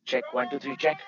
Check 1 2 3 check.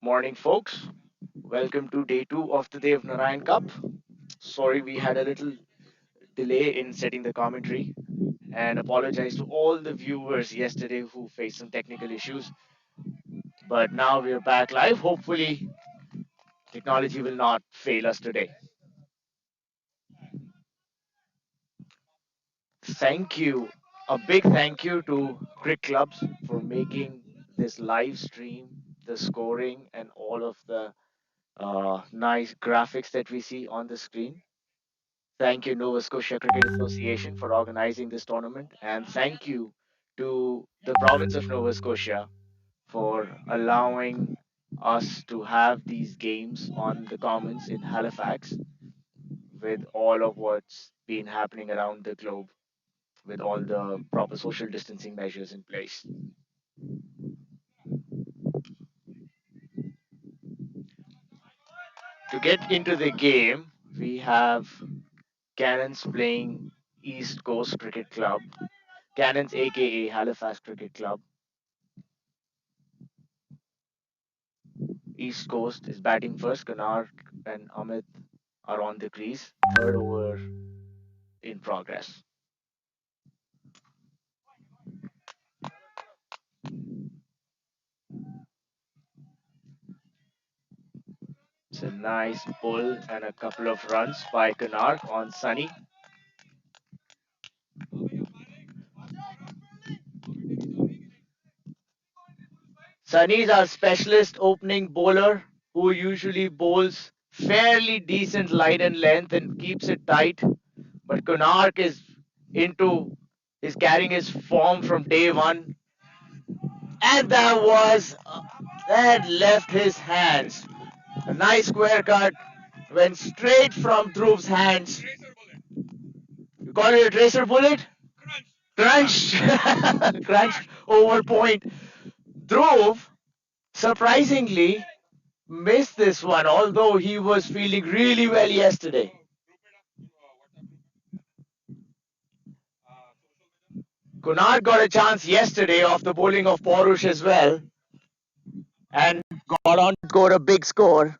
Morning, folks. Welcome to day two of the Dev Narayan Cup. Sorry we had a little delay in setting the commentary, and apologize to all the viewers yesterday who faced some technical issues. But now we're back live. Hopefully, technology will not fail us today. Thank you. A big thank you to Crick Clubs for making this live stream, the scoring, and all of the nice graphics that we see on the screen. Thank you, Nova Scotia Cricket Association, for organizing this tournament. And thank you to the province of Nova Scotia for allowing us to have these games on the commons in Halifax with all of what's been happening around the globe, with all the proper social distancing measures in place. To get into the game, we have Cannons playing East Coast Cricket Club, Cannons aka Halifax Cricket Club. East Coast is batting first. Kanar and Amit are on the crease. Third over in progress. It's a nice pull and a couple of runs by Kanar on Sunny. Sunny is our specialist opening bowler who usually bowls fairly decent line and length and keeps it tight. But Konark is carrying his form from day one, and that left his hands. A nice square cut went straight from Dhruv's hands. You call it a tracer bullet? Crunch! Crunch over point. Dhruv, surprisingly, missed this one, although he was feeling really well yesterday. Kunal got a chance yesterday off the bowling of Porush as well and got on to score a big score.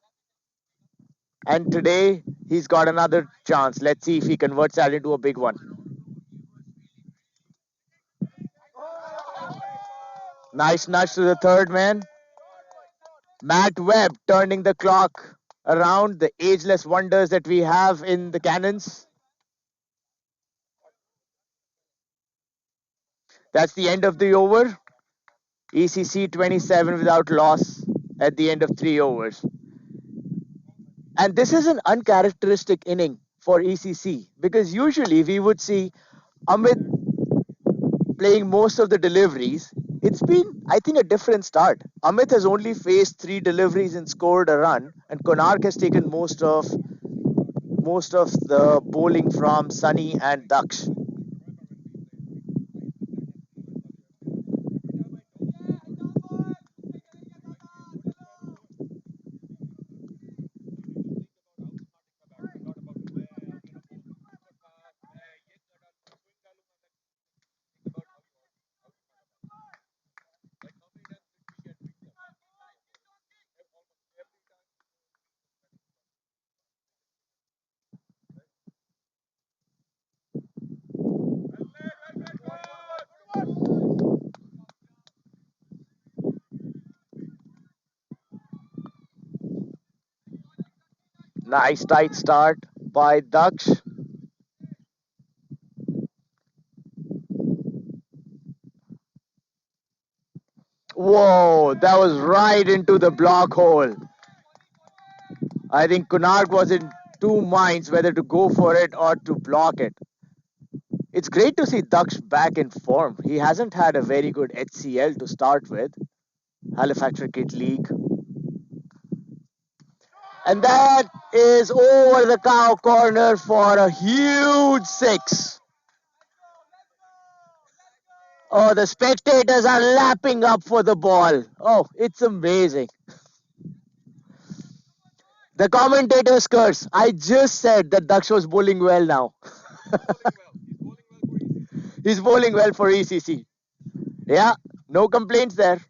And today he's got another chance. Let's see if he converts that into a big one. Nice nudge to the third man. Matt Webb turning the clock around, the ageless wonders that we have in the cannons. That's the end of the over. ECC 27 without loss at the end of 3 overs. And this is an uncharacteristic inning for ECC because usually we would see Amit playing most of the deliveries. It's been, I think, a different start. Amit has only faced 3 deliveries and scored a run, and Konark has taken most of the bowling from Sunny and Daksh. Nice tight start by Daksh. Whoa, that was right into the block hole. I think Kunark was in two minds whether to go for it or to block it. It's great to see Daksh back in form. He hasn't had a very good HCL to start with, Halifax Cricket League. And that is over the cow corner for a huge six. Oh, the spectators are lapping up for the ball. Oh, it's amazing. The commentators curse. I just said that Daksh was bowling well now. He's bowling well for ECC. Yeah, no complaints there.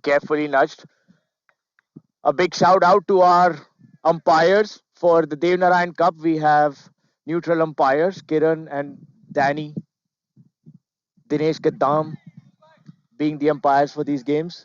Carefully nudged. A big shout out to our umpires for the Dev Narayan Cup. We have neutral umpires, Kiran and Danny, Dinesh Gaddam being the umpires for these games.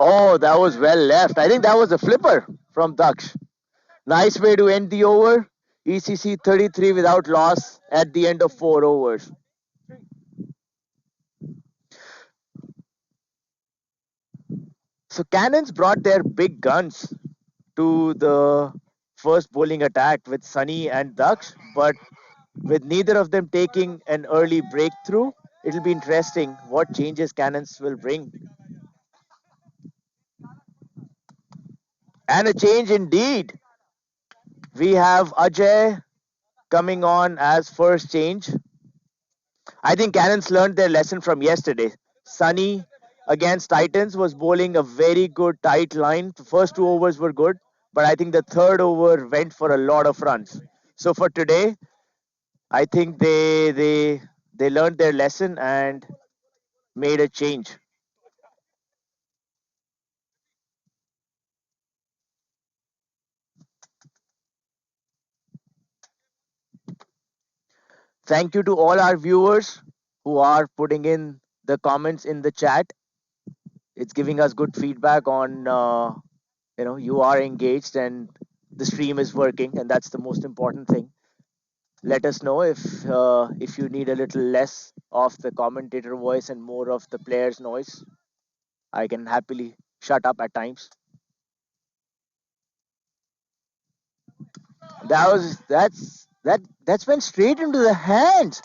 Oh, that was well left. I think that was a flipper from Daksh. Nice way to end the over. ECC 33 without loss at the end of 4 overs. So Cannons brought their big guns to the first bowling attack with Sunny and Daksh, but with neither of them taking an early breakthrough, it'll be interesting what changes Cannons will bring. And a change indeed. We have Ajay coming on as first change. I think Cannons learned their lesson from yesterday. Sunny against Titans was bowling a very good tight line. The first 2 overs were good, but I think the third over went for a lot of runs. So for today, I think they learned their lesson and made a change. Thank you to all our viewers who are putting in the comments in the chat. It's giving us good feedback on you are engaged and the stream is working, and that's the most important thing. Let us know if you need a little less of the commentator voice and more of the player's noise. I can happily shut up at times. That's went straight into the hands.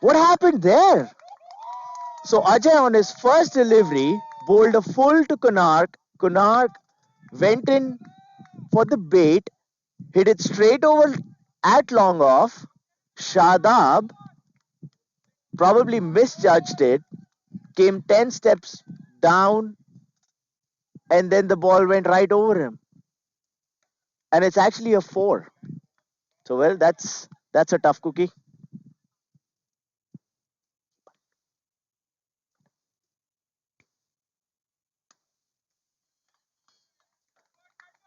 What happened there? So Ajay on his first delivery bowled a full to Konark. Konark went in for the bait, hit it straight over at long off. Shadab probably misjudged it, came 10 steps down, and then the ball went right over him. And it's actually a four. So well, that's a tough cookie.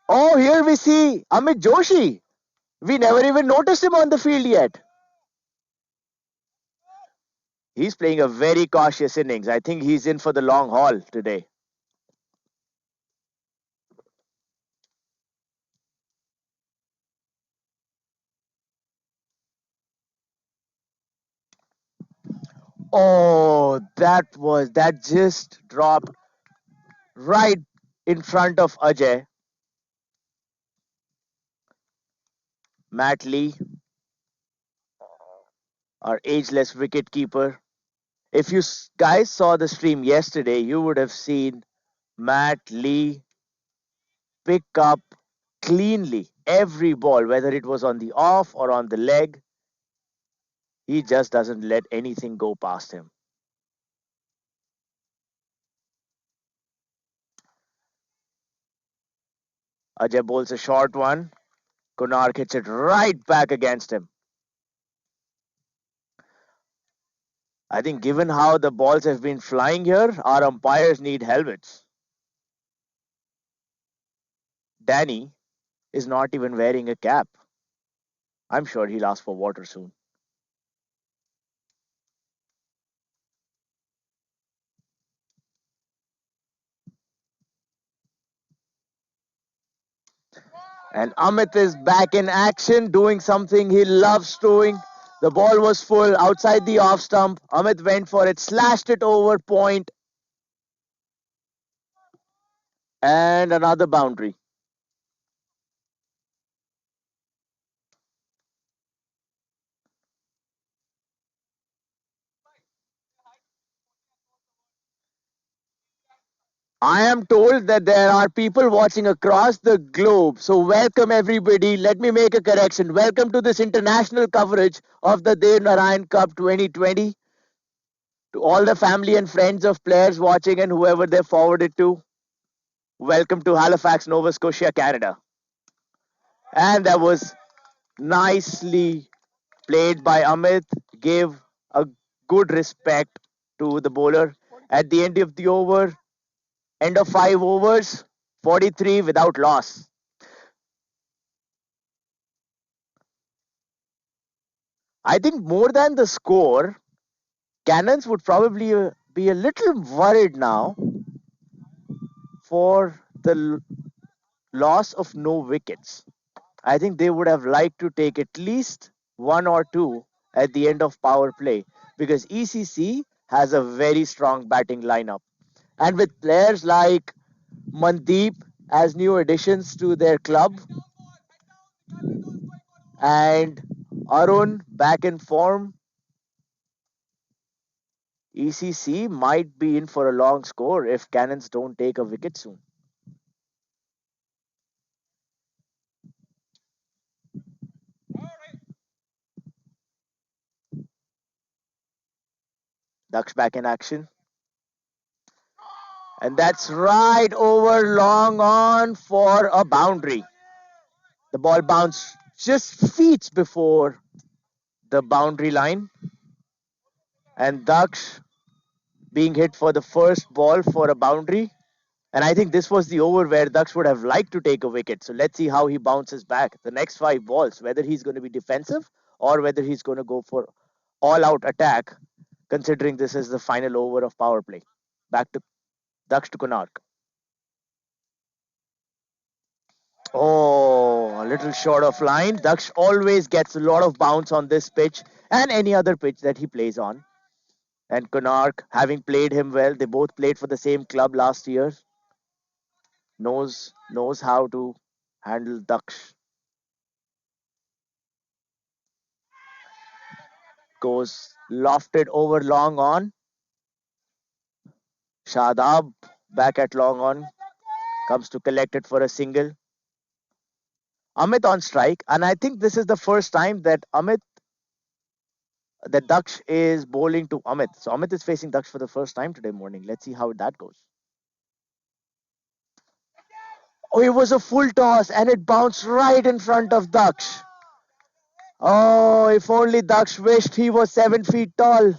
Oh, here we see Amit Joshi. We never even noticed him on the field yet. He's playing a very cautious innings. I think he's in for the long haul today. Oh, that just dropped right in front of Ajay. Matt Lee, our ageless wicketkeeper. If you guys saw the stream yesterday, you would have seen Matt Lee pick up cleanly every ball, whether it was on the off or on the leg. He just doesn't let anything go past him. Ajay bowls a short one. Konark hits it right back against him. I think given how the balls have been flying here, our umpires need helmets. Danny is not even wearing a cap. I'm sure he'll ask for water soon. And Amit is back in action, doing something he loves doing. The ball was full outside the off stump. Amit went for it, slashed it over point, and another boundary. I am told that there are people watching across the globe. So, welcome everybody. Let me make a correction. Welcome to this international coverage of the Deo Cup 2020. To all the family and friends of players watching and whoever they forwarded to, welcome to Halifax, Nova Scotia, Canada. And that was nicely played by Amit, gave a good respect to the bowler. At the end of the over, end of 5 overs, 43 without loss. I think more than the score, Cannons would probably be a little worried now for the loss of no wickets. I think they would have liked to take at least one or two at the end of power play because ECC has a very strong batting lineup. And with players like Mandeep as new additions to their club and Arun back in form, ECC might be in for a long score if Cannons don't take a wicket soon. Ducks back in action. And that's right over long on for a boundary. The ball bounced just feet before the boundary line. And Daksh being hit for the first ball for a boundary. And I think this was the over where Daksh would have liked to take a wicket. So let's see how he bounces back. The next 5 balls, whether he's going to be defensive or whether he's going to go for all out attack, considering this is the final over of power play. Back to Daksh to Konark. Oh, a little short of line. Daksh always gets a lot of bounce on this pitch and any other pitch that he plays on. And Konark, having played him well, they both played for the same club last year, knows how to handle Daksh. Goes lofted over long on. Shadab back at long on. Comes to collect it for a single. Amit on strike. And I think this is the first time that Daksh is bowling to Amit. So Amit is facing Daksh for the first time today morning. Let's see how that goes. Oh, it was a full toss and it bounced right in front of Daksh. Oh, if only Daksh wished he was 7 feet tall.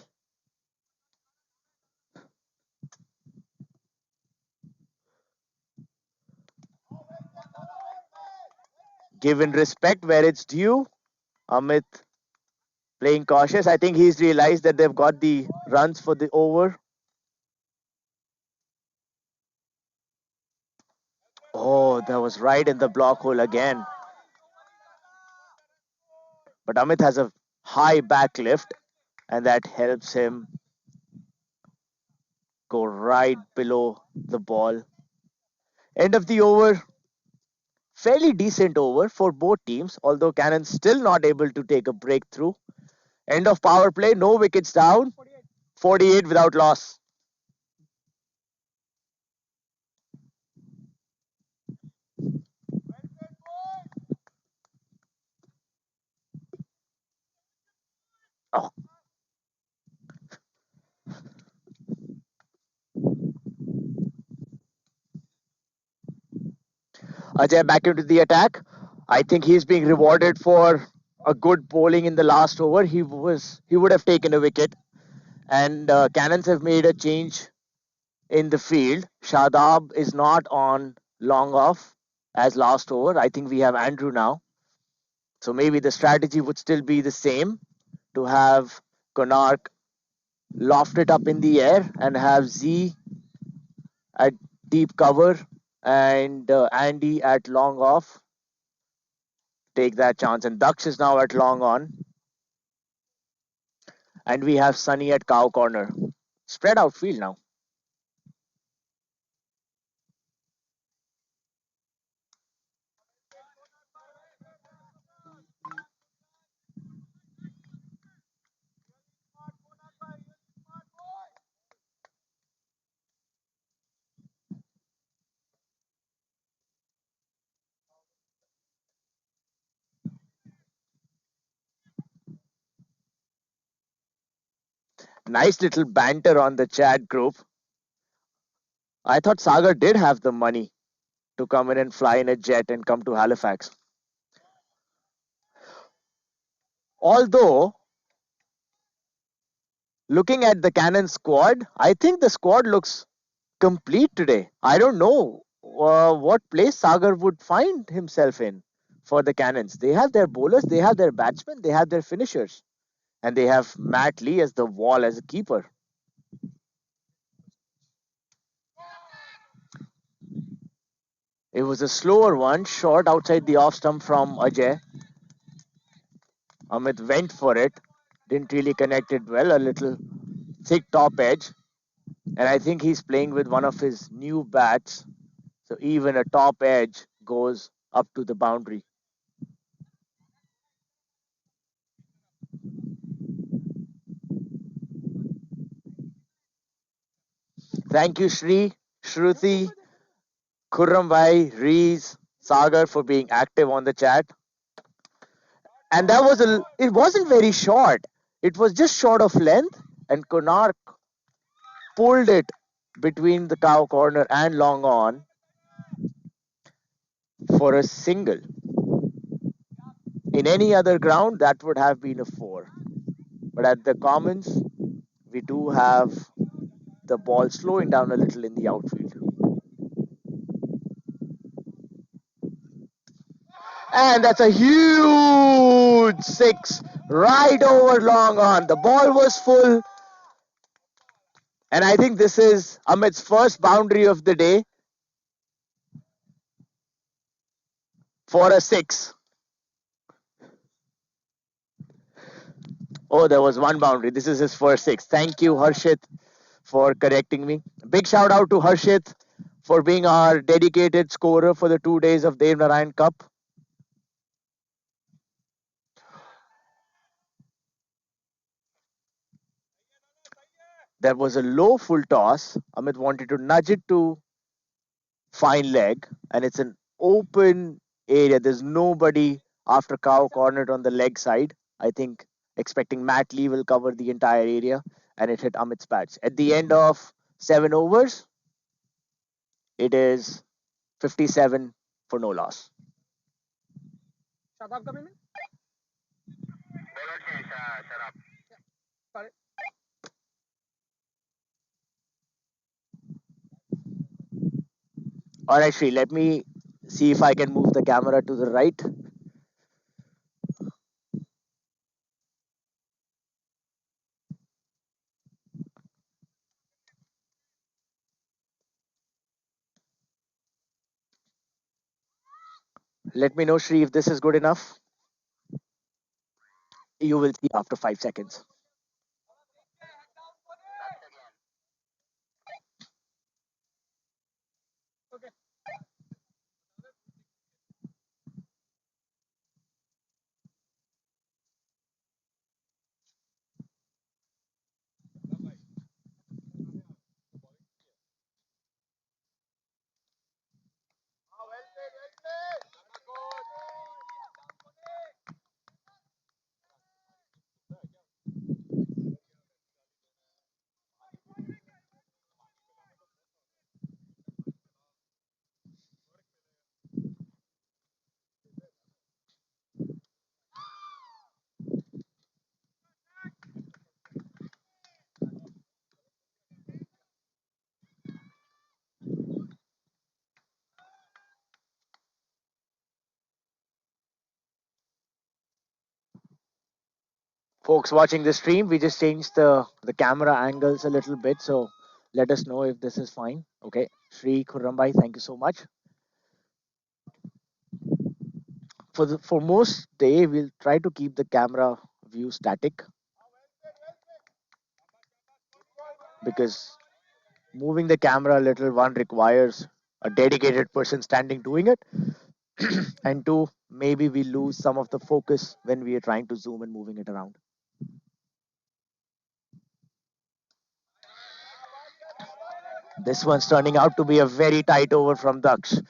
Given respect where it's due, Amit playing cautious. I think he's realized that they've got the runs for the over. Oh, that was right in the block hole again. But Amit has a high back lift, and that helps him go right below the ball. End of the over. Fairly decent over for both teams, although Cannon still not able to take a breakthrough. End of power play, no wickets down, 48 without loss. Oh, Ajay back into the attack. I think he's being rewarded for a good bowling in the last over. He would have taken a wicket, and Cannons have made a change in the field. Shadab is not on long off as last over. I think we have Andrew now, so maybe the strategy would still be the same to have Konark loft it up in the air and have Z at deep cover and Andy at long off take that chance. And Daksh is now at long on, and we have Sunny at cow corner. Spread out field now. Nice little banter on the chat group. I thought Sagar did have the money to come in and fly in a jet and come to Halifax. Although, looking at the Cannon squad, I think the squad looks complete today. I don't know what place Sagar would find himself in for the Cannons. They have their bowlers, they have their batsmen, they have their finishers, and they have Matt Lee as the wall as a keeper. It was a slower one, short outside the off stump from Ajay. Amit went for it, didn't really connect it well, a little thick top edge. And I think he's playing with one of his new bats, so even a top edge goes up to the boundary. Thank you, Shri, Shruti, Khurram Rees, Sagar for being active on the chat. And it wasn't very short. It was just short of length, and Konark pulled it between the cow corner and long on for a single. In any other ground, that would have been a four. But at the Commons, we do have the ball slowing down a little in the outfield. And that's a huge six right over long on. The ball was full, and I think this is Amit's first boundary of the day for a six. Oh, there was one boundary. This is his first six. Thank you, Harshit, for correcting me. Big shout out to Harshit for being our dedicated scorer for the 2 days of Dev Narayan Cup. There was a low full toss. Amit wanted to nudge it to fine leg, and it's an open area. There's nobody after cow cornered on the leg side. I think expecting Matt Lee will cover the entire area, and it hit Amit's patch. At the end of 7 overs, it is 57 for no loss. All right, Sri, let me see if I can move the camera to the right. Let me know, Sri, if this is good enough. You will see after 5 seconds. Folks watching the stream, we just changed the camera angles a little bit, so let us know if this is fine. Okay, Shri Khurrambai, thank you so much. For most day, we'll try to keep the camera view static because moving the camera a little, one requires a dedicated person standing doing it, and two, maybe we lose some of the focus when we are trying to zoom and moving it around. This one's turning out to be a very tight over from Daksh.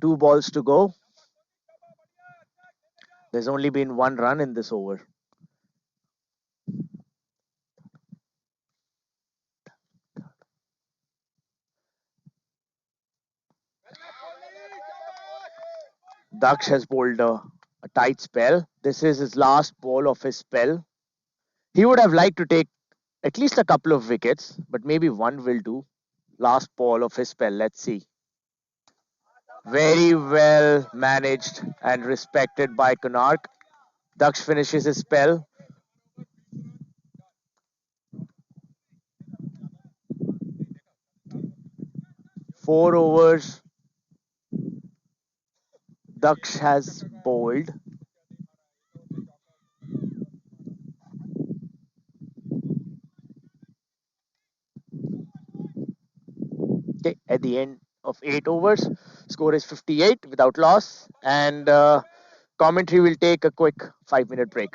Two balls to go. There's only been one run in this over. Daksh has bowled a tight spell. This is his last ball of his spell. He would have liked to take at least a couple of wickets, but maybe one will do. Last ball of his spell. Let's see. Very well managed and respected by Konark. Daksh finishes his spell. 4 overs. Daksh has bowled. Okay, at the end of 8 overs, score is 58 without loss, and commentary will take a quick 5 minute break.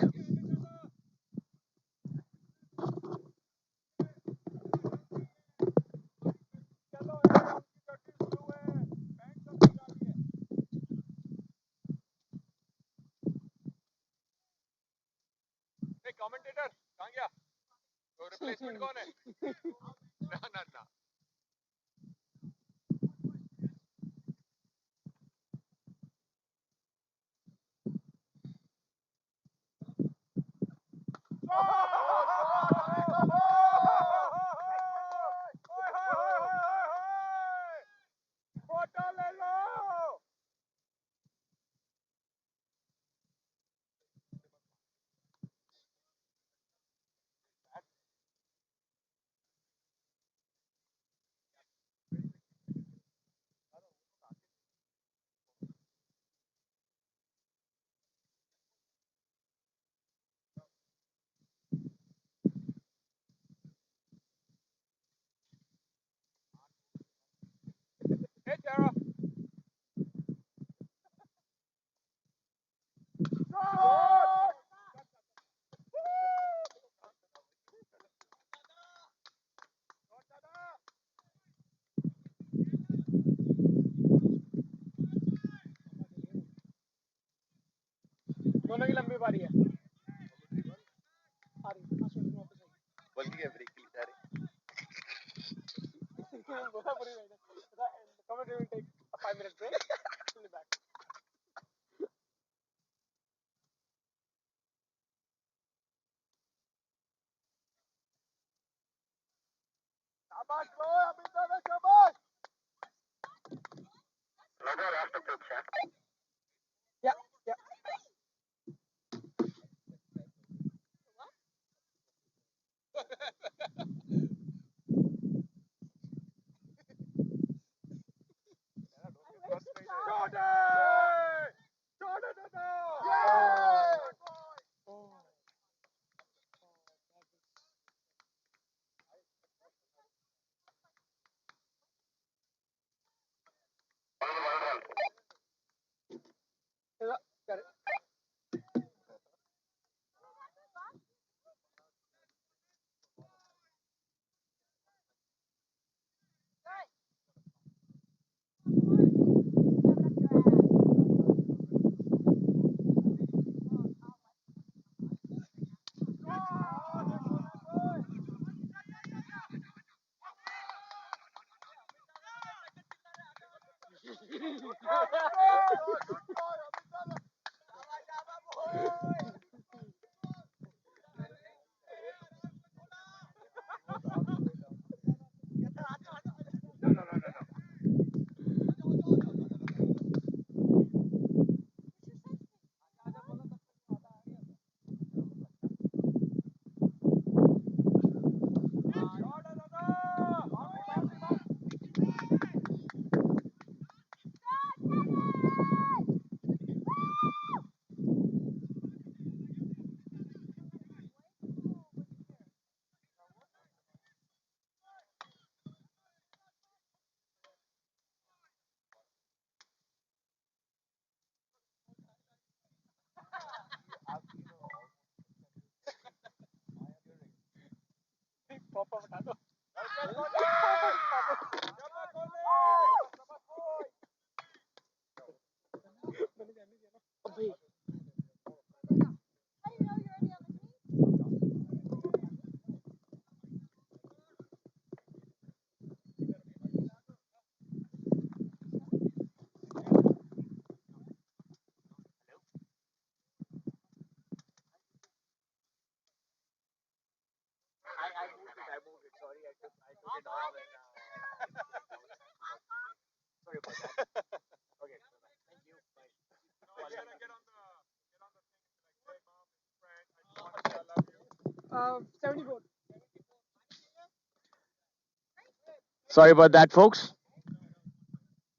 Sorry about that, folks.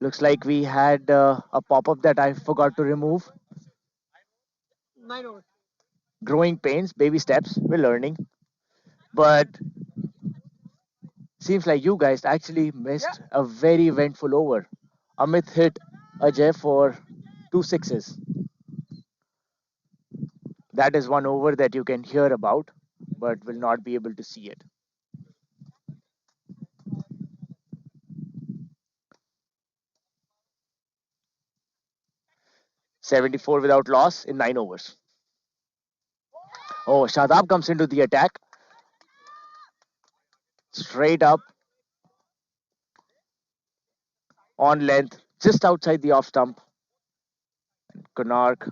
Looks like we had a pop-up that I forgot to remove. Growing pains, baby steps. We're learning, but seems like you guys actually missed a very eventful over. Amit hit Ajay for two sixes. That is one over that you can hear about, but will not be able to see it. 74 without loss in 9 overs. Oh, Shadab comes into the attack. Straight up on length, just outside the off stump. Konark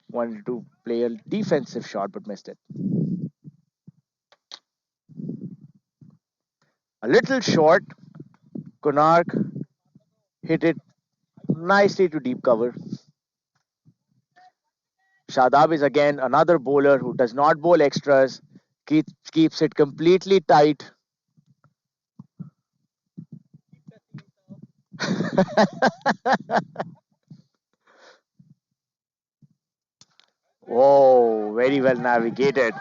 wanted to play a defensive shot but missed it. A little short. Konark hit it nicely to deep cover. Shadab is again another bowler who does not bowl extras, keeps it completely tight. Whoa, very well navigated.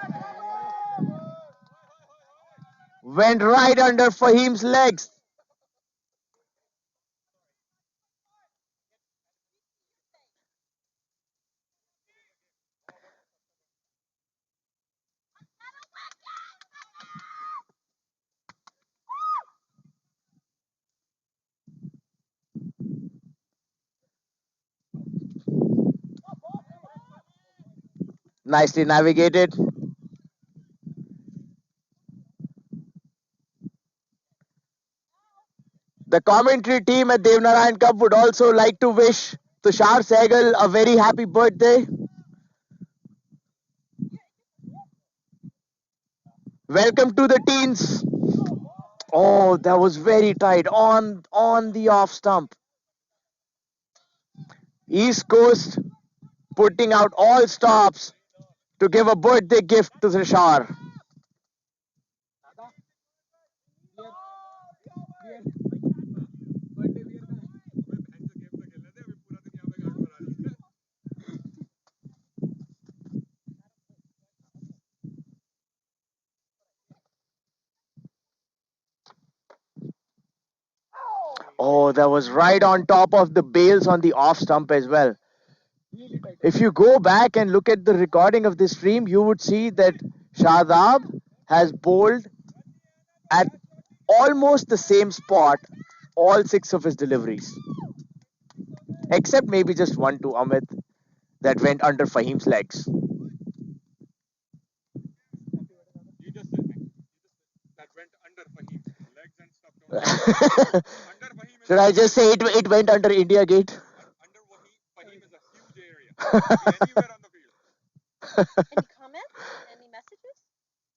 Went right under Fahim's legs. Nicely navigated. The commentary team at Devnarayan Cup would also like to wish Tushar Sehgal a very happy birthday. Welcome to the teens. Oh, that was very tight on the off stump. East Coast putting out all stops to give a birthday gift to Tushar. Oh, that was right on top of the bails on the off stump as well. If you go back and look at the recording of this stream, you would see that Shadab has bowled at almost the same spot all six of his deliveries, except maybe just one to Amit that went under Fahim's legs. Should I just say it went under India Gate?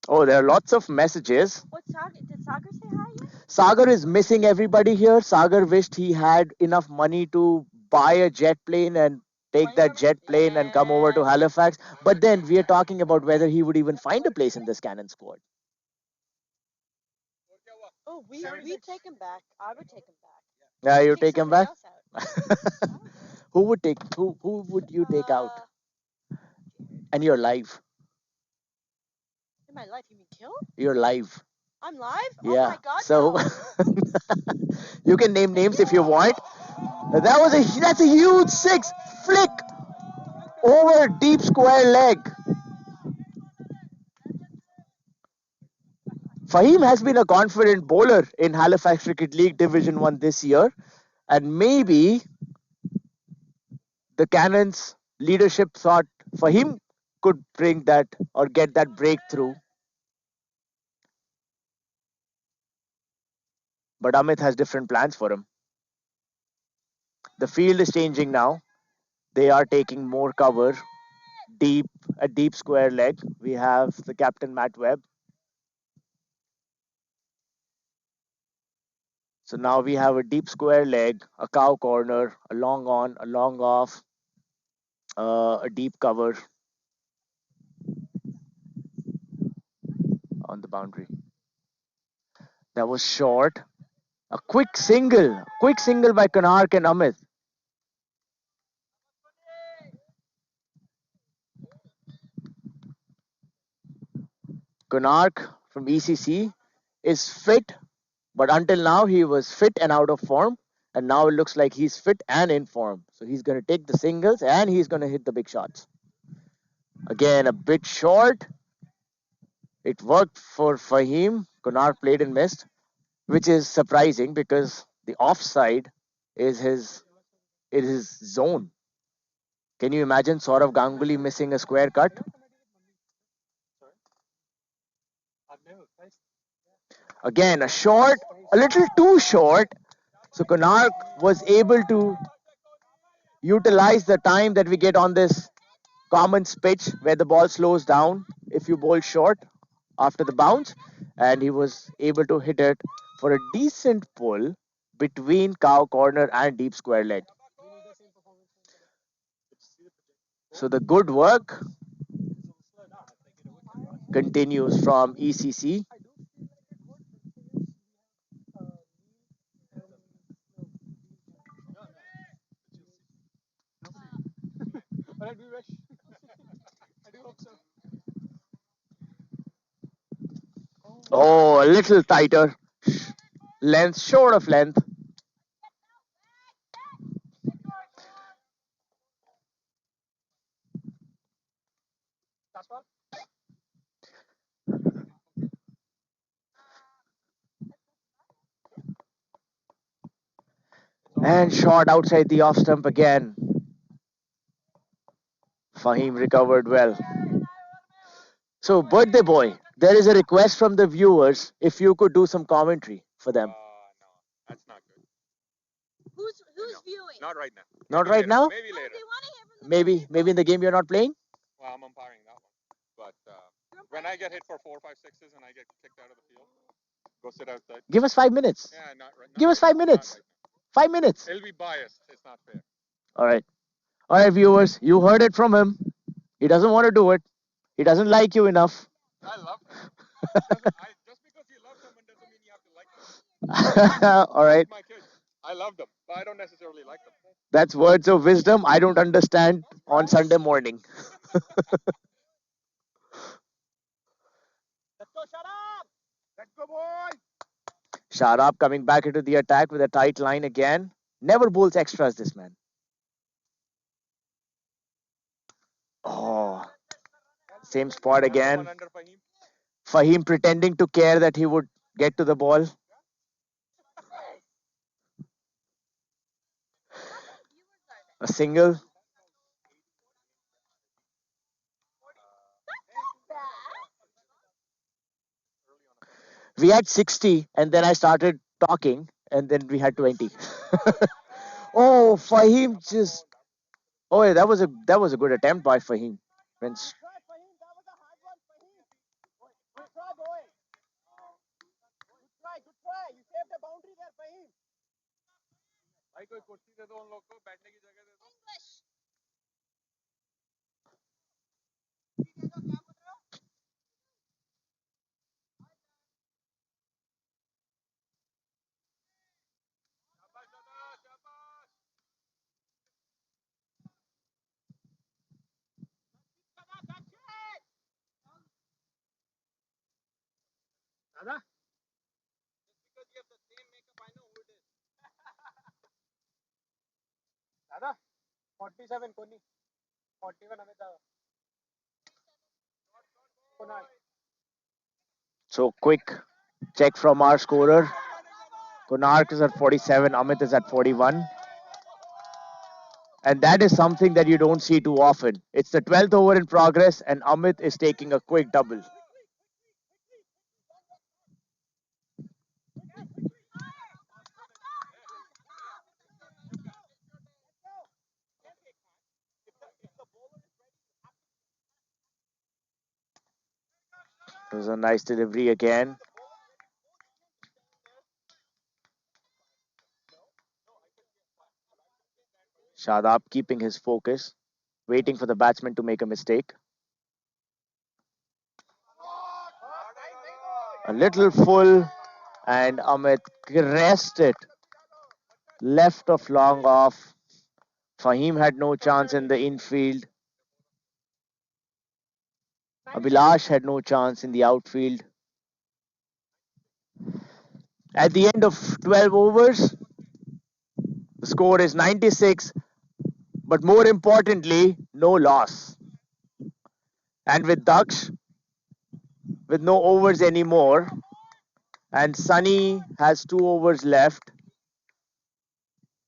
Oh, there are lots of messages. Did Sagar say hi yet? Sagar is missing everybody here. Sagar wished he had enough money to buy a jet plane and take that jet plane and come over to Halifax. But then we are talking about whether he would even find a place in this Cannon squad. Yeah, you take him back. Who would you take out? And you're live. You're live. Yeah. So you can name names if you want. That's a huge six flick over deep square leg. Fahim has been a confident bowler in Halifax Cricket League Division 1 this year, and maybe the Cannons leadership thought Fahim could bring that or get that breakthrough. But Amit has different plans for him. The field is changing now. They are taking more cover, deep, a deep square leg. We have the captain Matt Webb. So now we have a deep square leg, a cow corner, a long on, a long off, a deep cover on the boundary. That was short. A quick single by Konark and Amit. Konark from ECC is fit, but until now he was fit and out of form, and now it looks like he's fit and in form. So he's going to take the singles and he's going to hit the big shots. Again, a bit short. It worked for Fahim. Konark played and missed, which is surprising because the offside is his zone. Can you imagine Saurav Ganguly missing a square cut? Again, a little too short. So Konark was able to utilize the time that we get on this common pitch where the ball slows down if you bowl short after the bounce, and he was able to hit it for a decent pull between cow corner and deep square leg. So the good work continues from ECC. Oh, a little tighter. Length, short of length. And short outside the off stump again. Fahim recovered well. So, birthday boy, there is a request from the viewers if you could do some commentary for them. Not right now? Maybe in the game you're not playing? Give us 5 minutes. Give us 5 minutes. 5 minutes. All right. All right, viewers, you heard it from him. He doesn't want to do it. He doesn't like you enough. All right. That's words of wisdom I don't understand on Sunday morning. Sharab coming back into the attack with a tight line again. Never bowls extras, this man. Oh, same spot again. Fahim pretending to care that he would get to the ball. A single. We had 60, and then I started talking, and then we had 20. Oh, Fahim just. Oh, yeah, that was a good attempt by Fahim. When so quick Check from our scorer. Konark is at 47, Amit is at 41. And that is something that you don't see too often. It's the 12th over in progress, and Amit is taking a quick double. It was a nice delivery again. Shadab keeping his focus, waiting for the batsman to make a mistake. A little full, and Amit caressed it. Left of long off. Fahim had no chance in the infield. Abhilash had no chance in the outfield. At the end of 12 overs, the score is 96, but more importantly, no loss. And with Daksh, with no overs anymore, and Sunny has 2 overs left,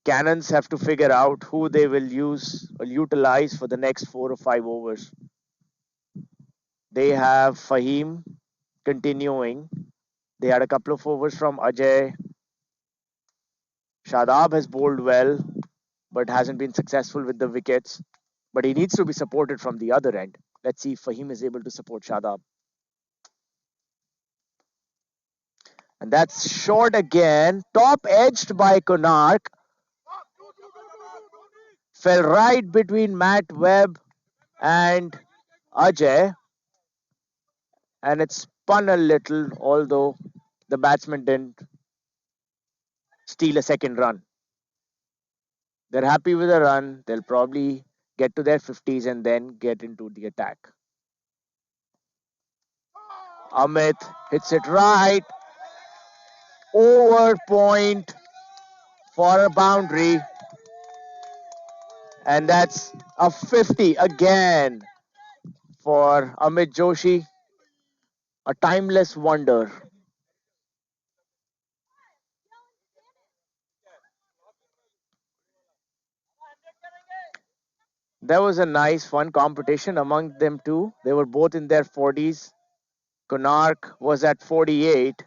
Cannons have to figure out who they will use or utilize for the next 4 or 5 overs. They have Fahim continuing. They had a couple of overs from Ajay. Shadab has bowled well, but hasn't been successful with the wickets. But he needs to be supported from the other end. Let's see if Fahim is able to support Shadab. And that's short again. Top edged by Konark. Fell right between Matt Webb and Ajay. And it spun a little, although the batsman didn't steal a second run. They're happy with a run. They'll probably get to their 50s and then get into the attack. Amit hits it right. Over point for a boundary. And that's a 50 again for Amit Joshi. A timeless wonder. There was a nice, fun competition among them two. They were both in their 40s. Konark was at 48,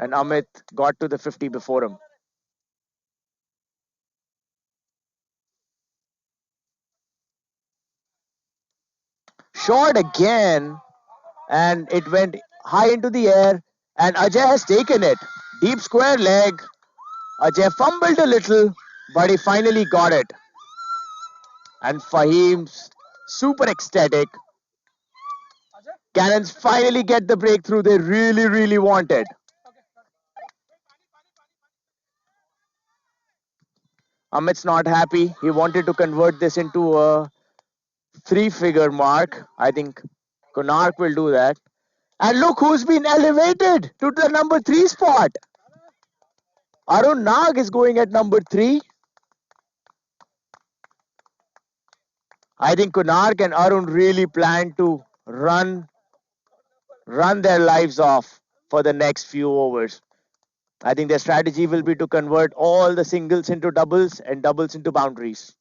and Amit got to the 50 before him. Short again, and it went high into the air, and Ajay has taken it. Deep square leg. Ajay fumbled a little, but he finally got it. And Fahim's super ecstatic. Cannons finally get the breakthrough they really, really wanted. Amit's not happy. He wanted to convert this into a three-figure mark. I think Konark will do that. And look who's been elevated to the number 3 spot. Arun Nag is going at number 3. I think Konark and Arun really plan to run their lives off for the next few overs. I think their strategy will be to convert all the singles into doubles and doubles into boundaries.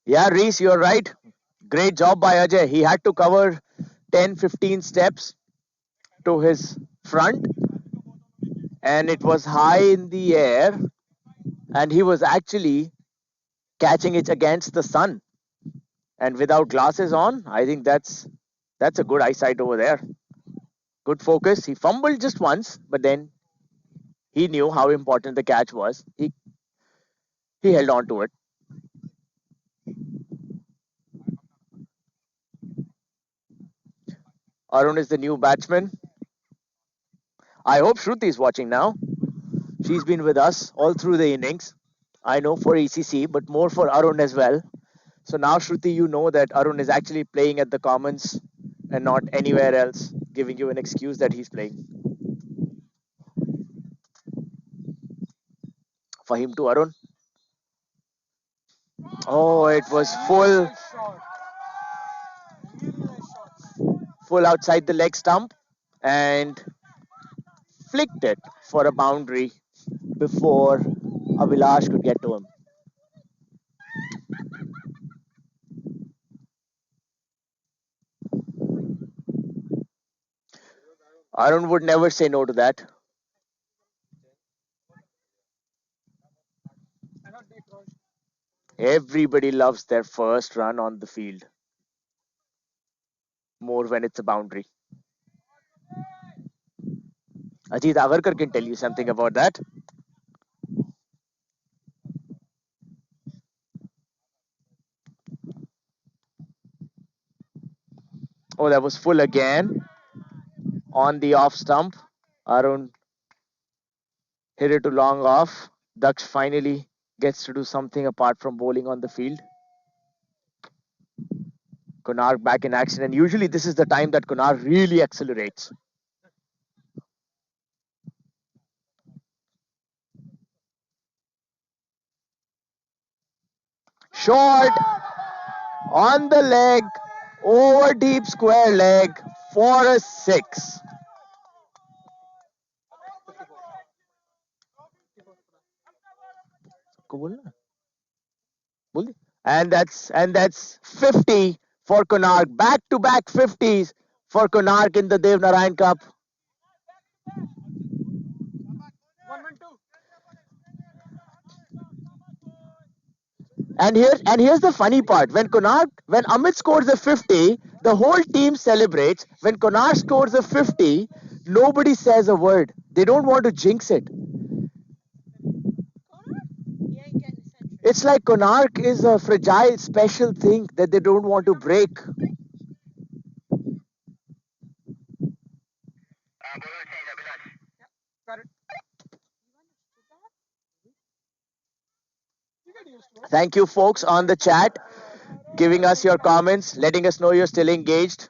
Yeah, Reese, you're right. Great job by Ajay. He had to cover 10, 15 steps to his front, and it was high in the air, and he was actually catching it against the sun. And without glasses on, I think that's a good eyesight over there. Good focus. He fumbled just once, but then he knew how important the catch was. He held on to it. Arun is the new batsman. I hope Shruti is watching now. She's been with us all through the innings. I know for ECC, but more for Arun as well. So now, Shruti, you know that Arun is actually playing at the Commons and not anywhere else, giving you an excuse that he's playing. Fahim to Arun. Oh, it was full outside the leg stump and flicked it for a boundary before Avilash could get to him. Arun would never say no to that. Everybody loves their first run on the field more when it's a boundary. Ajit Agarkar can tell you something about that. Oh, that was full again on the off stump. Arun hit it to long off. Daksh finally gets to do something apart from bowling on the field. Konark back in action, and usually this is the time that Konark really accelerates. Short on the leg, over deep square leg for a six. And that's 50 for Konark. Back to back 50s for Konark in the Dev Narayan Cup. And here's the funny part. When Amit scores a 50, the whole team celebrates. When Konark scores a 50, nobody says a word. They don't want to jinx it. It's like Konark is a fragile, special thing that they don't want to break. Thank you, folks, on the chat, giving us your comments, letting us know you're still engaged.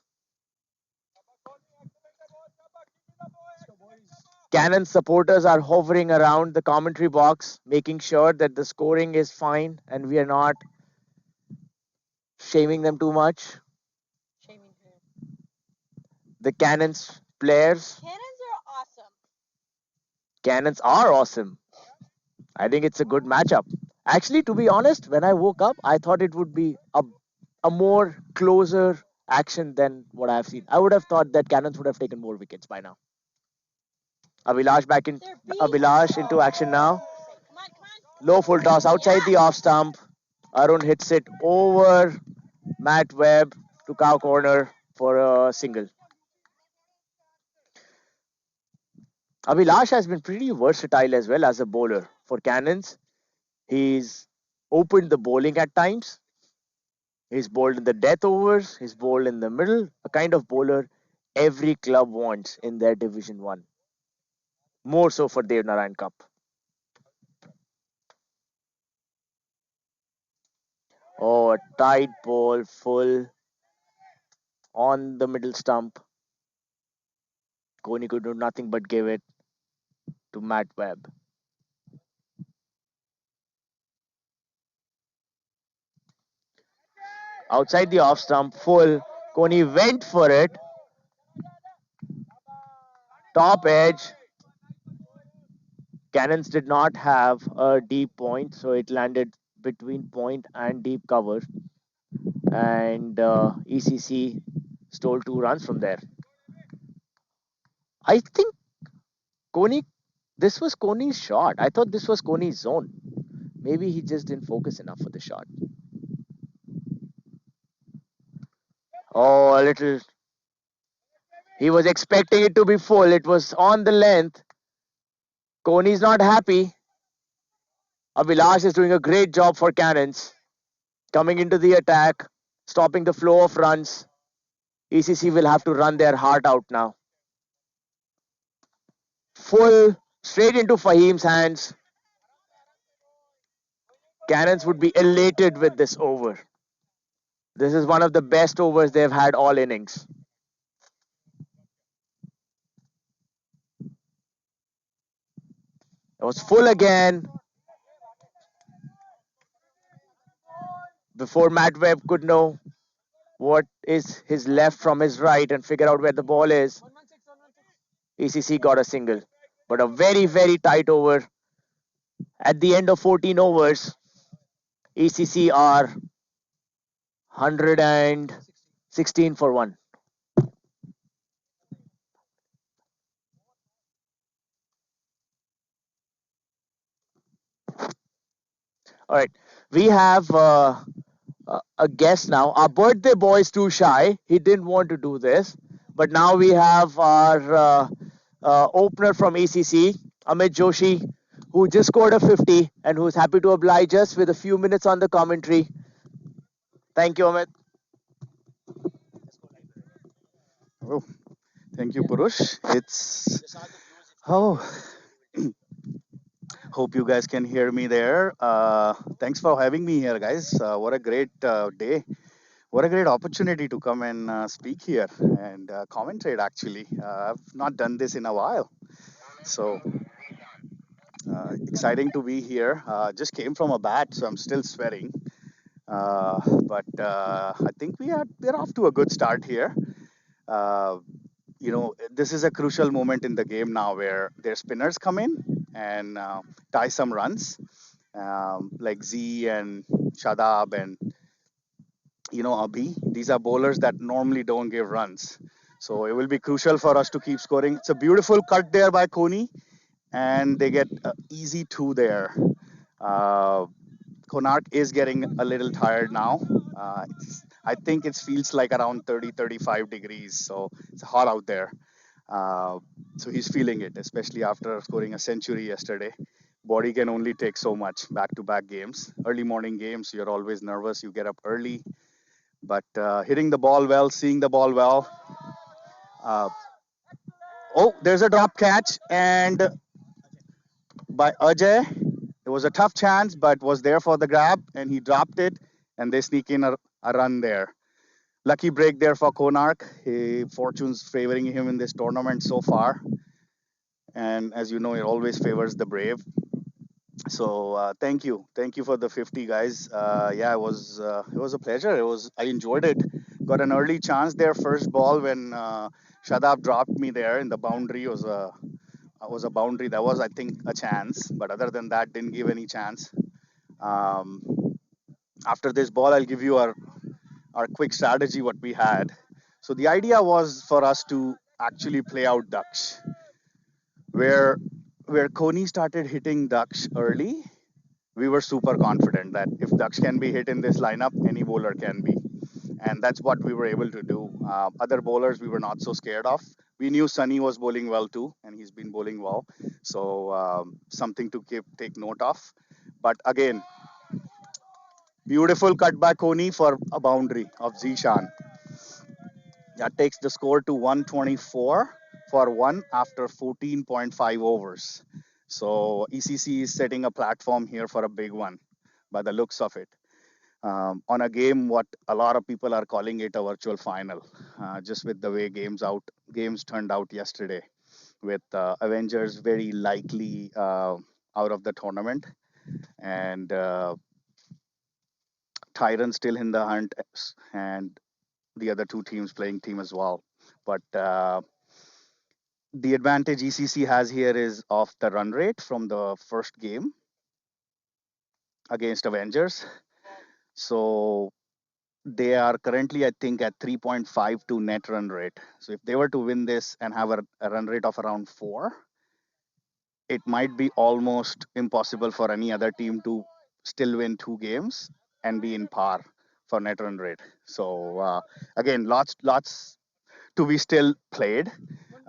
Canon supporters are hovering around the commentary box, making sure that the scoring is fine and we are not shaming them too much. The Cannons players. Cannons are awesome. I think it's a good matchup. Actually, to be honest, when I woke up, I thought it would be a more closer action than what I've seen. I would have thought that Cannons would have taken more wickets by now. Avilash into action now. Low full toss outside the off stump. Arun hits it over Matt Webb to cow corner for a single. Avilash has been pretty versatile as well as a bowler. For Cannons, he's opened the bowling at times. He's bowled in the death overs. He's bowled in the middle. A kind of bowler every club wants in their Division 1. More so for Dev Narayan Cup. Oh, a tight ball full on the middle stump. Kohli could do nothing but give it to Matt Webb. Outside the off stump, full. Kohli went for it. Top edge. Cannons did not have a deep point, so it landed between point and deep cover. And ECC stole 2 runs from there. I think Kohli, this was Kohli's shot. I thought this was Kohli's zone. Maybe he just didn't focus enough for the shot. Oh, a little. He was expecting it to be full. It was on the length. Kohli's not happy. Avilash is doing a great job for Cannons. Coming into the attack, stopping the flow of runs. ECC will have to run their heart out now. Full, straight into Fahim's hands. Cannons would be elated with this over. This is one of the best overs they've had all innings. It was full again. Before Matt Webb could know what is his left from his right and figure out where the ball is, ACC got a single. But a very, very tight over. At the end of 14 overs, ACC are 116 for 1. All right. We have a guest now. Our birthday boy is too shy. He didn't want to do this. But now we have our opener from ACC, Amit Joshi, who just scored a 50 and who's happy to oblige us with a few minutes on the commentary. Thank you, Amit. Oh, thank you, Purush. It's oh, hope you guys can hear me there. Thanks for having me here, guys. What a great day! What a great opportunity to come and speak here and commentate. Actually, I've not done this in a while, so exciting to be here. Just came from a bat, so I'm still sweating. But I think we're off to a good start here. Uh, this is a crucial moment in the game now where their spinners come in and tie some runs, like Z and Shadab and Abhi. These are bowlers that normally don't give runs. So it will be crucial for us to keep scoring. It's a beautiful cut there by Koni, and they get easy two there. Uh, Konark is getting a little tired now. I think it feels like around 30, 35 degrees, so it's hot out there. Uh, so he's feeling it, especially after scoring a century yesterday. Body can only take so much back to back games. Early morning games, you're always nervous. You get up early, but hitting the ball well, seeing the ball well. Uh, oh, there's a drop catch, and by Ajay. It was a tough chance, but was there for the grab, and he dropped it, and they sneak in a run there. Lucky break there for Konark. Fortune's favoring him in this tournament so far, and as you know, it always favors the brave. So thank you for the 50 guys. Yeah, it was a pleasure. It was I enjoyed it. Got an early chance there, first ball when Shadab dropped me there in the boundary. It was a boundary. That was, I think, a chance. But other than that, didn't give any chance. Um, After this ball, I'll give you our quick strategy, what we had. So the idea was for us to actually play out Daksh, where Koni started hitting Daksh early. We were super confident that if Daksh can be hit in this lineup, any bowler can be. And that's what we were able to do. Other bowlers we were not so scared of. We knew Sunny was bowling well too, and he's been bowling well. So something to take note of. But again, beautiful cut by Koni for a boundary of Zishan. That takes the score to 124 for one after 14.5 overs. So ECC is setting a platform here for a big one by the looks of it. On a game, what a lot of people are calling it a virtual final, just with the way games turned out yesterday, with Avengers very likely out of the tournament and Tyrant still in the hunt, and the other two teams playing team as well. But the advantage ECC has here is of the run rate from the first game against Avengers. So they are currently, I think, at 3.52 net run rate. So if they were to win this and have a run rate of around 4, it might be almost impossible for any other team to still win two games and be in par for net run rate. So again, lots to be still played.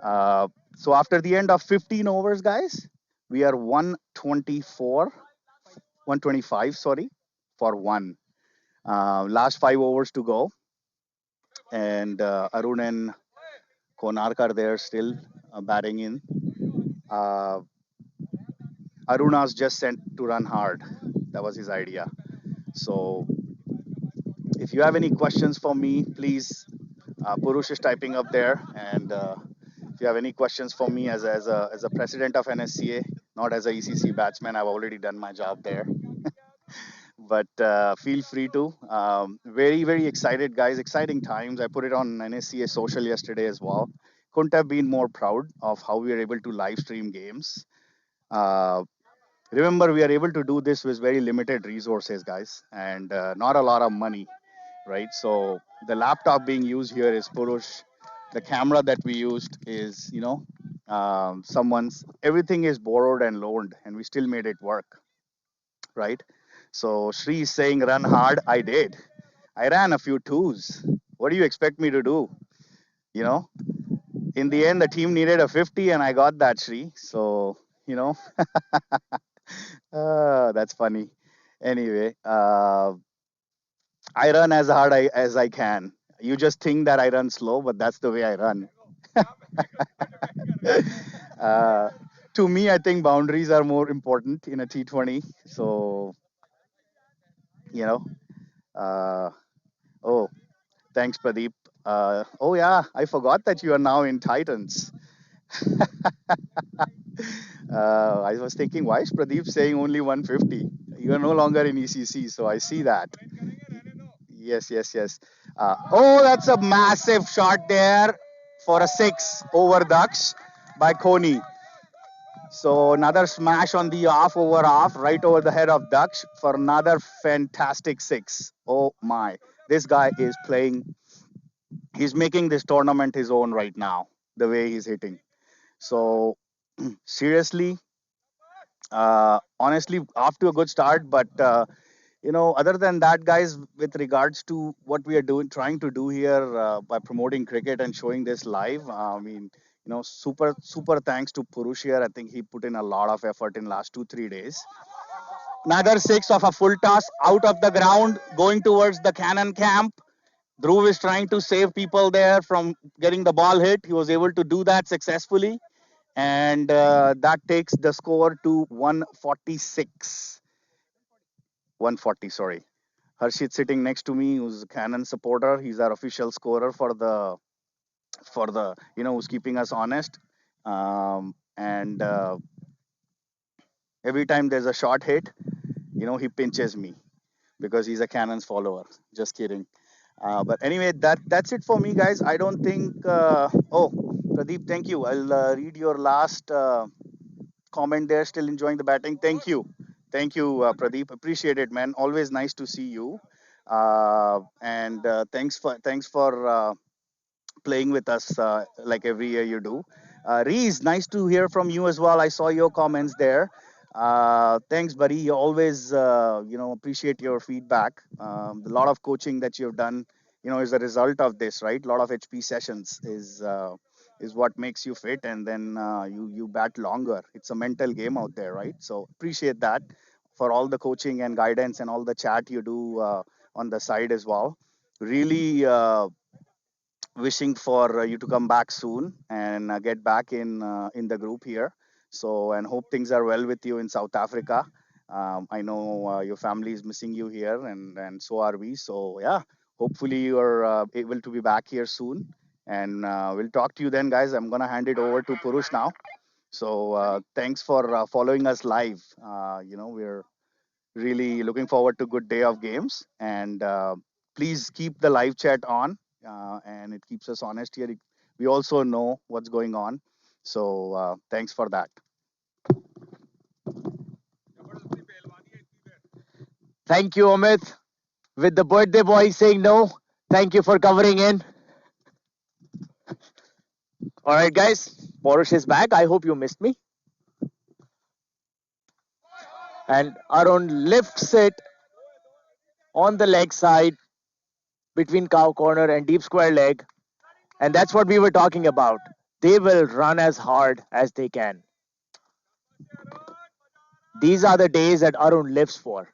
So after the end of 15 overs, guys, we are 125, sorry, for one. Last 5 overs to go, and Arun and Konark are there still batting in. Uh, Aruna's just sent to run hard. That was his idea. So if you have any questions for me, please. Purush is typing up there, and if you have any questions for me as a president of NSCA, not as a ECC batsman, I've already done my job there. but feel free to. Very, very excited, guys. Exciting times. I put it on NSCA social yesterday as well. Couldn't have been more proud of how we are able to live stream games. Uh, Remember, we are able to do this with very limited resources, guys, and not a lot of money, right? So the laptop being used here is Purush. The camera that we used is, someone's. Everything is borrowed and loaned, and we still made it work, right? So Sri is saying run hard. I did. I ran a few twos. What do you expect me to do? You know, in the end, the team needed a 50, and I got that, Sri. So, you know, that's funny. Anyway, I run as hard as I can. You just think that I run slow, but that's the way I run. uh, to me, I think boundaries are more important in a T20. So, you know, uh, oh, thanks, Pradeep. Oh, yeah, I forgot that you are now in Titans. I was thinking, why is Pradeep saying only 150? You are no longer in ECC, so I see that. Yes, yes, yes. Oh, that's a massive shot there for a six over Daksh by Koni. So another smash on the off, right over the head of Daksh for another fantastic six. Oh my. This guy is playing, he's making this tournament his own right now, the way he's hitting. So seriously, honestly, off to a good start, but other than that, guys, with regards to what we are doing, trying to do here by promoting cricket and showing this live, I mean, super, super thanks to Purush here. I think he put in a lot of effort in last 2 3 days. Another six of a full toss out of the ground, going towards the cannon camp. Dhruv is trying to save people there from getting the ball hit. He was able to do that successfully, and that takes the score to 146. 140, sorry. Harshit sitting next to me, who's a Canon supporter. He's our official scorer for the who's keeping us honest. And every time there's a shot hit, he pinches me because he's a Cannon's follower. Just kidding. But anyway, that's it for me, guys. I don't think. Oh, Pradeep, thank you. I'll read your last comment there. Still enjoying the batting. Thank you, Pradeep. Appreciate it, man. Always nice to see you. And thanks for playing with us like every year you do. Reese, nice to hear from you as well. I saw your comments there. Thanks, buddy. You always, appreciate your feedback. A lot of coaching that you've done, is a result of this, right? A lot of HP sessions is what makes you fit, and then you bat longer. It's a mental game out there, right? So appreciate that for all the coaching and guidance and all the chat you do on the side as well. Really. Wishing for you to come back soon and get back in the group here. So and hope things are well with you in South Africa. I know your family is missing you here, and so are we. So yeah, hopefully you are able to be back here soon, and we'll talk to you then, guys. I'm gonna hand it over to Purush now. So thanks for following us live. We're really looking forward to good day of games, and please keep the live chat on, and it keeps us honest here. We also know what's going on, so thanks for that. Thank you, Amit. With the birthday boy saying no, thank you for covering in. All right, guys, Borush is back. I hope you missed me. And Arun lifts it on the leg side between cow corner and deep square leg. And that's what we were talking about. They will run as hard as they can. These are the days that Arun lives for.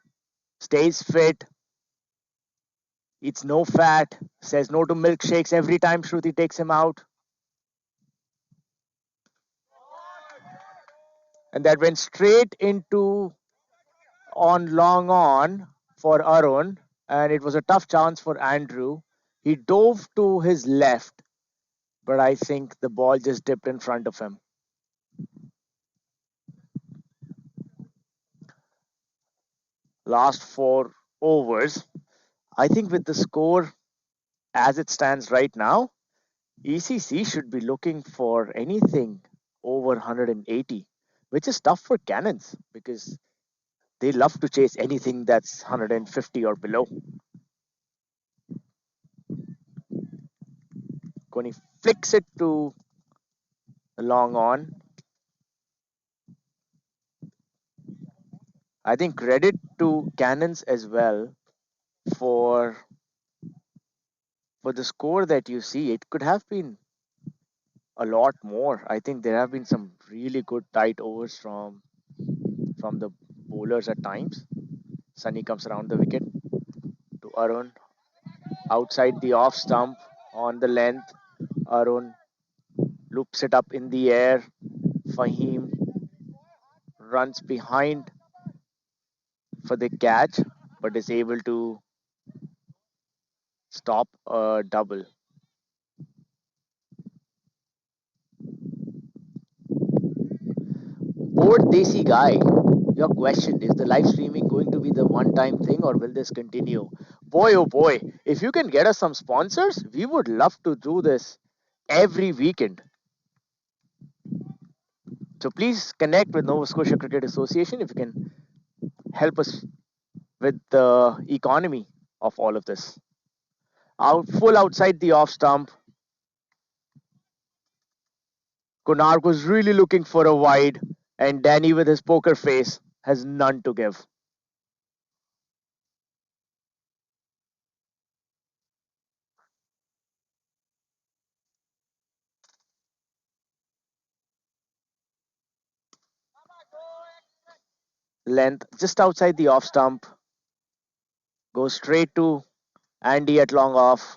Stays fit, eats no fat, says no to milkshakes every time Shruti takes him out. And that went straight into on long on for Arun. And it was a tough chance for Andrew. He dove to his left, but I think the ball just dipped in front of him. Last four overs. I think with the score as it stands right now, ECC should be looking for anything over 180, which is tough for Cannons because they love to chase anything that's 150 or below. When he flicks it to the long on, I think credit to Cannons as well for the score that you see. It could have been a lot more. I think there have been some really good tight overs from the bowlers at times. Sunny comes around the wicket to Arun outside the off stump on the length. Arun loops it up in the air. Fahim runs behind for the catch but is able to stop a double. Bored Desi guy, your question is the live streaming going to be the one time thing or will this continue? Boy, oh boy, if you can get us some sponsors, we would love to do this every weekend. So please connect with Nova Scotia Cricket Association if you can help us with the economy of all of this. Out full outside the off stump, Konark was really looking for a wide, and Danny with his poker face has none to give. Length just outside the off stump, goes straight to Andy at long off.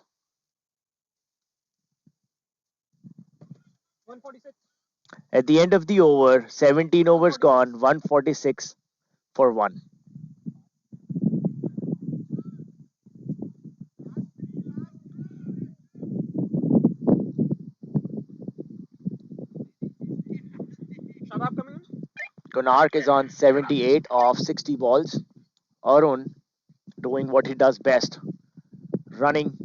At the end of the over, 17 overs gone, 146 for 1. Konark is on 78 of 60 balls. Arun doing what he does best, running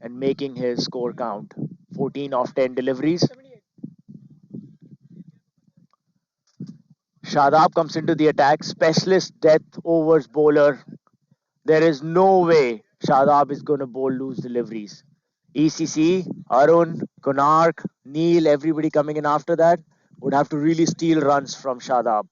and making his score count. 14 of 10 deliveries. Shadab comes into the attack, specialist death overs bowler. There is no way Shadab is going to bowl loose deliveries. ECC, Arun, Konark, Neil, everybody coming in after that would have to really steal runs from Shadab.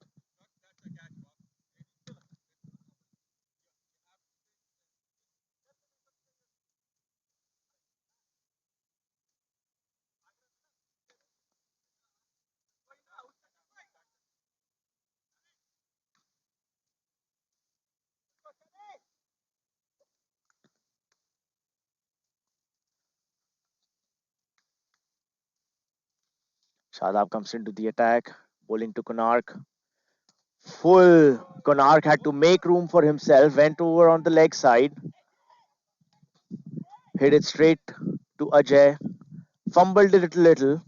Shadab comes into the attack, bowling to Konark. Full. Konark had to make room for himself, went over on the leg side, hit it straight to Ajay, fumbled it a little,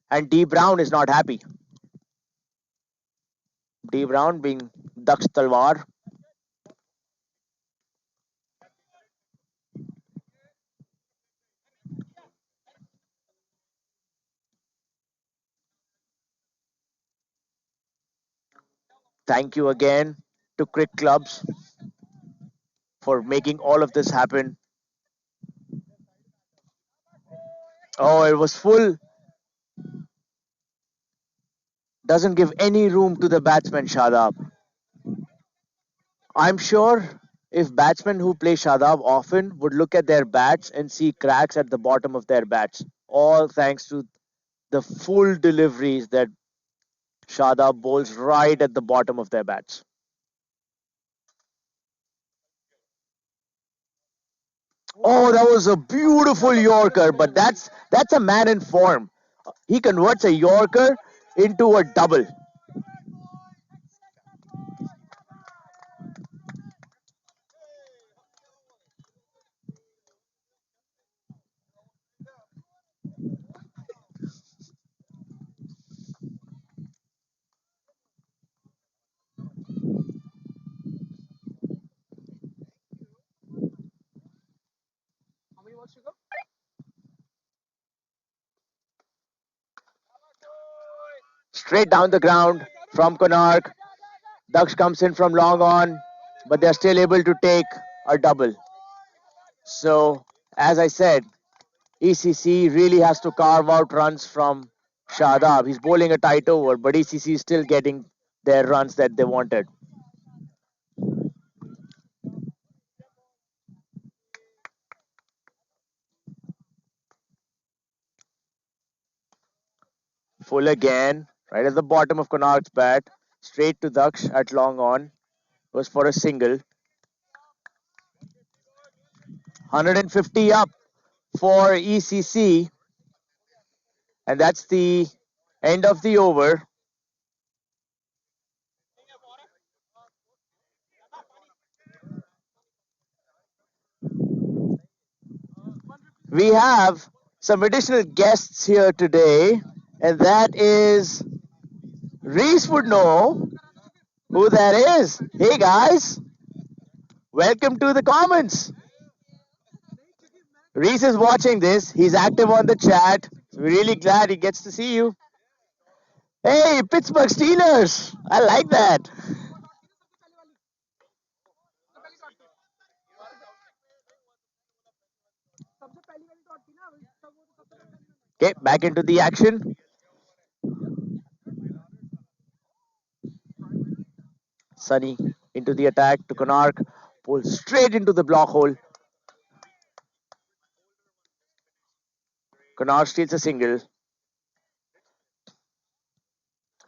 and D Brown is not happy. D Brown being Daksh Talwar. Thank you again to Cricket Clubs for making all of this happen. Oh, it was full. Doesn't give any room to the batsman Shadab. I'm sure if batsmen who play Shadab often would look at their bats and see cracks at the bottom of their bats, all thanks to the full deliveries that Shadab bowls right at the bottom of their bats. Oh, that was a beautiful Yorker, but that's a man in form. He converts a Yorker into a double. Straight down the ground from Konark. Daksh comes in from long on, but they're still able to take a double. So, as I said, ECC really has to carve out runs from Shadab. He's bowling a tight over, but ECC is still getting their runs that they wanted. Full again, right at the bottom of Konark's bat, straight to Daksh at long on. Was for a single. 150 up for ECC, and that's the end of the over. We have some additional guests here today, and that is Reese would know who that is. Hey guys, welcome to the comments. Reese is watching this. He's active on the chat. So we're really glad he gets to see you. Hey, Pittsburgh Steelers. I like that. Okay, back into the action. Sunny into the attack to Konark. Pull straight into the block hole. Konark steals a single.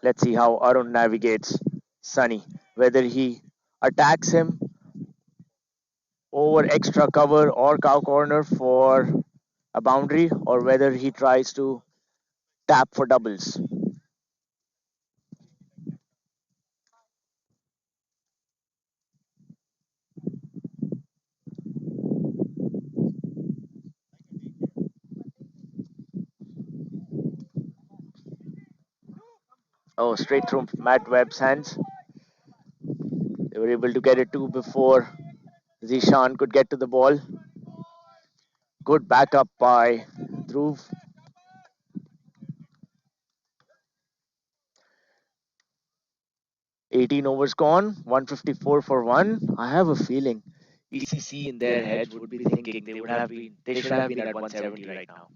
Let's see how Arun navigates Sunny. Whether he attacks him over extra cover or cow corner for a boundary, or whether he tries to tap for doubles. Oh, straight through Matt Webb's hands. They were able to get it to before Zishan could get to the ball. Good backup by Dhruv. 18 overs gone, 154 for one. I have a feeling ECC in their heads would be thinking they should have been at 170 right now.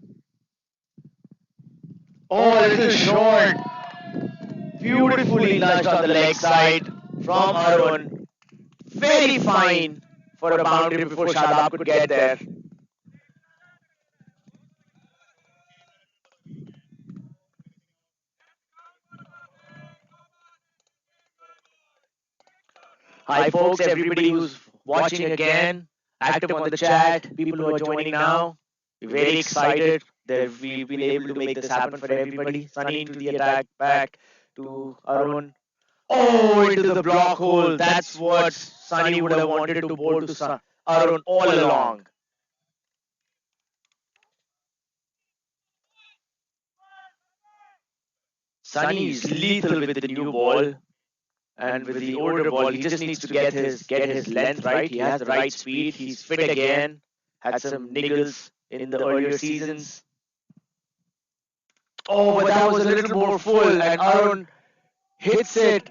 Oh, a little short. Beautifully nudged on the leg side from Arun. Very fine for a boundary before Shadab could get there. Hi, folks, everybody who's watching again, active on the chat, people who are joining now. We're very excited that we've been able to make this happen for everybody. Sunny into the attack, back to Arun. Oh, into the block hole. That's what Sunny would have wanted to bowl to Arun all along. Sunny is lethal with the new ball, and with the older ball, he just needs to get his length right. He has the right speed. He's fit again. Had some niggles in the earlier seasons. Oh, but that was a little more full, and Arun hits it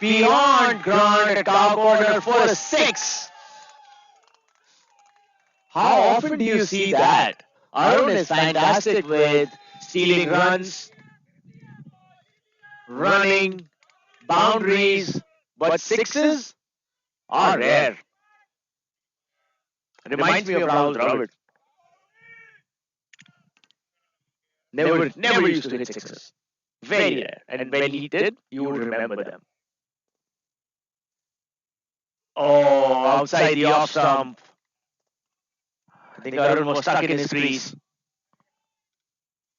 beyond ground at cow corner for a six. How often do you see that? Arun is fantastic with stealing runs, running, boundaries, but sixes are rare. Reminds me of Rahul Dravid. Never used to hit sixes. Very rare. And when he did, you would remember them. Oh, outside the off stump. I think Arun was stuck in his crease.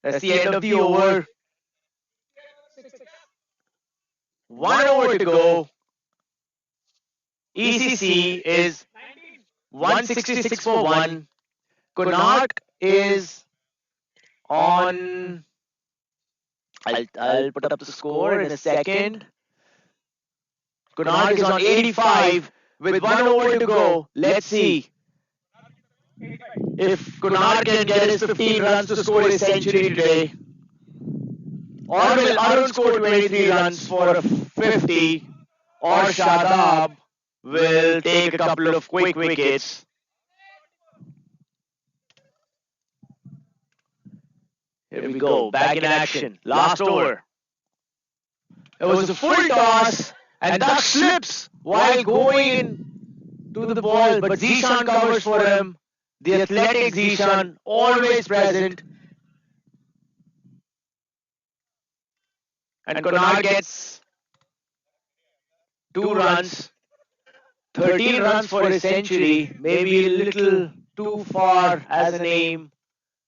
That's the end of the over. 1 over to go. ECC is 166 for 1. Konark is on. I'll put up the score in a second. Konark is on 85 with 1 over to go. Let's see. If Kunar can get his 15 runs to score his century today, or will Arun score 23 runs for a 50, or Shadab will take a couple of quick wickets. Here we go, back in action. Last over. It was a full toss, and Duck slips while going to the ball, but Zishan covers for him. The athletic Zishan, always present, and Konar gets 2 runs, 13 runs for his century, maybe a little too far as a name,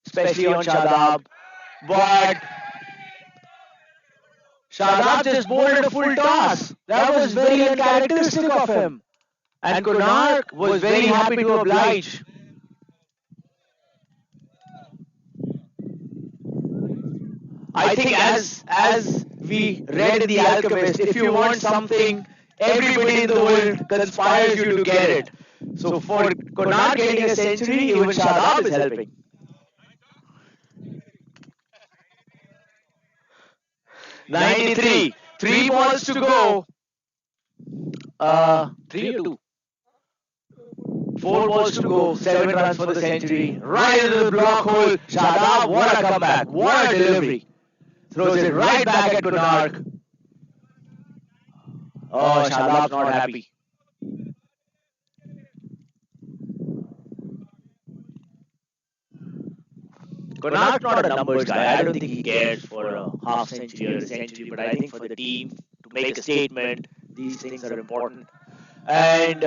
especially on Shadab. But Shadab just bowled a full toss. That was very uncharacteristic of him. And Konark was very happy to oblige. I think as we read in The Alchemist, if you want something, everybody in the world conspires you to get it. So for Konark getting a century, even Shadab is helping. 93, 3 balls to go. 3 or 2. 4 balls to go, 7 runs for the century. Right into the block hole. Shadab, what a comeback, what a delivery. Throws it right back at Konark. Oh, Shadab's not happy. Konark's not a numbers guy. I don't think he cares for a half century or a century, but I think for the team to make a statement, these things are important. And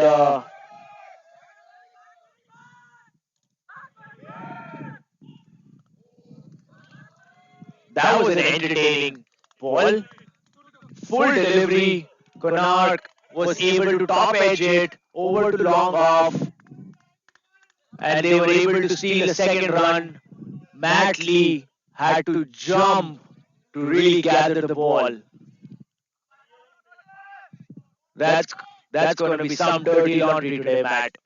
that was an entertaining ball. Full delivery. Konark was able to top edge it over to long off, and they were able to steal a second run. Matt Lee had to jump to really gather the ball. That's that's going to be some dirty laundry today, Matt.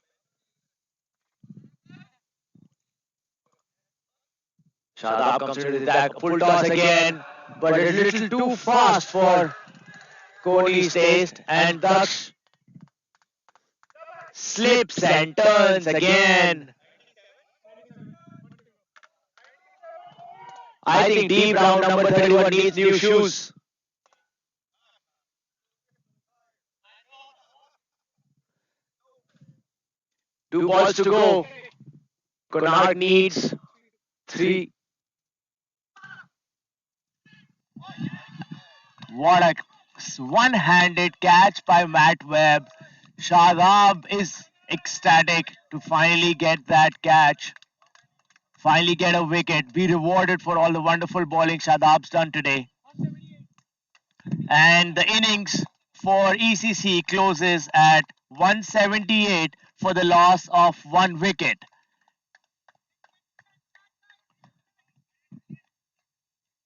Shadab comes into the attack, full toss again, but a little too fast for Kohli's taste, and Daksh slips and turns again. I think deep round number 31 needs new shoes. Two balls to go. Konark needs 3. What a one-handed catch by Matt Webb. Shadab is ecstatic to finally get that catch, finally get a wicket, be rewarded for all the wonderful bowling Shadab's done today. And the innings for ECC closes at 178 for the loss of 1 wicket.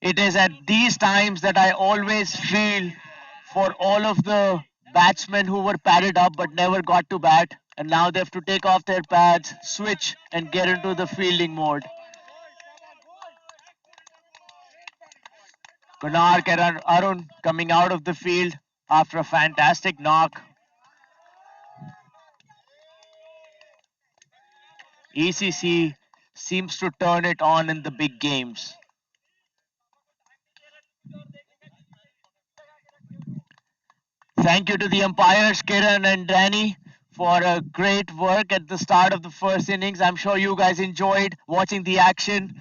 It is at these times that I always feel for all of the batsmen who were padded up but never got to bat, and now they have to take off their pads, switch, and get into the fielding mode. Konark and Arun coming out of the field after a fantastic knock. ECC seems to turn it on in the big games. Thank you to the umpires, Kiran and Danny, for a great work at the start of the first innings. I'm sure you guys enjoyed watching the action.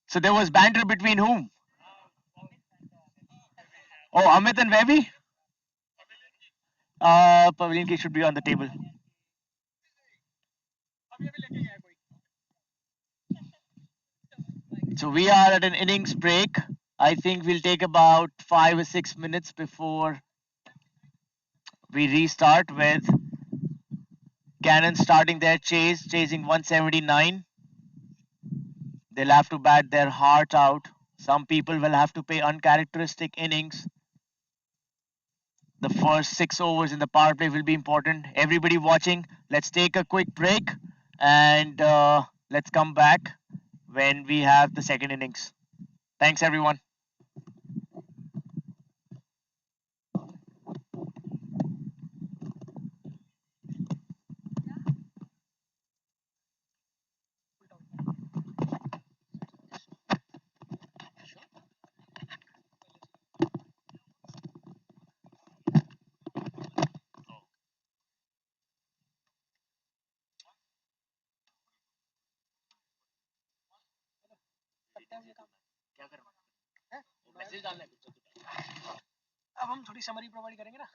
So there was banter between whom? Oh, Amit and Webby? Pavilion K should be on the table. So we are at an innings break. I think we'll take about 5 or 6 minutes before we restart with Cannon starting their chase, chasing 179. They'll have to bat their heart out. Some people will have to play uncharacteristic innings. The first 6 overs in the power play will be important. Everybody watching, let's take a quick break and let's come back when we have the second innings. Thanks, everyone. अब हम थोड़ी summary provide करेंगे ना.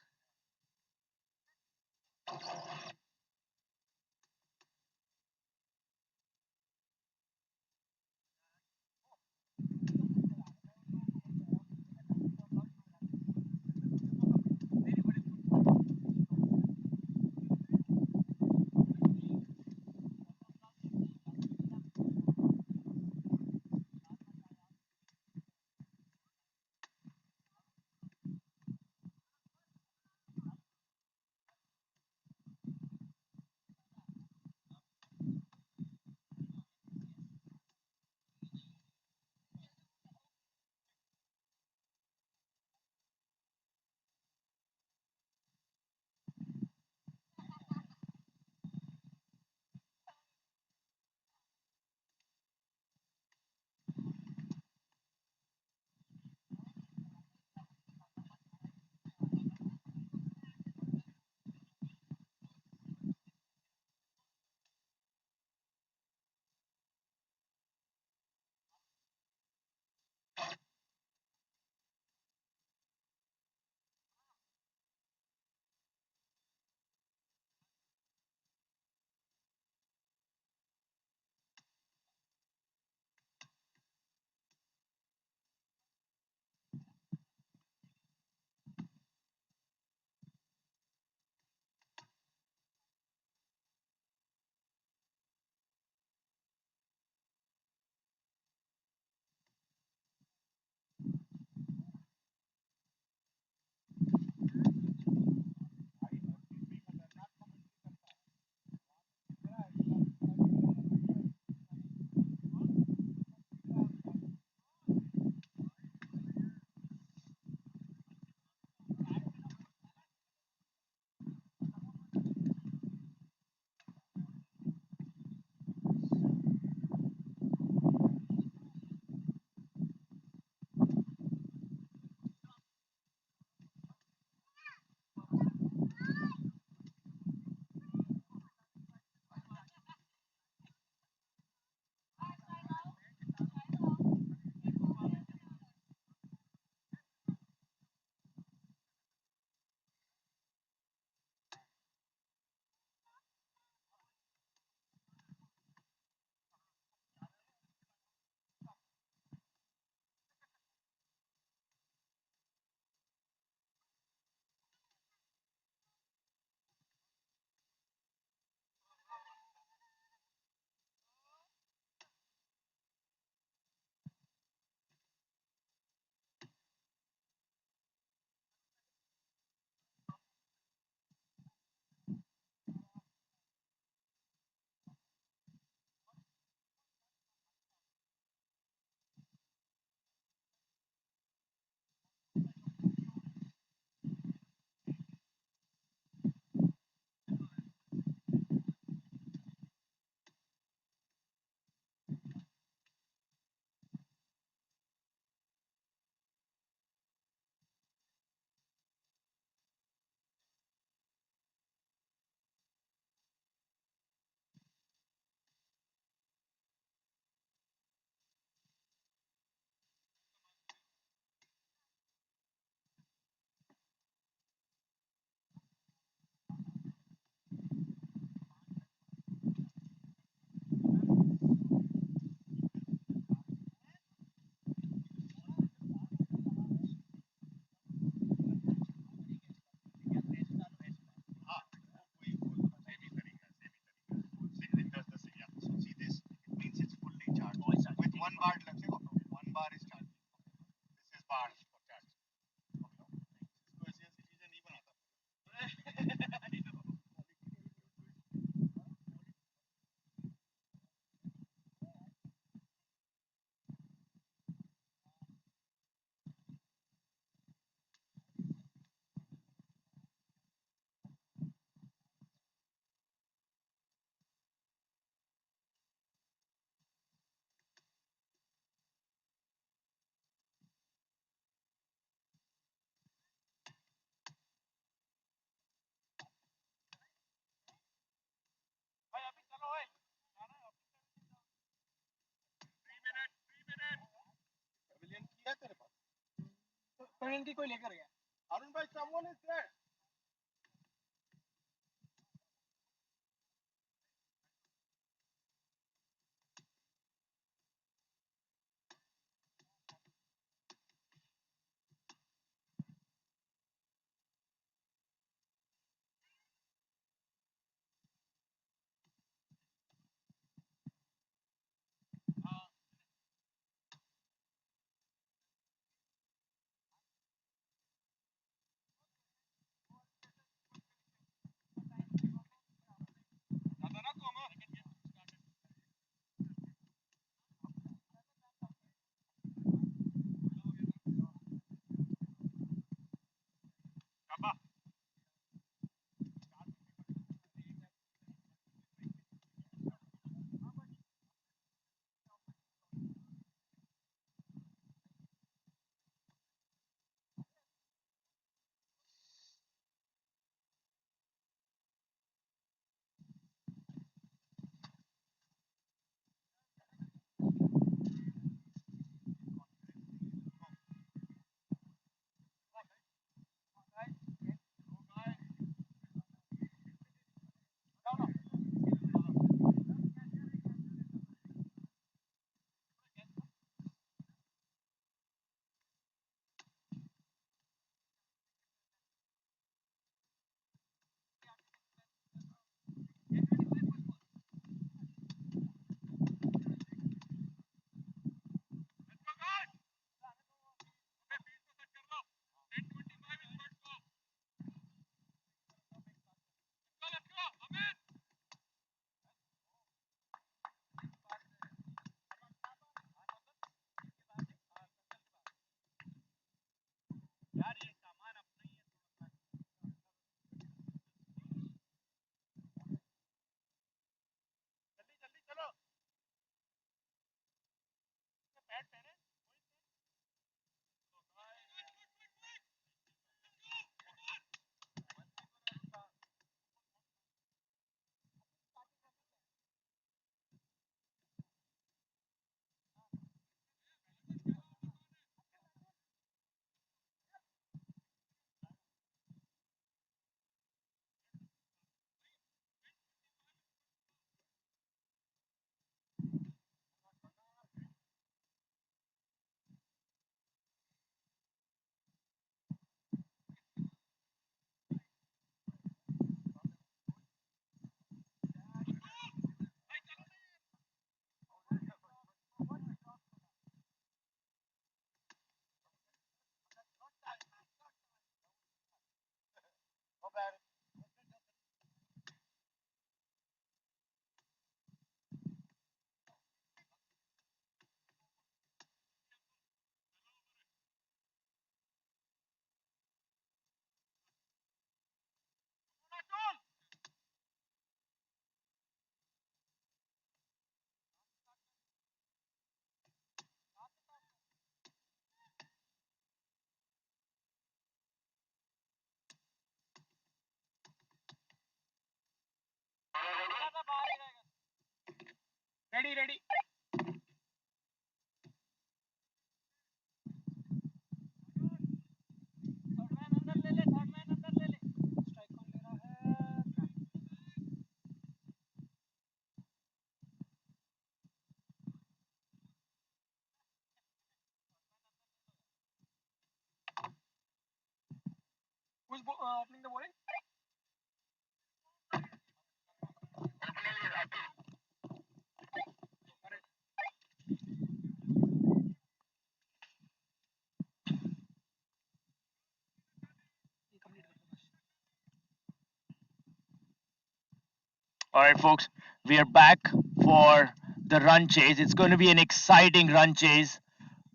All right, folks, we are back for the run chase. It's going to be an exciting run chase.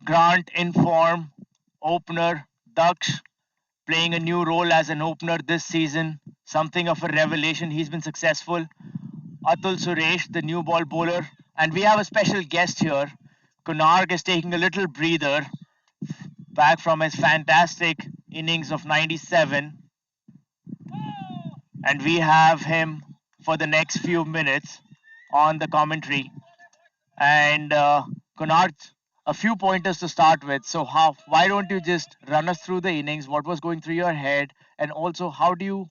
Grant in form, opener, Daksh playing a new role as an opener this season, something of a revelation. He's been successful. Atul Suresh, the new ball bowler, and we have a special guest here. Kunark is taking a little breather back from his fantastic innings of 97, and we have him for the next few minutes on the commentary. And Kunark, a few pointers to start with. So why don't you just run us through the innings, what was going through your head, and also how do you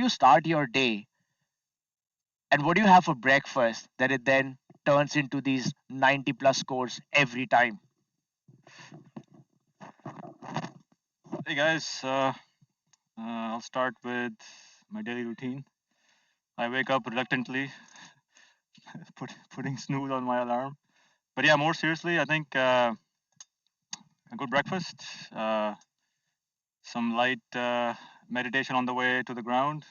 start your day, and what do you have for breakfast that it then turns into these 90 plus scores every time? Hey guys, I'll start with my daily routine. I wake up reluctantly, putting snooze on my alarm. But yeah, more seriously, I think a good breakfast, uh, some light meditation on the way to the ground,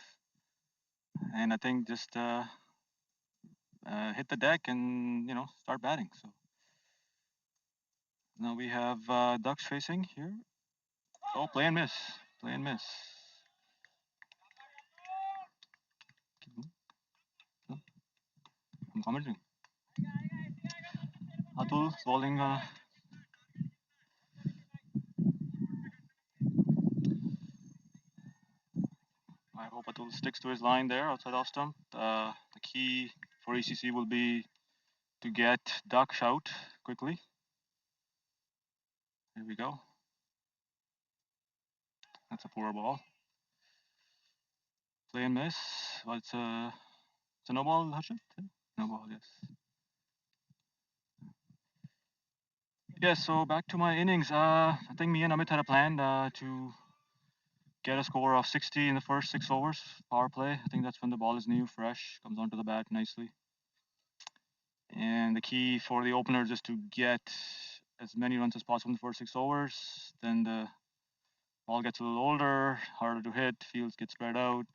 and I think just hit the deck and start batting. So now we have ducks facing here. Oh, play and miss, play and miss. I'm commenting. Atul bowling. I hope Atul sticks to his line there outside off stump. The key for ECC will be to get ducks out quickly. Here we go. That's a poor ball. Play and miss. Well, it's a no ball, Harshit? No ball, yes. Yes, so back to my innings. I think me and Amit had a plan to get a score of 60 in the first 6 overs. Power play. I think that's when the ball is new, fresh, comes onto the bat nicely. And the key for the openers is to get as many runs as possible in the first 6 overs. Then the ball gets a little older, harder to hit, fields get spread out,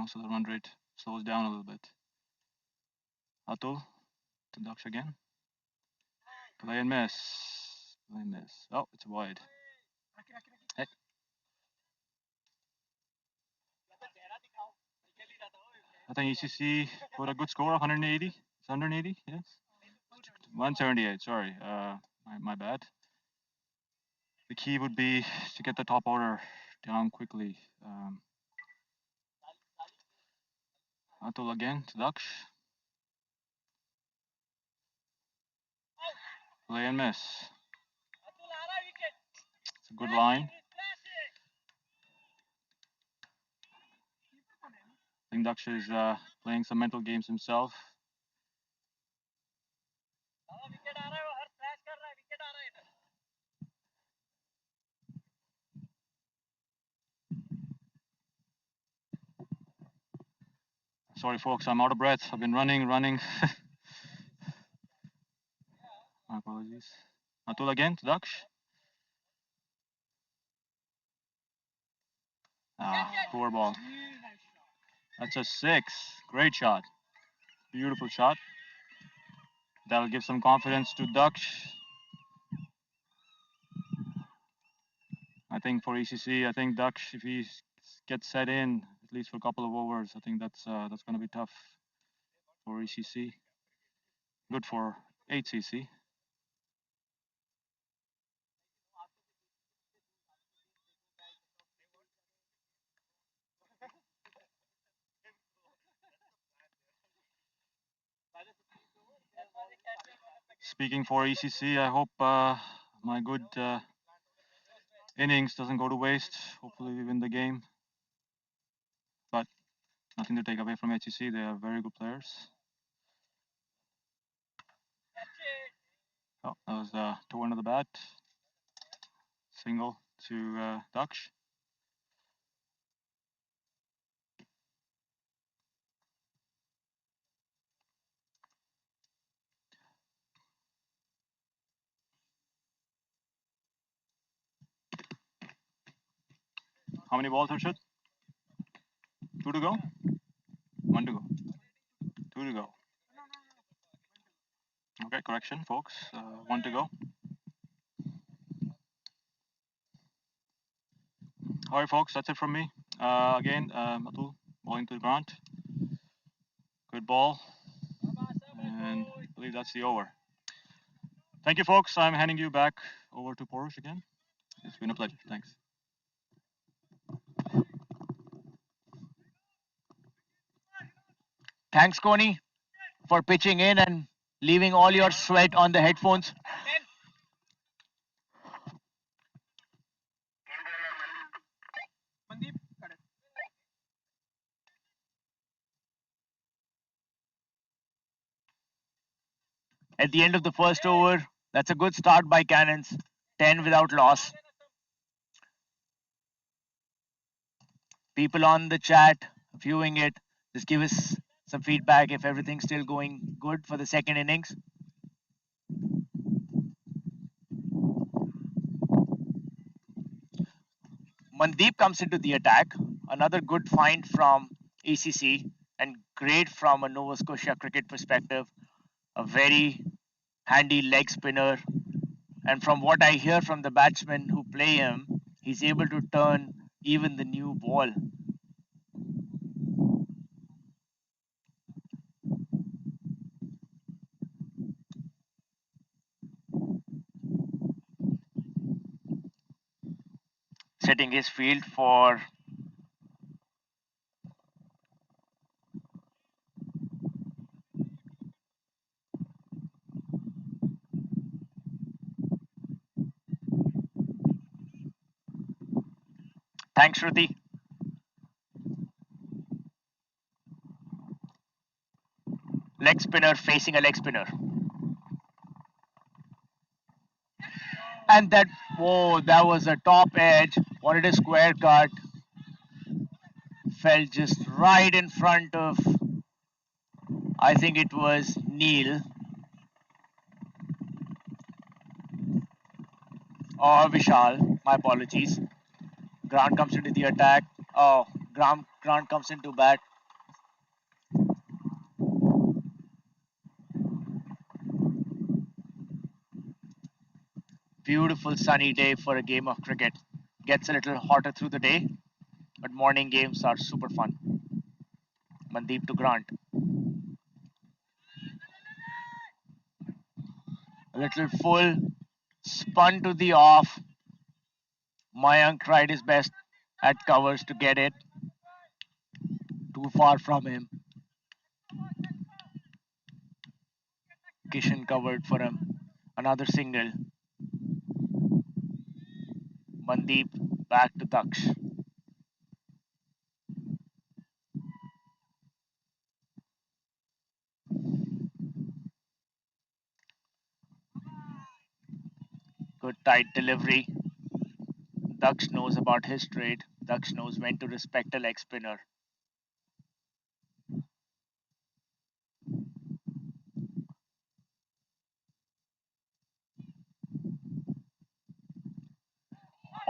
so the run rate slows down a little bit. Atul to Daksh again. Play and miss. Play and miss. Oh, it's wide. Heck. I think ECC put a good score of 180. It's 180, yes. 178, sorry. My bad. The key would be to get the top order down quickly. Atul again to Daksh. Play and miss. It's a good line. I think Daksh is playing some mental games himself. Sorry, folks, I'm out of breath. I've been running. My apologies. Atul again to Daksh. Poor ball. That's a six. Great shot. Beautiful shot. That'll give some confidence to Daksh. I think for ECC, I think Daksh, if he gets set in at least for a couple of overs, I think that's going to be tough for ECC. Good for 8CC. Speaking for ECC, I hope my good innings doesn't go to waste. Hopefully, we win the game. But nothing to take away from HCC. They are very good players. Oh, that was the toe end of the bat. Single to Daksh. How many balls, Harshit? Two to go? One to go. Two to go. Okay, correction, folks. One to go. All right, folks, that's it from me. Again, Atul bowling to Grant. Good ball. And I believe that's the over. Thank you, folks. I'm handing you back over to Porush again. It's been a pleasure. Thanks. Thanks, Coney, for pitching in and leaving all your sweat on the headphones. at the end of the first over. That's a good start by Cannons. 10 without loss. People on the chat viewing it, just give us some feedback if everything's still going good for the second innings. Mandeep comes into the attack. Another good find from ECC and great from a Nova Scotia cricket perspective. A very handy leg spinner. And from what I hear from the batsmen who play him, he's able to turn even the new ball. Setting his field for thanks, Shruti. Leg spinner facing a leg spinner. And that, whoa, that was a top edge. Wanted a square cut. Fell just right in front of, I think it was Neil or Vishal. My apologies. Grant comes into the attack. Oh, Grant comes into bat. Beautiful sunny day for a game of cricket. Gets a little hotter through the day, but morning games are super fun. Mandeep to Grant. A little full, spun to the off. Mayank tried his best at covers to get it. Too far from him. Kishan covered for him. Another single. Mandeep back to Daksh. Good tight delivery. Daksh knows about his trade. Daksh knows when to respect a leg spinner.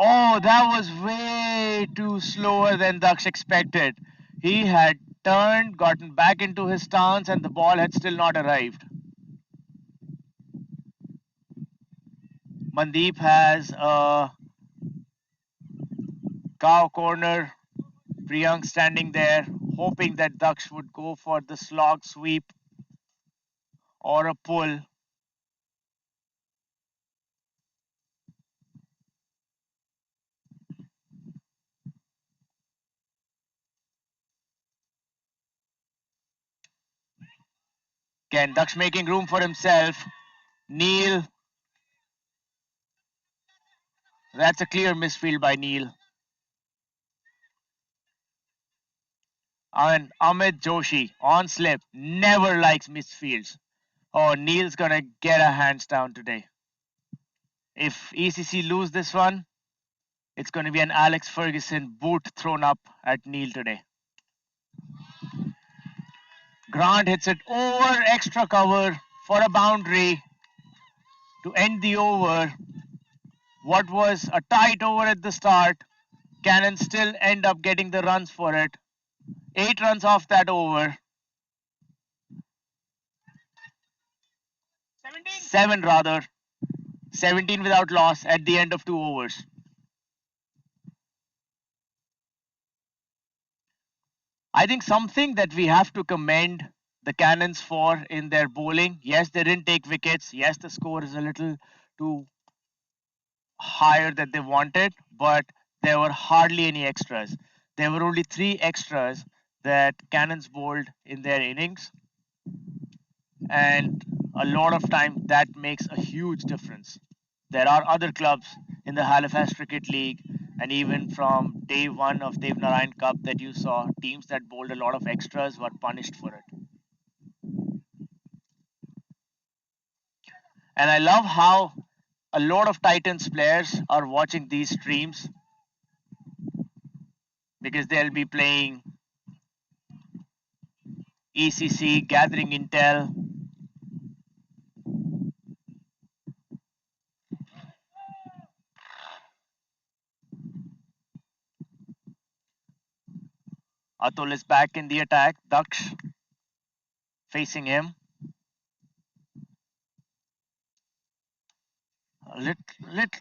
Oh, that was way too slower than Daksh expected. He had turned, gotten back into his stance, and the ball had still not arrived. Mandeep has a cow corner. Priyank standing there, hoping that Daksh would go for the slog sweep or a pull. Again, Daksh making room for himself. Neil, that's a clear misfield by Neil. And Amit Joshi on slip, never likes misfields. Oh, Neil's gonna get a hands down today. If ECC lose this one, it's gonna be an Alex Ferguson boot thrown up at Neil today. Grant hits it over extra cover for a boundary to end the over. What was a tight over at the start, Cannon still end up getting the runs for it. 8 runs off that over. 7 rather. 17 without loss at the end of 2 overs. I think something that we have to commend the Cannons for in their bowling. Yes, they didn't take wickets. Yes, the score is a little too higher than they wanted, but there were hardly any extras. There were only 3 extras that Cannons bowled in their innings, and a lot of time that makes a huge difference. There are other clubs in the Halifax Cricket League and even from day one of Dev Narayan Cup that you saw, teams that bowled a lot of extras were punished for it. And I love how a lot of Titans players are watching these streams because they'll be playing ECC, gathering intel. Atul is back in the attack. Daksh facing him. Lit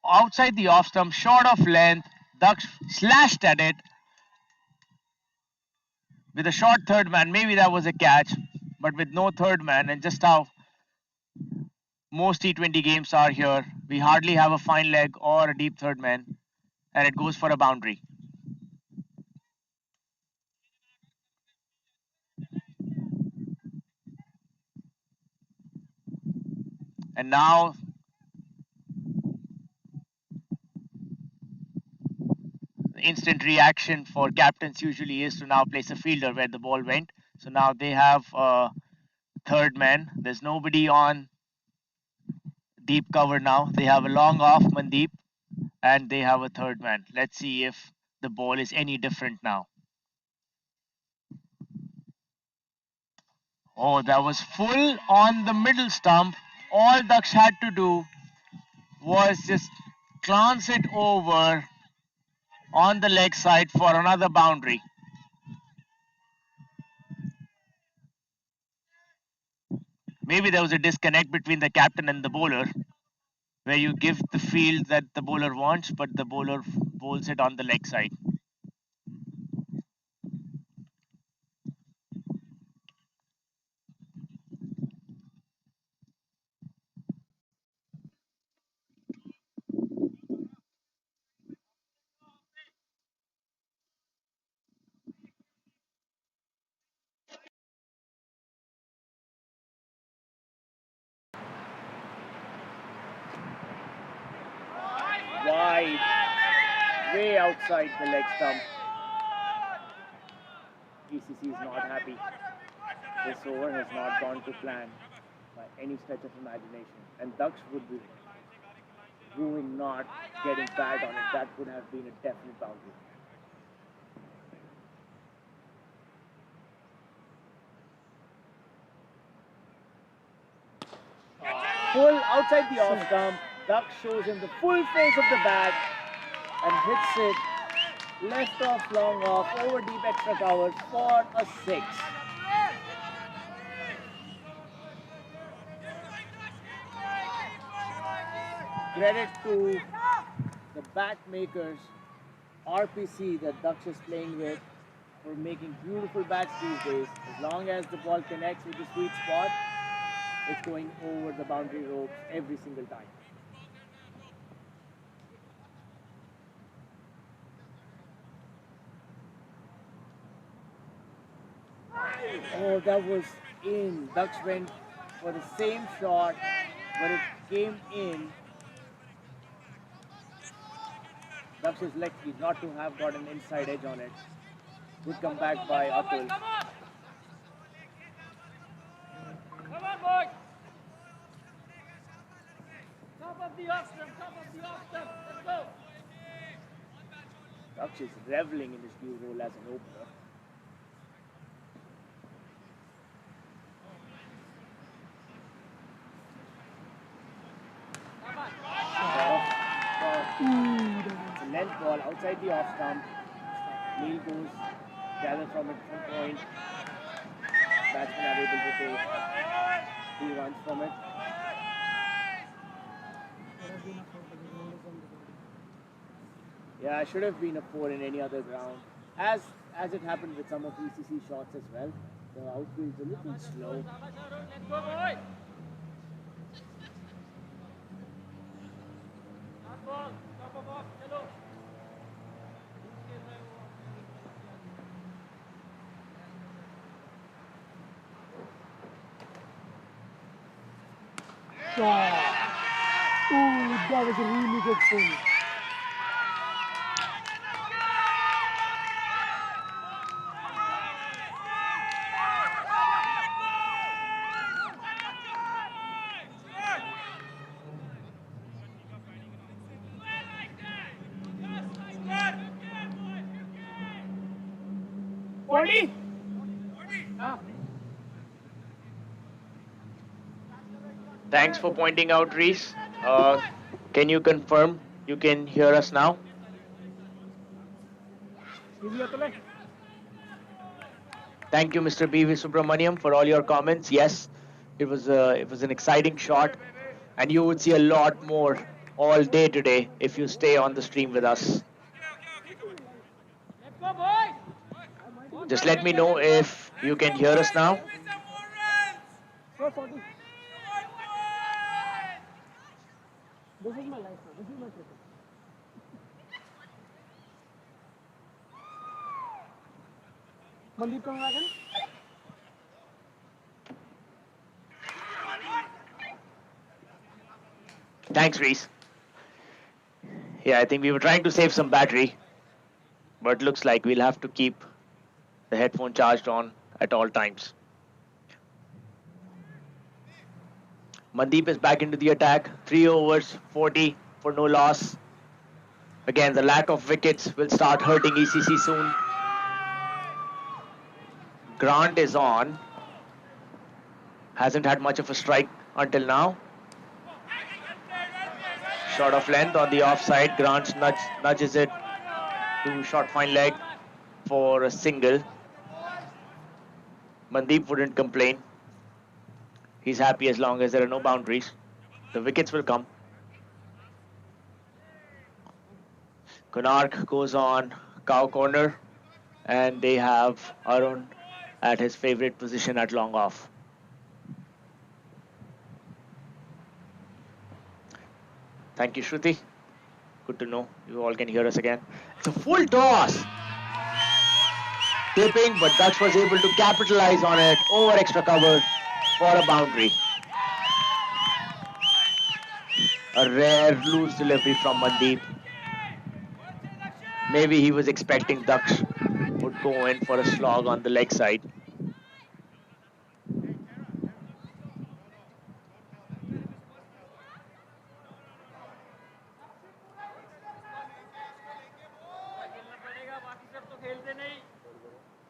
outside the off stump, short of length. Daksh slashed at it with a short third man. Maybe that was a catch, but with no third man, and just how most T20 games are here, we hardly have a fine leg or a deep third man, and it goes for a boundary. And now the instant reaction for captains usually is to now place a fielder where the ball went. So now they have a third man. There's nobody on deep cover now. They have a long off Mandeep, and they have a third man. Let's see if the ball is any different now. Oh, that was full on the middle stump. All Daksh had to do was just glance it over on the leg side for another boundary. Maybe there was a disconnect between the captain and the bowler, where you give the field that the bowler wants, but the bowler bowls it on the leg side. Wide, way outside the leg stump. ECC is not happy. This over has not gone to plan by any stretch of imagination. And Daksh would be ruined not getting bad on it. That would have been a definite boundary. Full outside the off stump. Daksh shows him the full face of the bat and hits it left off, long off, over deep extra cover for a 6. Credit to the bat makers, RPC that Daksh is playing with, for making beautiful bats these days. As long as the ball connects with the sweet spot, it's going over the boundary ropes every single time. Oh, that was in. Daksh went for the same shot, but it came in. Daksh is lucky not to have got an inside edge on it. Good comeback by Atul. Come on, boy! Top of the off stump, top of the off stump. Let's go! Daksh is reveling in his new role as an opener. It's a length ball outside the off stump. Neil goes, gather from it from point. Batsmen are able to take 3 runs from it. Yeah, should have been a 4 in any other ground. As it happened with some of ECC shots as well. The outfield's a little slow. Let's go, boy! Last ball, top of off, yellow. Ooh, that was a really good swing. Thanks for pointing out, Reese. Can you confirm you can hear us now? Thank you, Mr. B.V. Subramaniam, for all your comments. Yes, it was an exciting shot, and you would see a lot more all day today if you stay on the stream with us. Let's go, boys. Just let me know if you can hear us now. Score 40. This is my life now. This is my cricket. Mandeep coming back in. Thanks, Reese. Yeah, I think we were trying to save some battery, but looks like we'll have to keep the headphone charged on at all times. Mandeep is back into the attack. 3 overs, 40 for no loss. Again, the lack of wickets will start hurting ECC soon. Grant is on. Hasn't had much of a strike until now. Short of length on the offside. Grant nudges it to short fine leg for a single. Mandeep wouldn't complain. He's happy as long as there are no boundaries. The wickets will come. Konark goes on cow corner, and they have Arun at his favorite position at long off. Thank you, Shruti. Good to know you all can hear us again. It's a full toss. Tipping, but Daksh was able to capitalize on it over extra cover for a boundary. A rare loose delivery from Mandeep. Maybe he was expecting Daksh would go in for a slog on the leg side.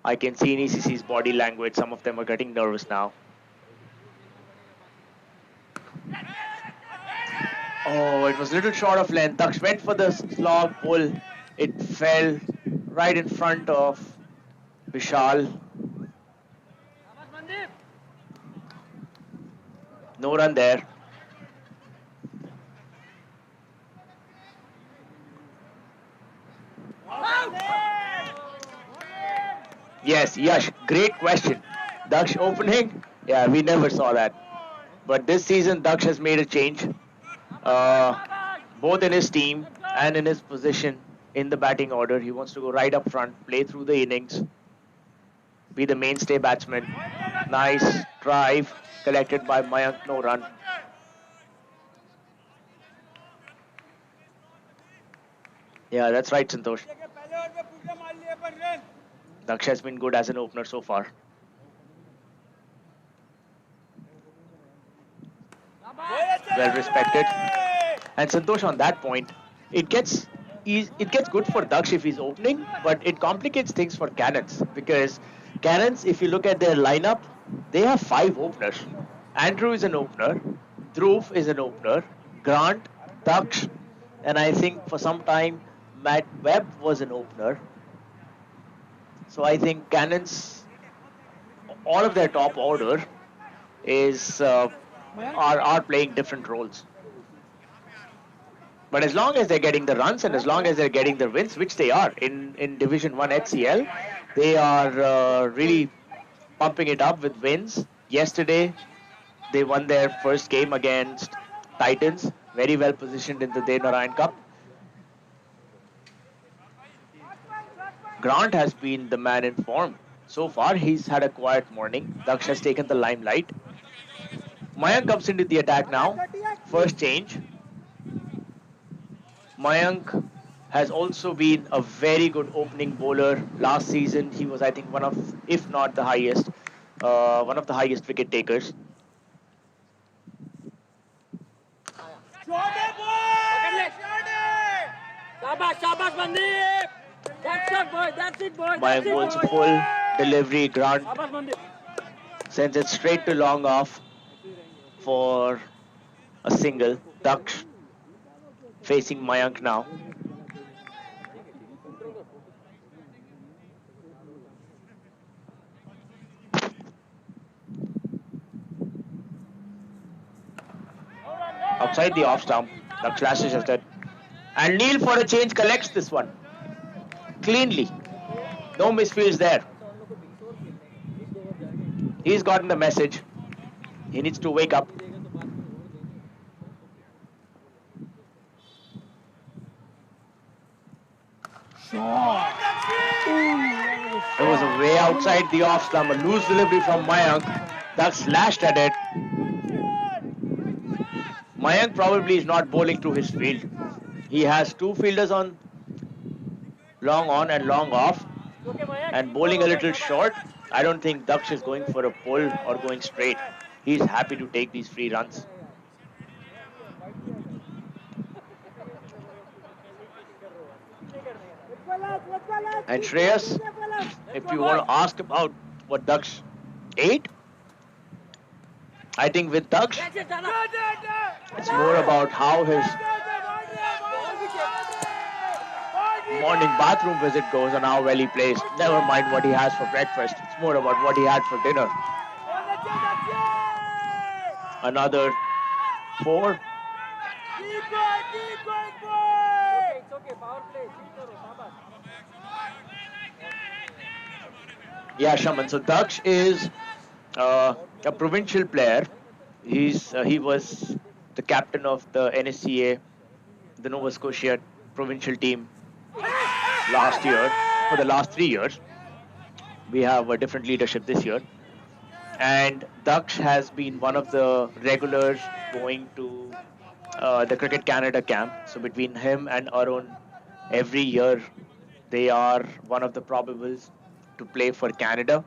I can see in ECC's body language, some of them are getting nervous now. Oh, it was a little short of length. Daksh went for the slog pull. It fell right in front of Vishal. No run there. Yes, Yash, great question. Daksh opening? Yeah, we never saw that. But this season, Daksh has made a change, both in his team and in his position in the batting order. He wants to go right up front, play through the innings, be the mainstay batsman. Nice drive collected by Mayank, no run. Yeah, that's right, Santosh. Daksh has been good as an opener so far. Well respected. And Santosh, on that point, it gets it gets good for Daksh if he's opening, but it complicates things for Cannons because Cannons, if you look at their lineup, they have 5 openers. Andrew is an opener, Dhruv is an opener, Grant, Daksh, and I think for some time Matt Webb was an opener. So I think Cannons, all of their top order is are playing different roles. But as long as they're getting the runs and as long as they're getting the wins, which they are in Division 1 HCL, they are really pumping it up with wins. Yesterday, they won their first game against Titans, very well positioned in the Deo Cup. Grant has been the man in form. So far, he's had a quiet morning. Daksh has taken the limelight. Mayank comes into the attack now. First change. Mayank has also been a very good opening bowler. Last season, he was, I think, one of, if not the highest, one of the highest wicket takers. Shabash, Mandeep. That's it, boy. That's it, boy. Mayank bowls a full. delivery. Grant sends it straight to long off for a single. Daksh facing Mayank now. Outside the off stump, Daksh slashes at it. And Neil for a change collects this one cleanly. No misfields there. He's gotten the message. He needs to wake up. It was a way outside the off stump. A loose delivery from Mayank. Daksh slashed at it. Mayank probably is not bowling to his field. He has two fielders on long on and long off, and bowling a little short. I don't think Daksh is going for a pull or going straight. He's happy to take these free runs. And Shreyas, if you want to ask about what Daksh ate, I think with Daksh, it's more about how his morning bathroom visit goes and how well he plays. Never mind what he has for breakfast. It's more about what he had for dinner. Another 4. It's okay, Powerplay. Yeah, Shaman. So Daksh is a provincial player. He was the captain of the NSCA, the Nova Scotia provincial team last year. For the last 3 years, we have a different leadership this year. And Daksh has been one of the regulars going to the Cricket Canada camp. So between him and Arun, every year they are one of the probables to play for Canada.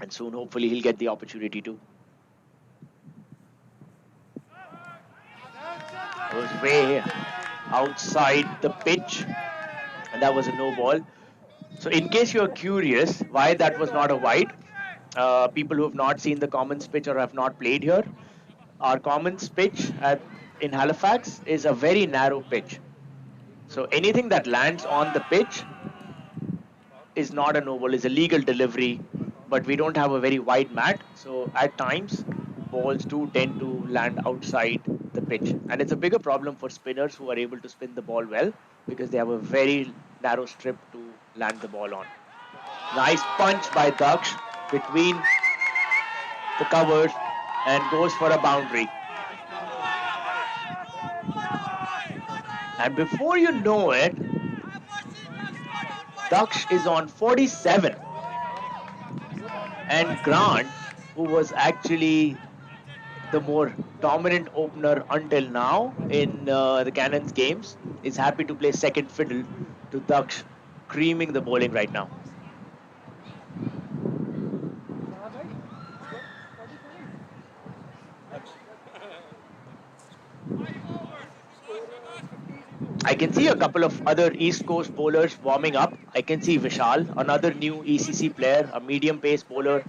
And soon, hopefully, he'll get the opportunity to. It was way outside the pitch, and that was a no ball. So, in case you're curious why that was not a wide, people who have not seen the Commons pitch or have not played here, our Commons pitch in Halifax is a very narrow pitch. So, anything that lands on the pitch is not a no ball, is a legal delivery, but we don't have a very wide mat. So, at times, balls do tend to land outside the pitch. And it's a bigger problem for spinners who are able to spin the ball well because they have a very narrow strip to land the ball on. Nice punch by Daksh between the covers and goes for a boundary. And before you know it, Daksh is on 47. And Grant, who was actually the more dominant opener until now in the Cannons games, is happy to play second fiddle to Daksh, creaming the bowling right now. I can see a couple of other East Coast bowlers warming up. I can see Vishal, another new ECC player, a medium pace bowler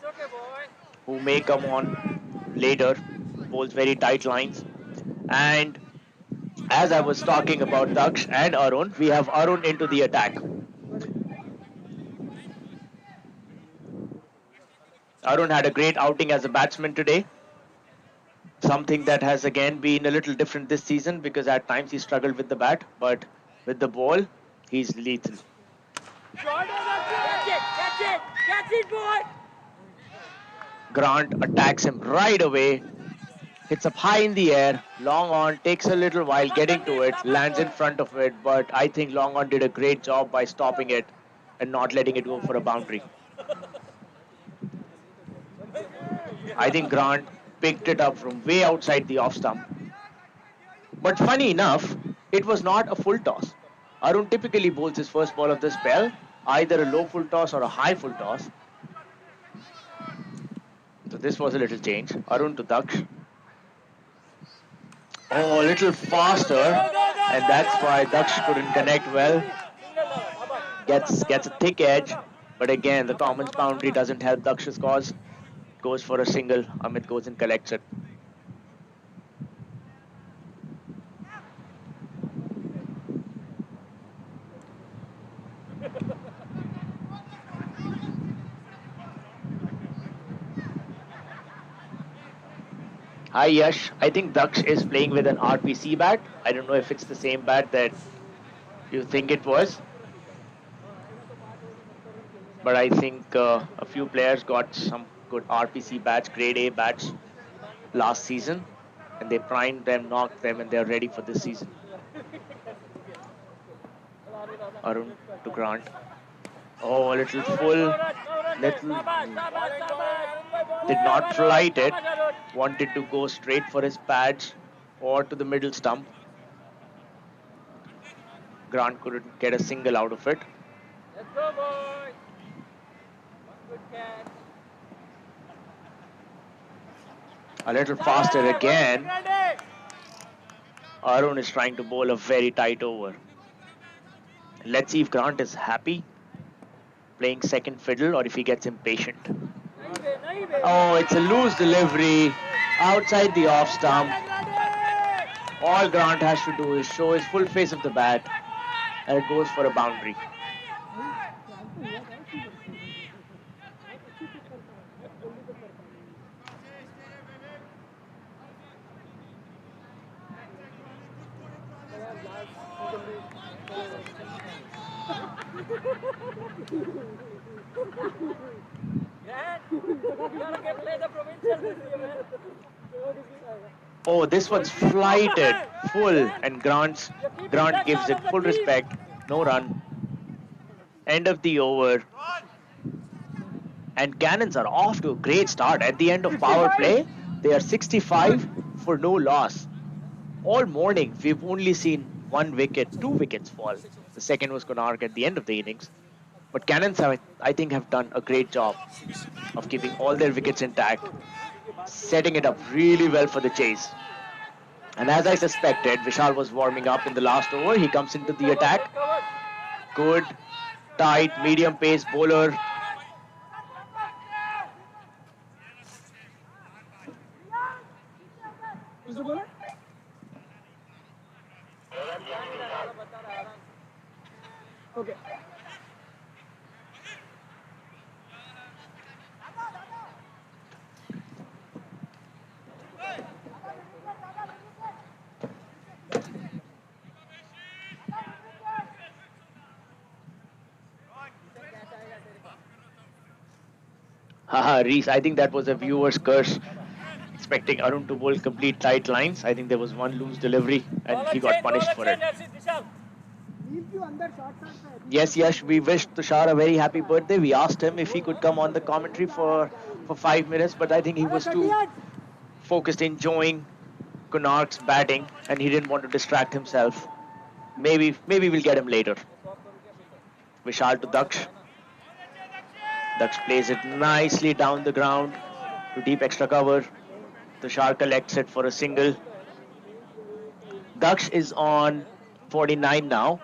who may come on later, bowls very tight lines. And as I was talking about Daksh and Arun, we have Arun into the attack. Arun had a great outing as a batsman today. Something that has again been a little different this season because at times he struggled with the bat, but with the ball, he's lethal. Catch it, boy! Grant attacks him right away, hits up high in the air. Long on takes a little while getting to it, lands in front of it, but I think Long on did a great job by stopping it and not letting it go for a boundary. I think Grant picked it up from way outside the off stump. But funny enough, it was not a full toss. Arun typically bowls his first ball of the spell, either a low full toss or a high full toss. So this was a little change. Arun to Daksh. Oh, a little faster, and that's why Daksh couldn't connect well. Gets a thick edge, but again the commons boundary doesn't help Daksh's cause. Goes for a single. Amit goes and collects it. Hi Yash, I think Daksh is playing with an RPC bat. I don't know if it's the same bat that you think it was, but I think a few players got some good RPC bats, grade A bats last season, and they primed them, knocked them, and they're ready for this season. Arun to Grant. Oh, a little full, little did not flight it. Wanted to go straight for his pads or to the middle stump. Grant couldn't get a single out of it. Let's go, boys. Good catch. A little faster again. Arun is trying to bowl a very tight over. Let's see if Grant is happy playing second fiddle or if he gets impatient. Oh, it's a loose delivery outside the off stump. All Grant has to do is show his full face of the bat and it goes for a boundary. Oh, this one's flighted full and Grant gives it full respect. No run. End of the over. And Cannons are off to a great start. At the end of power play, they are 65 for no loss. All morning, we've only seen 1 wicket, 2 wickets fall. The second was Konark at the end of the innings. But Cannons, I think, have done a great job of keeping all their wickets intact, setting it up really well for the chase. And as I suspected, Vishal was warming up in the last over. He comes into the attack. Good, tight, medium pace bowler. Okay. Haha, Reese, I think that was a viewer's curse. Expecting Arun to bowl complete tight lines. I think there was one loose delivery and he got punished for it. Yes, Yash, we wished Tushar a very happy birthday. We asked him if he could come on the commentary for 5 minutes, but I think he was too focused enjoying Konark's batting and he didn't want to distract himself. Maybe we'll get him later. Vishal to Daksh. Daksh plays it nicely down the ground to deep extra cover. Tushar collects it for a single. Daksh is on 49 now.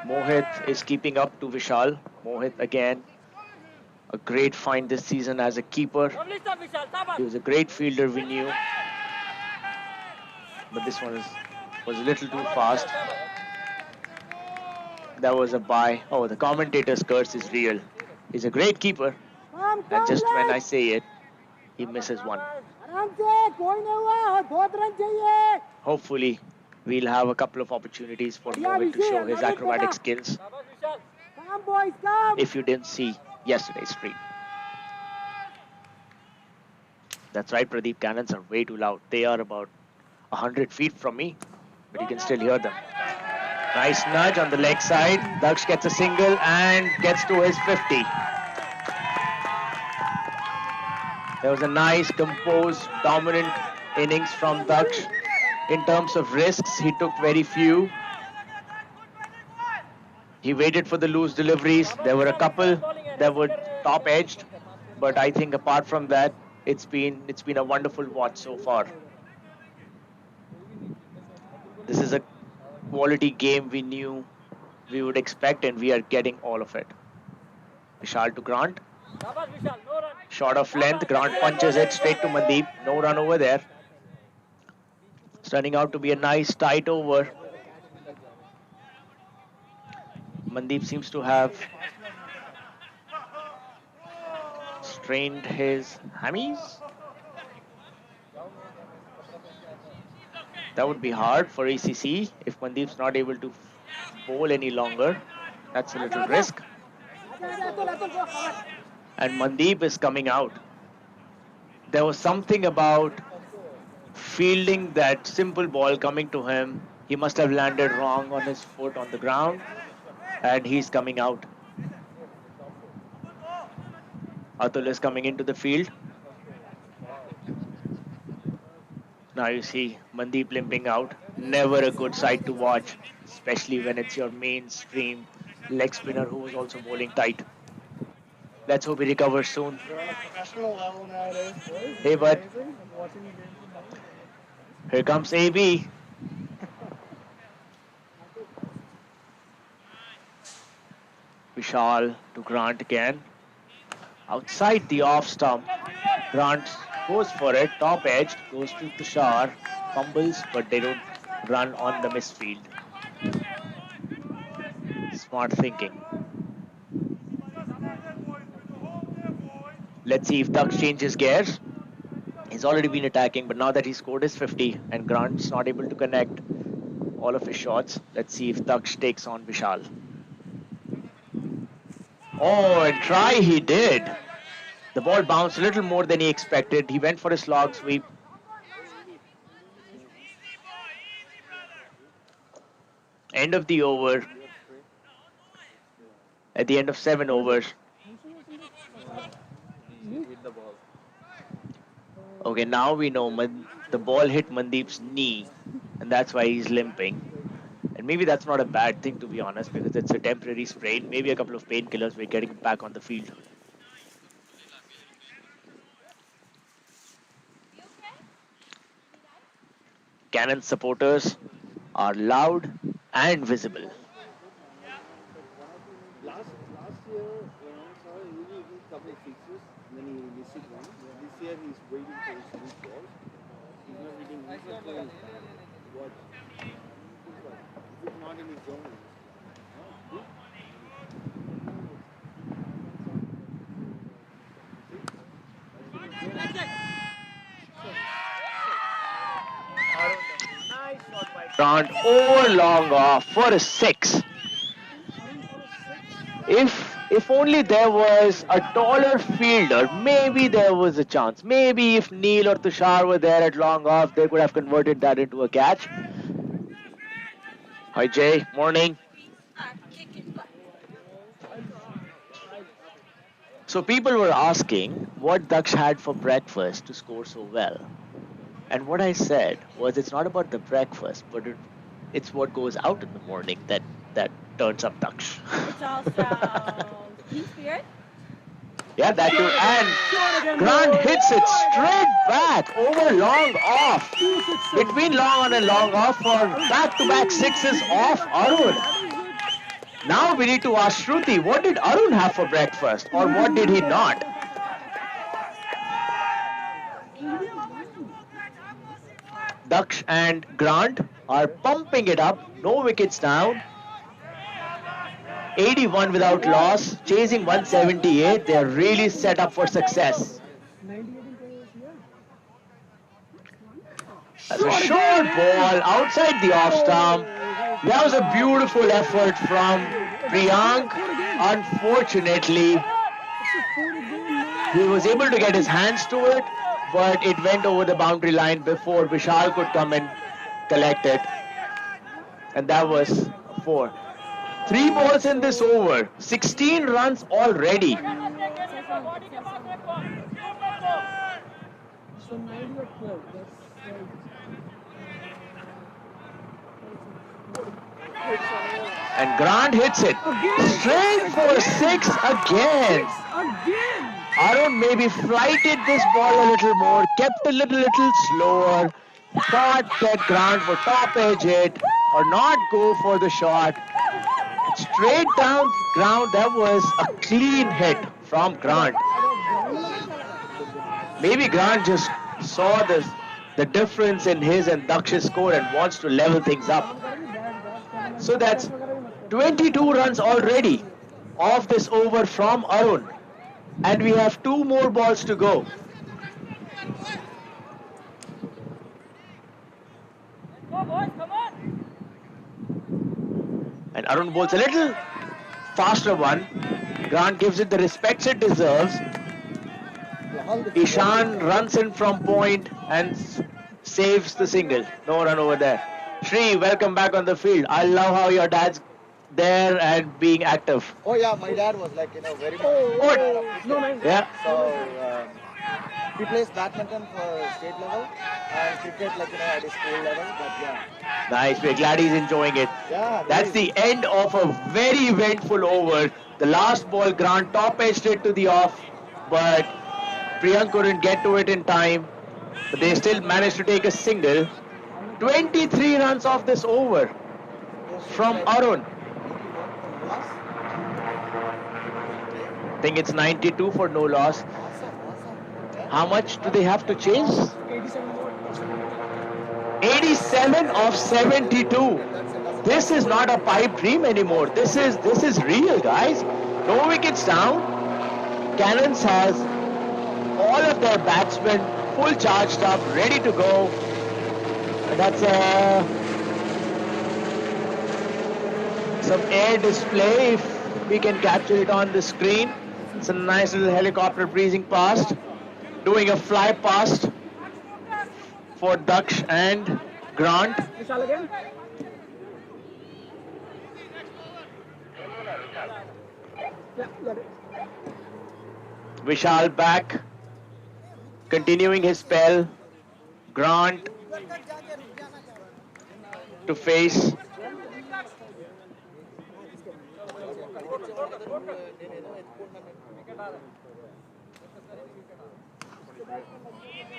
Mohit is keeping up to Vishal. Mohit again, a great find this season as a keeper. He was a great fielder, we knew. But this one was a little too fast. That was a bye. Oh, the commentator's curse is real. He's a great keeper. And just when I say it, he misses one. Hopefully, we'll have a couple of opportunities for Mohit to show his acrobatic skills. If you didn't see yesterday's stream. That's right, Pradeep. Cannons are way too loud. They are about 100 feet from me, but you can still hear them. Nice nudge on the leg side. Daksh gets a single and gets to his 50. There was a nice, composed, dominant innings from Daksh. In terms of risks, he took very few. He waited for the loose deliveries. There were a couple that were top-edged, But I think apart from that, it's been a wonderful watch so far. This is a quality game we knew we would expect, and we are getting all of it. Vishal to Grant. Shabash, Vishal. No run. Shot of length. Shabash. Grant punches it straight to Mandeep. No run over there. It's turning out to be a nice tight over. Mandeep seems to have strained his hammies. That would be hard for ACC if Mandeep's not able to bowl any longer. That's a little risk. And Mandeep is coming out. There was something about fielding that simple ball coming to him. He must have landed wrong on his foot on the ground, and he's coming out. Atul is coming into the field. Now you see Mandeep limping out. Never a good sight to watch, especially when it's your mainstream leg spinner who was also bowling tight. Let's hope he recovers soon. Hey, bud. Here comes AB. Vishal to Grant again. Outside the off stump. Grant goes for it. Top edge. Goes to Tushar. Fumbles, but they don't run on the misfield. Smart thinking. Let's see if Daksh changes gears. He's already been attacking, but now that he scored his 50 and Grant's not able to connect all of his shots, let's see if Daksh takes on Vishal. Oh, and try he did. The ball bounced a little more than he expected. He went for a slog sweep. End of the over. At the end of 7 overs. Okay, now we know the ball hit Mandeep's knee, and that's why he's limping. And maybe that's not a bad thing, to be honest, because it's a temporary sprain. Maybe a couple of painkillers, we're getting him back on the field. Cannon supporters are loud and visible. Last year, when I saw him, he did a couple of fixes, and then he missed it once. This year, he's waiting for his loose ball. He's not hitting. He's not playing. Watch. If it's not in his zone. Grant over long off for a 6. If only there was a taller fielder, maybe there was a chance. Maybe if Neil or Tushar were there at long off, they could have converted that into a catch. Hi Jay, morning. So people were asking what Daksh had for breakfast to score so well. And what I said was it's not about the breakfast, but it's what goes out in the morning that turns up Daksh. Team spirit? Yeah, that too. And Grant hits it straight back over long off. Between long on and long off for back-to-back sixes off Arun. Now we need to ask Shruti, what did Arun have for breakfast or what did he not? Daksh and Grant are pumping it up. No wickets down. 81 without loss, chasing 178. They are really set up for success. That's a short ball outside the off stump. That was a beautiful effort from Priyank. Unfortunately, he was able to get his hands to it, but it went over the boundary line before Vishal could come and collect it. And that was 4. 3 balls in this over, 16 runs already. And Grant hits it straight for 6 again. Arun maybe flighted this ball a little more, kept a little slower, thought that Grant would top edge it or not go for the shot. Straight down ground, that was a clean hit from Grant. Maybe Grant just saw the difference in his and Daksh's score and wants to level things up. So that's 22 runs already off this over from Arun. And we have 2 more balls to go. Go, boys, come on. And Arun bowls a little faster one. Grant gives it the respect it deserves. Ishan runs in from point and saves the single. No run over there. Shri, welcome back on the field. I love how your dad's there and being active. Oh yeah, my dad was like, very much. Yeah. So he plays badminton for state level and cricket like, at his school level. But yeah. Nice. We're glad he's enjoying it. Yeah. That's the end of a very eventful over. The last ball, Grant top edged it to the off, but Priyank couldn't get to it in time. But they still managed to take a single. 23 runs off this over from Arun. I think it's 92 for no loss. How much do they have to chase? 87 of 72. This is not a pipe dream anymore. This is real, guys. No wickets down. Cannons has all of their batsmen full charged up, ready to go. And that's some air display if we can capture it on the screen. It's a nice little helicopter breezing past, doing a fly past for Daksh and Grant. Vishal again. Yeah, got it. Vishal back, continuing his spell. Grant to face.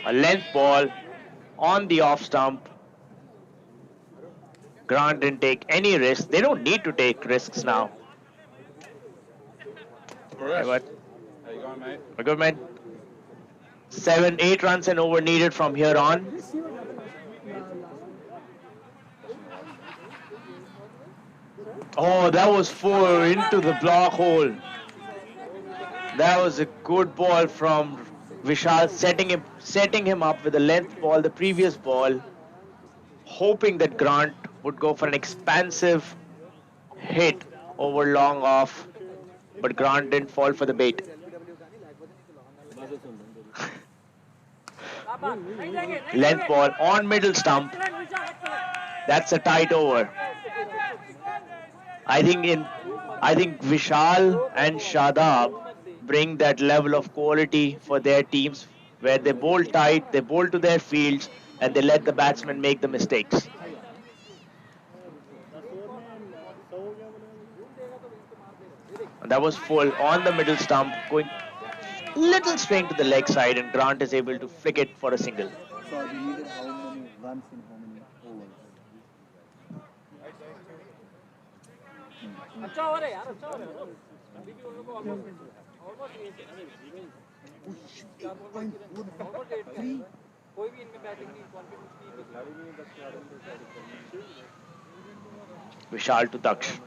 A length ball on the off stump. Grant didn't take any risks. They don't need to take risks now. Hey, what? How you going, mate? We're good, man. 7-8 runs and over needed from here on. Oh, that was 4 into the block hole. That was a good ball from Vishal, setting him up with a length ball, the previous ball, hoping that Grant would go for an expansive hit over long off, but Grant didn't fall for the bait. Length ball on middle stump. That's a tight over. I think Vishal and Shadab bring that level of quality for their teams where they bowl tight, they bowl to their fields, and they let the batsmen make the mistakes. And that was full on the middle stump, going little swing to the leg side, and Grant is able to flick it for a single. So we needed how many runs in how many overs? अच्छा हो रहा है यार अच्छा हो रहा है अभी भी उन लोगों को ऑलमोस्ट कोई भी इनमें बैटिंग नहीं कॉन्फिडेंस नहीं Vishal to Daksh.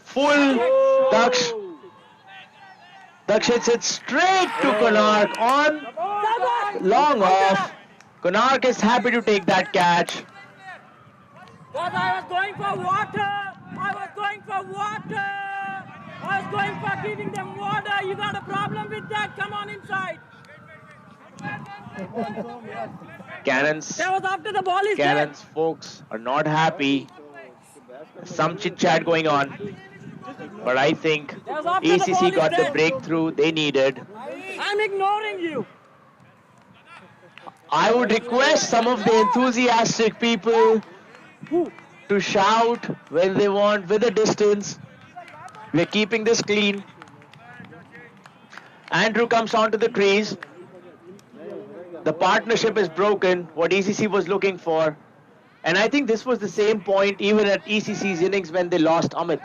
Full Daksh. Daksh hits it straight to Konark on long off. Konark is happy to take that catch. Because I was going for water. I was going for water. I was going for giving them water. You got a problem with that? Come on inside. Cannons, That was after the ball is dead. Cannons folks are not happy. Some chit chat going on. But I think ACC got the breakthrough they needed. I'm ignoring you. I would request some of the enthusiastic people to shout when they want with a distance. We're keeping this clean. Andrew comes onto the crease. The partnership is broken, what ECC was looking for. And I think this was the same point even at ECC's innings when they lost Amit.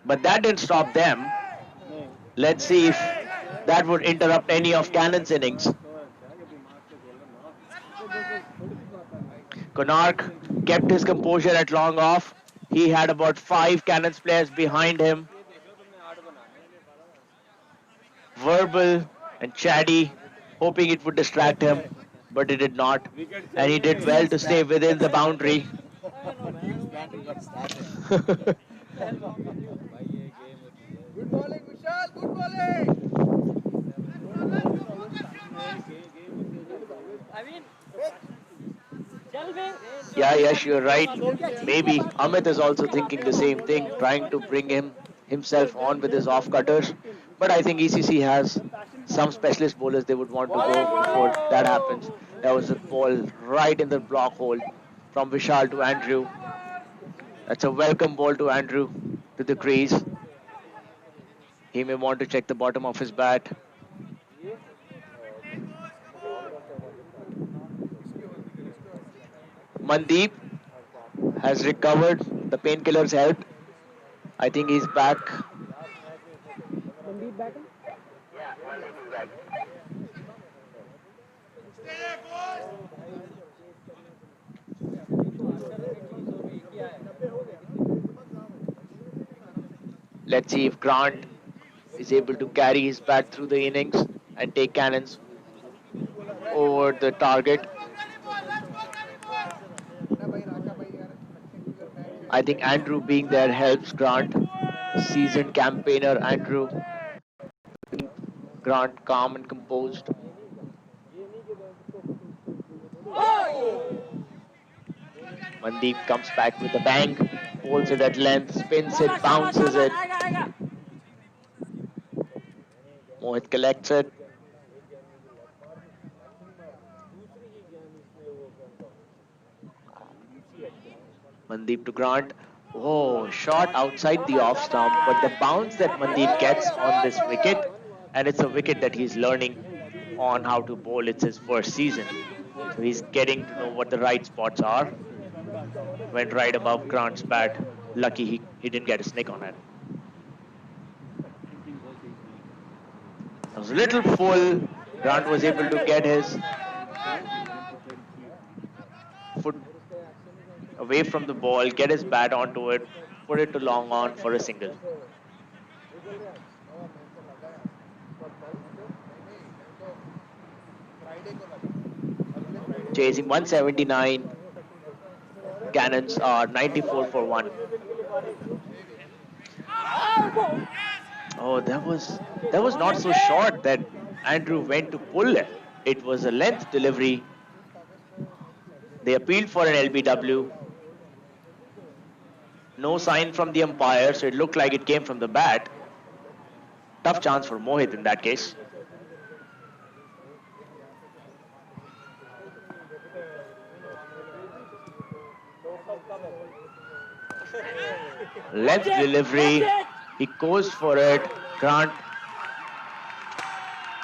But that didn't stop them. Let's see if that would interrupt any of Cannon's innings. Konark kept his composure at long off. He had about 5 Cannons players behind him. Verbal and chatty, hoping it would distract him, but it did not. And he did well to stay within the boundary. Good bowling, Vishal. Good bowling. I mean, tell me. Yeah, yes, you're right. Maybe Amit is also thinking the same thing, trying to bring himself on with his off cutters. But I think ECC has some specialist bowlers they would want to go before that happens. That was a ball right in the block hole from Vishal to Andrew. That's a welcome ball to Andrew to the crease. He may want to check the bottom of his bat. Mandeep has recovered. The painkillers helped. I think he's back. Mandeep batting. Let's see if Grant is able to carry his bat through the innings and take Cannons over the target. I think Andrew being there helps Grant. Seasoned campaigner Andrew. Grant calm and composed. Mandeep comes back with a bang, holds it at length, spins it, bounces it. Mohit collects it. Mandeep to Grant. Oh, shot outside the off stump, but the bounce that Mandeep gets on this wicket, and it's a wicket that he's learning on how to bowl. It's his first season. So he's getting to know what the right spots are. Went right above Grant's bat. Lucky he didn't get a snick on it. It was a little full. Grant was able to get his foot away from the ball, get his bat onto it, put it to long on for a single. Chasing 179. Cannons are 94 for 1. Oh, that was not so short that Andrew went to pull it. It was a length delivery. They appealed for an LBW. No sign from the umpire, so it looked like it came from the bat. Tough chance for Mohit in that case. Length delivery. He goes for it. Grant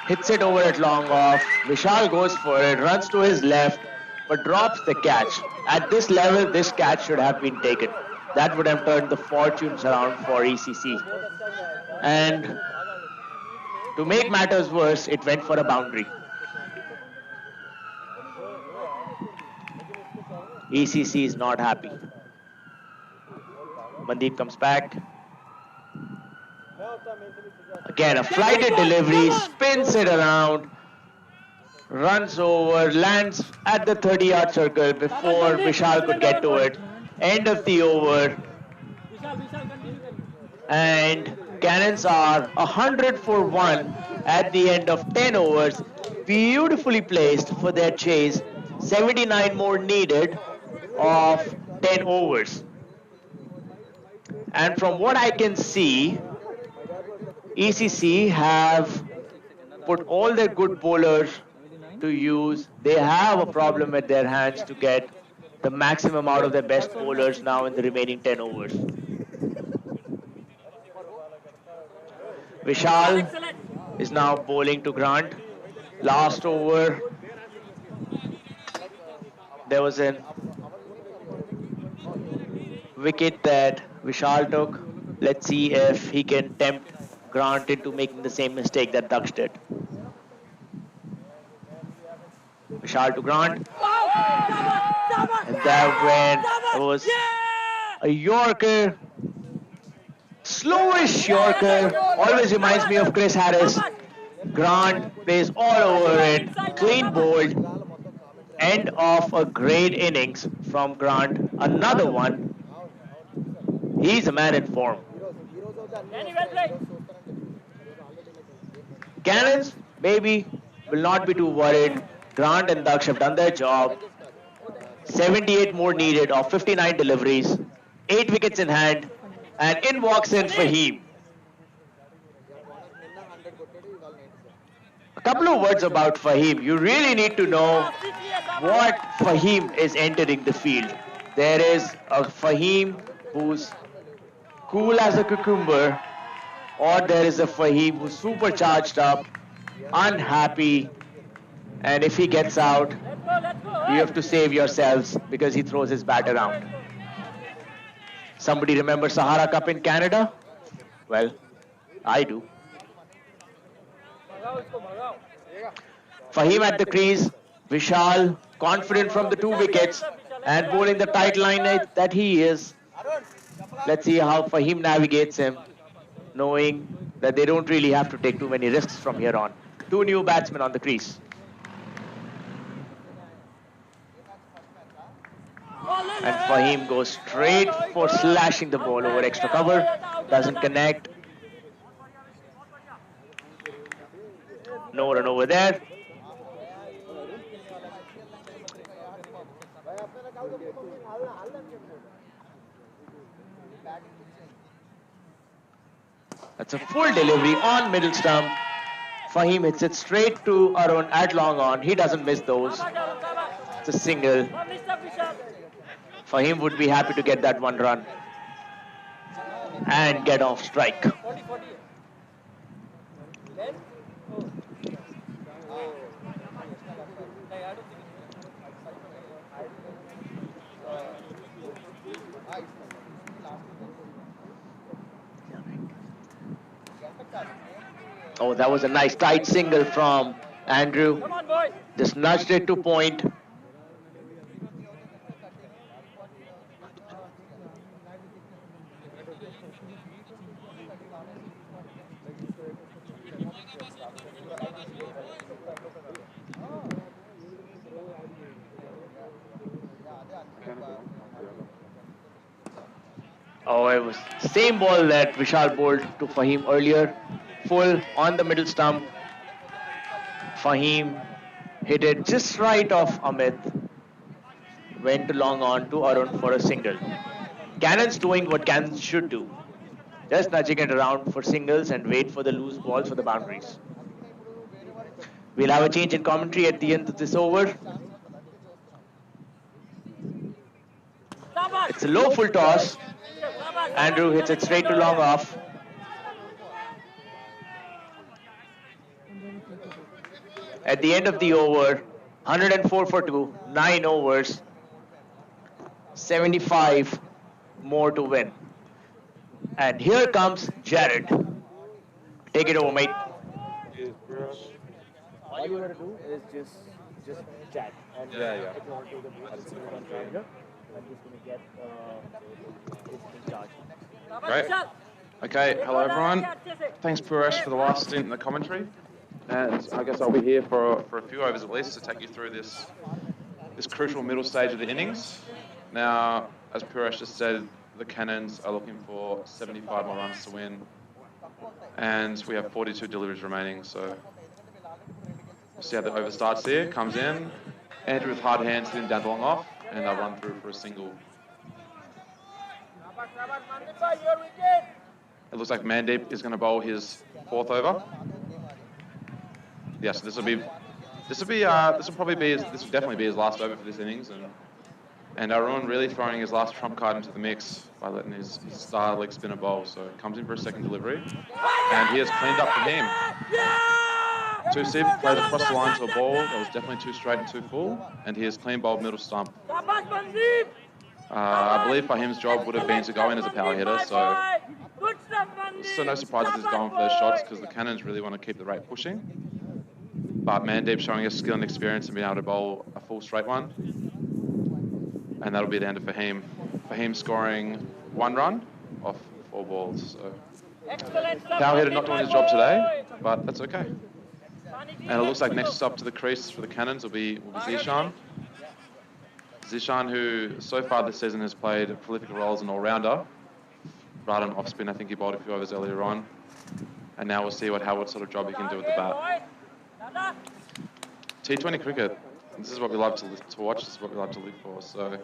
hits it over at long off. Vishal goes for it, runs to his left, but drops the catch. At this level, this catch should have been taken. That would have turned the fortunes around for ECC. And to make matters worse, it went for a boundary. ECC is not happy. Mandeep comes back. Again, a flighted delivery, spins it around, runs over, lands at the 30-yard circle before Vishal could get to it. End of the over. And Cannons are 100 for 1 at the end of 10 overs. Beautifully placed for their chase. 79 more needed of 10 overs. And from what I can see, ECC have put all their good bowlers to use. They have a problem with their hands to get the maximum out of their best bowlers now in the remaining 10 overs. Vishal is now bowling to Grant. Last over, there was an wicket that Vishal took. Let's see if he can tempt Grant into making the same mistake that Daksh did. Vishal to Grant, and that went. It was a Yorker, slowish Yorker. Always reminds me of Chris Harris. Grant plays all over it, clean bowled. End of a great innings from Grant. Another one. He's a man in form. Cannons, maybe, will not be too worried. Grant and Daksh have done their job. 78 more needed of 59 deliveries. 8 wickets in hand. And in walks in Fahim. A couple of words about Fahim. You really need to know what Fahim is entering the field. There is a Fahim who's cool as a cucumber, or there is a Fahim who's super charged up, unhappy, and if he gets out, you have to save yourselves because he throws his bat around. Somebody remember Sahara Cup in Canada? Well, I do. Fahim at the crease, Vishal confident from the 2 wickets and bowling the tight line that he is. Let's see how Fahim navigates him, knowing that they don't really have to take too many risks from here on. 2 new batsmen on the crease. And Fahim goes straight for slashing the ball over extra cover. Doesn't connect. No run over there. That's a full delivery on middle stump. Fahim hits it straight to Arun at long on. He doesn't miss those. It's a single. Fahim would be happy to get that 1 run and get off strike. Oh, that was a nice tight single from Andrew. Just nudged it to point. Oh, it was same ball that Vishal bowled to Fahim earlier. Full on the middle stump. Fahim hit it just right off Amit. Went to long on to Arun for a single. Cannon's doing what Cannons should do. Just nudging it around for singles and wait for the loose balls for the boundaries. We'll have a change in commentary at the end of this over. It's a low full toss. Andrew hits it straight to long off. At the end of the over, 104 for 2, 9 overs, 75 more to win. And here comes Jared. Take it over, mate. All you gotta do is just chat. And if you want to do the boost, I'm just gonna get in charge. Great. Okay, hello everyone. Thanks Puresh for the last stint in the commentary. And I guess I'll be here for a few overs at least to take you through this crucial middle stage of the innings. Now, as Puresh just said, the Cannons are looking for 75 more runs to win. And we have 42 deliveries remaining, so we'll see how the over starts here. Comes in, Andrew with hard hands hitting down the long off, and they'll run through for a single. It looks like Mandeep is going to bowl his 4th over. Yes, this will definitely be his last over for this innings, And Arun really throwing his last trump card into the mix by letting his star leg spinner bowl. So comes in for a second delivery. And he has cleaned up for him. Too steep, plays across the line to a ball that was definitely too straight and too full. And he has clean bowled middle stump. I believe Fahim's job would have been to go in as a power hitter. So no surprises he's going for those shots because the Cannons really want to keep the rate pushing. But Mandeep showing his skill and experience and being able to bowl a full straight one. And that'll be the end of Fahim. Fahim scoring 1 run off 4 balls. So power hitter not doing his job today, but that's okay. And it looks like next up to the crease for the Cannons will be Zishan. Zishan, who so far this season has played a prolific role as an all-rounder. Right on off-spin, I think he bowled a few overs earlier on. And now we'll see what sort of job he can do with the bat. T20 cricket, this is what we love to watch, this is what we love to live for. So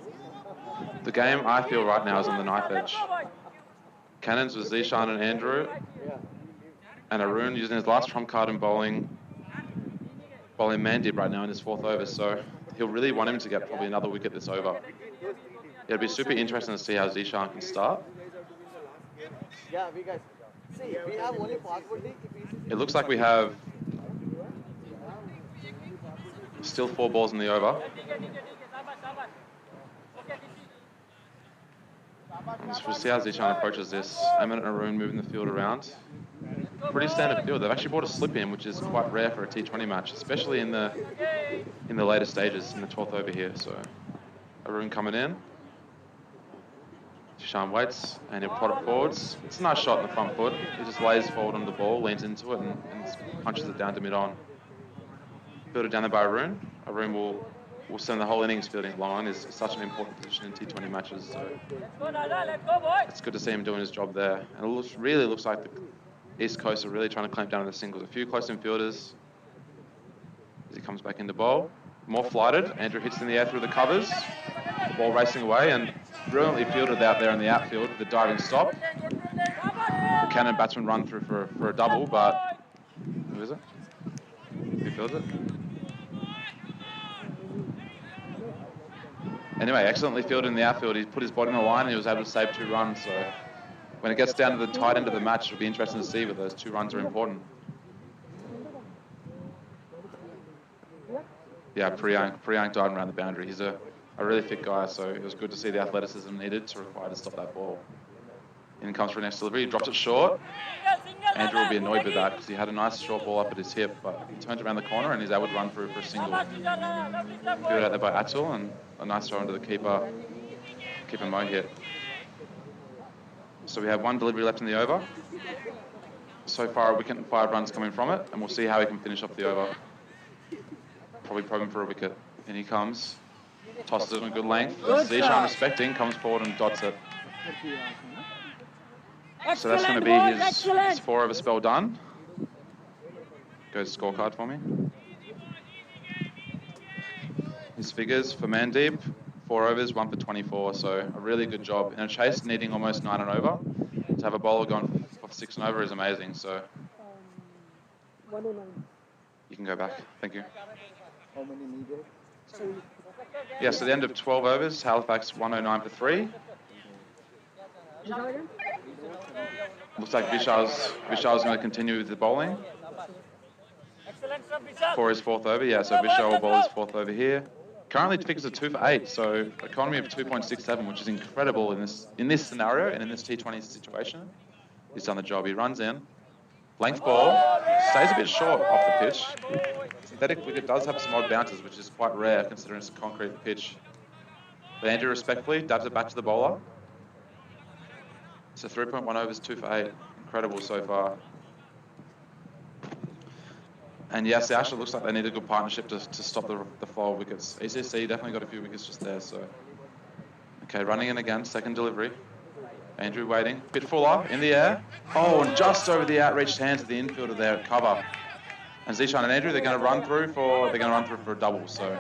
the game, I feel right now, is on the knife edge. Cannons with Zishan and Andrew. And Arun using his last trump card in bowling Mandeep right now in his 4th over. So he'll really want him to get probably another wicket this over. It'll be super interesting to see how Zishan can start. It looks like we have still 4 balls in the over. We'll see how Zishan approaches this. Amit and Arun moving the field around. Pretty standard field. They've actually brought a slip in, which is quite rare for a T20 match, especially in the later stages, in the 12th over here. So Arun coming in. Zishan waits and he'll prod it forwards. It's a nice shot in the front foot. He just lays forward on the ball, leans into it and punches it down to mid-on. Fielded down there by Arun. Arun will spend the whole innings fielding it long on. Is such an important position in T20 matches. So it's good to see him doing his job there. And it really looks like the East Coast are really trying to clamp down on the singles. A few close-in fielders as he comes back into bowl. More flighted. Andrew hits in the air through the covers. Ball racing away and brilliantly fielded out there in the outfield with the diving stop. The Cannon batsman run through for a double, but who is it? Who fields it? Anyway, excellently fielded in the outfield. He put his body on the line and he was able to save 2 runs. So when it gets down to the tight end of the match, it'll be interesting to see whether those 2 runs are important. Yeah, Priyank diving around the boundary. He's a really fit guy, so it was good to see the athleticism needed to require to stop that ball. In comes for the next delivery. He drops it short. Andrew will be annoyed with that because he had a nice short ball up at his hip, but he turns around the corner and he's able to run through for a single. Fielded out there by Atul and a nice throw into the keeper Mo hit. So we have 1 delivery left in the over. So far, a wicket and 5 runs coming from it, and we'll see how he can finish off the over. Probably probing for a wicket. In he comes. Tosses it on a good length. Zishan respecting, comes forward and dots it. So that's going to be his 4 over spell done. Goes scorecard for me. His figures for Mandeep, 4 overs, 1 for 24. So a really good job. In a chase needing almost 9 and over, to have a bowler going for 6 and over is amazing. So you can go back. Thank you. How many needed? Yeah, so the end of 12 overs, Halifax 109 for 3. Looks like Vishal's going to continue with the bowling for his 4th over. Yeah, so Vishal will bowl his 4th over here. Currently figures are 2 for 8, so economy of 2.67, which is incredible in this scenario and in this T20 situation. He's done the job. He runs in, length ball, stays a bit short off the pitch. Synthetic wicket does have some odd bounces, which is quite rare considering it's a concrete pitch. But Andrew respectfully dabs it back to the bowler. So 3.1 overs, 2 for 8. Incredible so far. And yes, it actually looks like they need a good partnership to stop the flow of wickets. ECC definitely got a few wickets just there. So, okay, running in again, second delivery. Andrew waiting, bit fuller in the air. Oh, and just over the outreached hands of the infielder there at cover. And Zishan and Andrew, they're going to run through for a double. So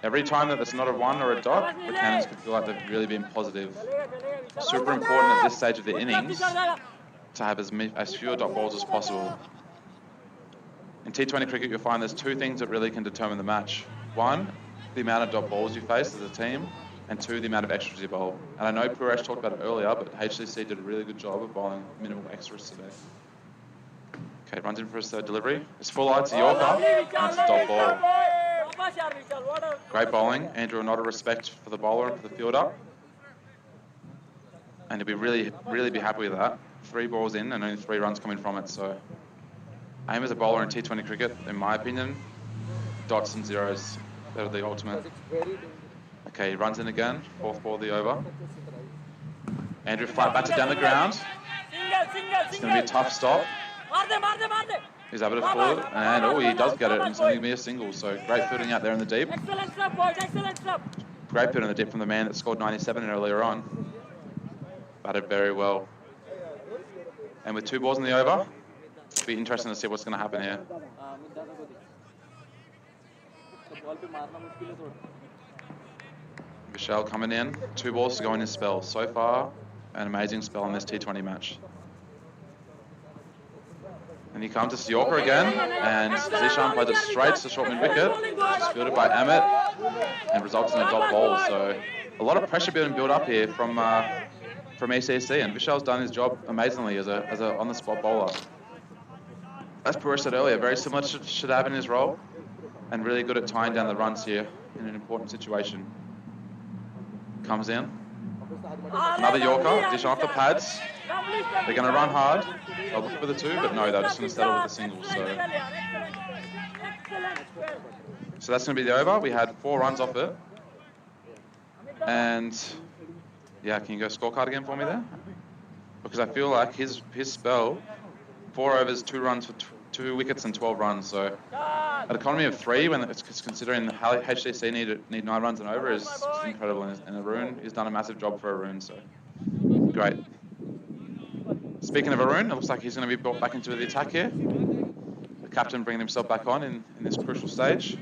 every time that it's not a 1 or a dot, the Cannons could feel like they've really been positive. Super important at this stage of the innings to have as few dot balls as possible. In T20 cricket, you'll find there's 2 things that really can determine the match. 1, the amount of dot balls you face as a team, and 2, the amount of extras you bowl. And I know Puresh talked about it earlier, but HCC did a really good job of bowling minimal extras today. Okay, runs in for his third delivery. It's full eye to Yorker, and it's a dot ball. Great bowling. Andrew, not a respect for the bowler and for the fielder. And he'll be really be happy with that. 3 balls in and only 3 runs coming from it. So, aim as a bowler in T20 cricket, in my opinion, dots and zeros. That are the ultimate. Okay, he runs in again. 4th ball of the over. Andrew flat bats it down the ground. It's going to be a tough stop. He's able to pull it, and oh, he does get it, and it's going to be a single. So great fielding out there in the deep. Excellent stuff, boys. Excellent stuff. Great fielding in the deep from the man that scored 97 earlier on. Batted very well. And with 2 balls in the over, it'll be interesting to see what's going to happen here. Vishal coming in, 2 balls to go in his spell. So far, an amazing spell in this T20 match. And he comes to Yorker again, and Zishan plays it straight to short mid wicket, which is fielded by Amit, and results in a dot ball. So a lot of pressure being built up here from ECC, and Vishal's done his job amazingly as a on-the-spot bowler. As Puresh said earlier, very similar to Shadab in his role, and really good at tying down the runs here in an important situation. Comes in. Another Yorker, dish off the pads. They're going to run hard. They'll look for the 2, but no, they're just going to settle with the single. So that's going to be the over. We had 4 runs off it. And yeah, can you go scorecard again for me there? Because I feel like his spell, 4 overs, 2 runs for 2 wickets and 12 runs. So an economy of 3, when it's considering the HCC need 9 runs and over, is incredible. And Arun has done a massive job for Arun. So great. Speaking of Arun, it looks like he's going to be brought back into the attack here. The captain bringing himself back on in this crucial stage.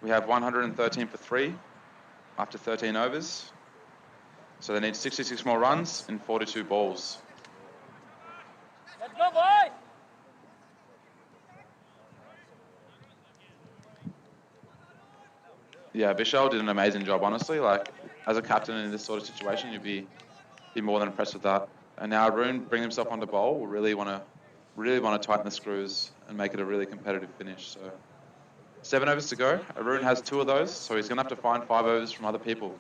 We have 113 for 3 after 13 overs. So they need 66 more runs in 42 balls. Let's go, boys! Yeah, Vishal did an amazing job, honestly. Like, as a captain in this sort of situation, you'd be more than impressed with that. And now Arun bringing himself onto bowl will really want to tighten the screws and make it a really competitive finish. So 7 overs to go. Arun has 2 of those, so he's going to have to find 5 overs from other people.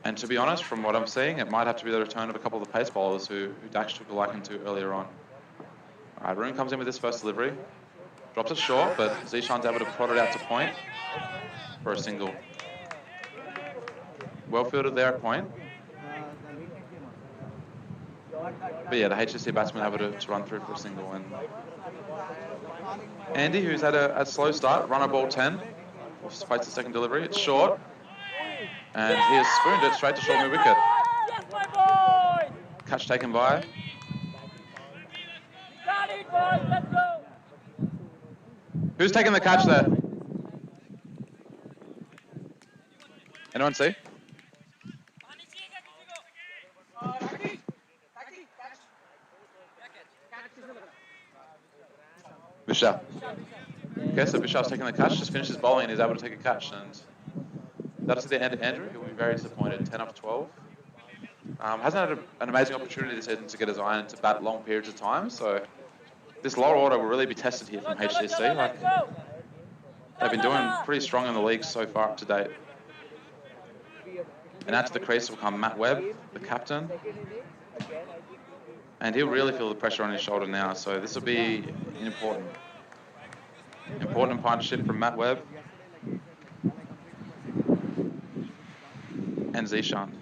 And to be honest, from what I'm seeing, it might have to be the return of a couple of the pace bowlers who Dax took a liking to earlier on. All right, Arun comes in with his first delivery. Drops it short, but Zishan's able to prod it out to point for a single. Well fielded there at point. But yeah, the HSC batsman able to run through for a single. And Andy, who's had a slow start, runner ball 10, fights the second delivery. It's short. And he has spooned it straight to short mid wicket. Yes, my boy! Catch taken by. Got it, boys. Let's go! Who's taking the catch there? Anyone see? Vishal. Okay, so Vishal's taking the catch, just finishes bowling and he's able to take a catch. And that's the end of Andrew. He'll be very disappointed. 10 up 12. Hasn't had an amazing opportunity this season to get his iron to bat long periods of time. So this lower order will really be tested here from HCC. Like, they've been doing pretty strong in the league so far up to date. And out to the crease will come Matt Webb, the captain. And he'll really feel the pressure on his shoulder now. So this will be an important partnership from Matt Webb and Zishan.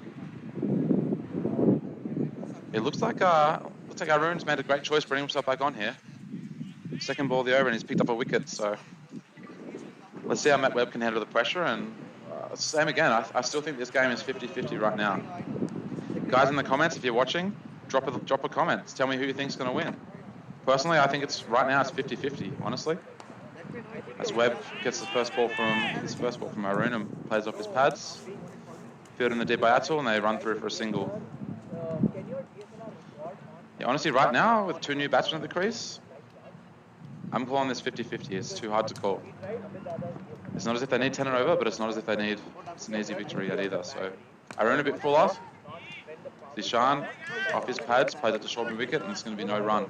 It looks like Arun's made a great choice bringing himself back on here. Second ball of the over and he's picked up a wicket. So let's see how Matt Webb can handle the pressure. And same again, I still think this game is 50-50 right now. Guys in the comments, if you're watching, drop a comment. Tell me who you think's going to win. Personally, I think right now it's 50-50, honestly. As Webb gets his first ball from Arun and plays off his pads. Field in the deep by Atul and they run through for a single. Yeah, honestly, right now, with 2 new batsmen at the crease, I'm calling this 50-50. It's too hard to call. It's not as if they need 10 and over, but it's not as if they need it's an easy victory yet either. So Arun a bit fuller. Zishan off his pads, plays it to short wicket, and it's going to be no run.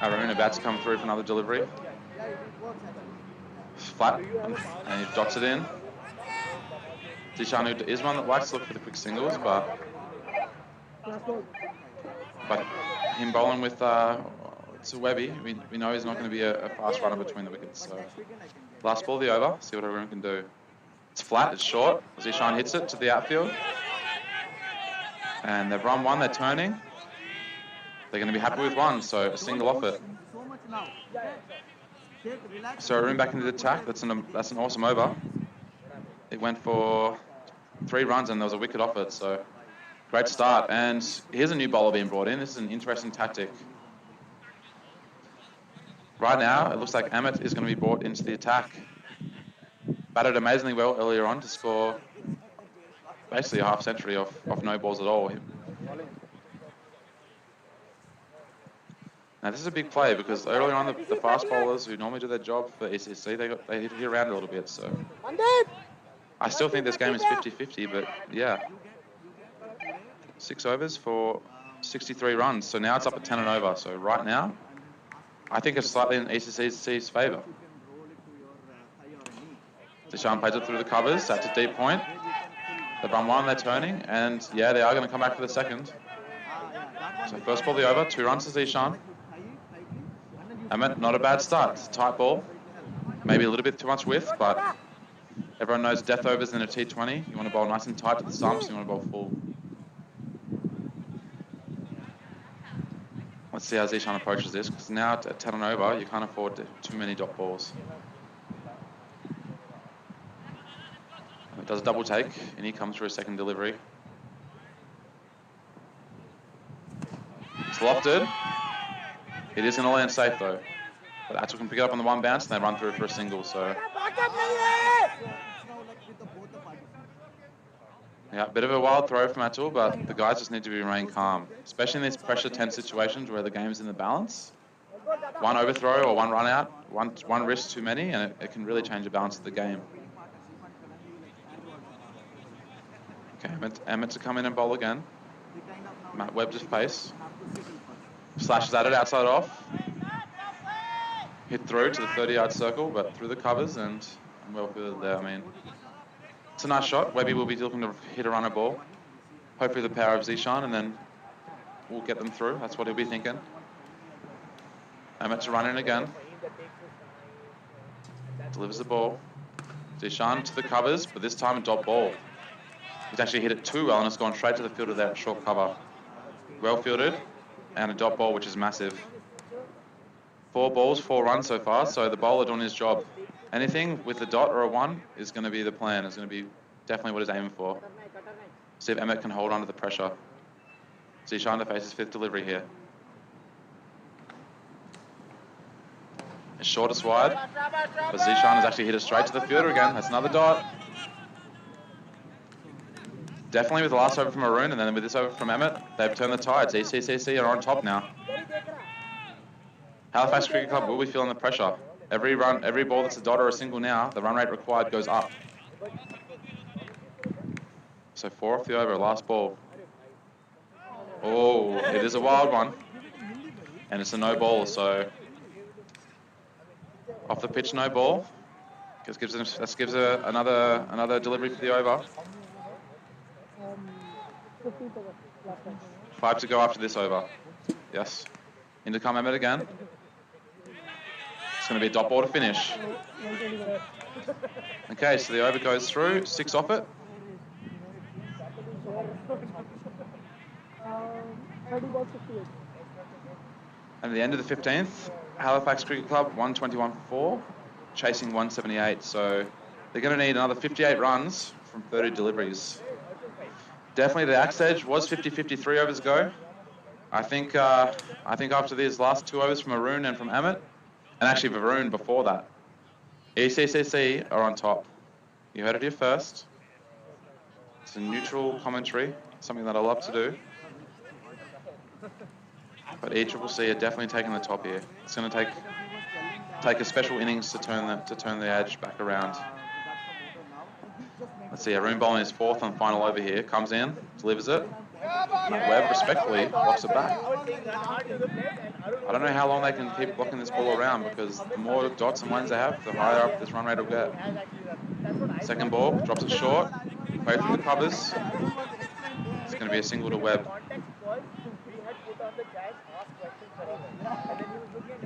Arun about to come through for another delivery. Flat, and he dots it in. Zishan is one that likes to look for the quick singles, but him bowling with to Webby, we know he's not going to be a fast runner between the wickets. So last ball of the over, see what everyone can do. It's flat, it's short. Zishan hits it to the outfield. And they've run one, they're turning. They're going to be happy with one, so a single off it. So Arun back into the attack. That's an awesome over. It went for 3 runs and there was a wicket off it, so great start. And here's a new bowler being brought in. This is an interesting tactic. Right now, it looks like Amit is going to be brought into the attack. Batted amazingly well earlier on to score basically a half century off no balls at all. Now this is a big play because earlier on the fast bowlers who normally do their job for ECC, they hit around a little bit. So I still think this game is 50-50, but yeah. 6 overs for 63 runs. So now it's up at 10 and over. So right now, I think it's slightly in ECC's favour. Zishan plays it through the covers. That's a deep point. They've run one, they're turning, and yeah, they are going to come back for the second. So first ball the over, 2 runs to Zishan. Amit, not a bad start. It's a tight ball. Maybe a little bit too much width, but everyone knows death overs in a T20. You want to bowl nice and tight to the stumps, you want to bowl full. Let's see how Zishan approaches this, because now at 10 and over, you can't afford too many dot balls. It does a double take, and he comes for a second delivery. It's lofted. It is going to land safe though. But Atul can pick it up on the one bounce, and they run through for a single. So yeah, a bit of a wild throw from Atul, but the guys just need to remain calm, especially in these pressure tense situations where the game's in the balance. One overthrow or one run out, one risk too many, and it can really change the balance of the game. Okay, Emmett to come in and bowl again. Matt Webb's his pace. Slashes at it, outside off. Hit through to the 30-yard circle, but through the covers and well fielded there. I mean, it's a nice shot. Webby will be looking to hit a runner ball. Hopefully the power of Zishan, and then we'll get them through. That's what he'll be thinking. Emmett to run in again. Delivers the ball. Zishan to the covers, but this time a dot ball. He's actually hit it too well, and it's gone straight to the fielder there at short cover. Well fielded, and a dot ball, which is massive. 4 balls, 4 runs so far, so the bowler doing his job. Anything with a dot or a 1 is going to be the plan. It's going to be definitely what he's aiming for. See if Emmett can hold under the pressure. Zishan to face his 5th delivery here. It's shortest wide, but Zishan has actually hit it straight to the fielder again. That's another dot. Definitely with the last over from Arun, and then with this over from Emmett, they've turned the tides. ECCC are on top now. Halifax Cricket Club will be feeling the pressure. Every ball that's a dot or a single now, the run rate required goes up. So 4 off the over, last ball. Oh, it is a wild one. And it's a no ball, so off the pitch, no ball. That gives another delivery for the over. 5 to go after this over. Yes. In to come Emmett again. It's going to be a dot ball to finish. Okay, so the over goes through. 6 off it. And at the end of the 15th, Halifax Cricket Club 121 for 4, chasing 178. So they're going to need another 58 runs from 30 deliveries. Definitely the axe edge was 50-50 3 overs ago. I think after these last 2 overs from Arun and from Amit, and actually Varun before that, ECCC are on top. You heard it here first. It's a neutral commentary, something that I love to do. But E-triple-C are definitely taking the top here. It's going to take a special innings to turn the edge back around. Let's see, Arun bowling his fourth and final over here. Comes in, delivers it. Matt Webb respectfully blocks it back. I don't know how long they can keep blocking this ball around, because the more dots and ones they have, the higher up this run rate will get. Second ball, drops it short, play through the covers. It's going to be a single to Webb.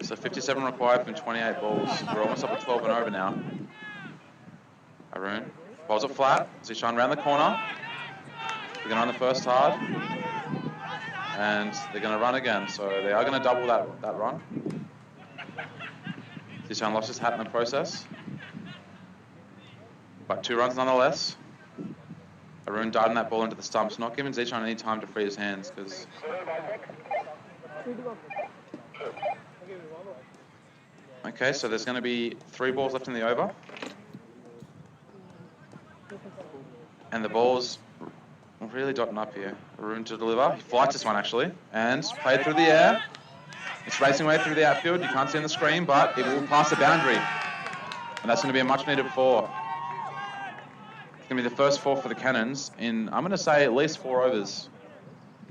So 57 required from 28 balls. We're almost up to 12 and over now. Arun bowls it flat. Zishan round the corner. They're going to run the first hard. And they're going to run again. So they are going to double that run. Zishan lost his hat in the process. But 2 runs nonetheless. Arun darting that ball into the stumps, not giving Zishan any time to free his hands, because okay, so there's going to be 3 balls left in the over. And the ball's really dotting up here. Arun to deliver. He flights this one, actually. And played through the air. It's racing away through the outfield. You can't see on the screen, but it will pass the boundary. And that's going to be a much-needed 4. It's going to be the first 4 for the Cannons in, I'm going to say, at least 4 overs.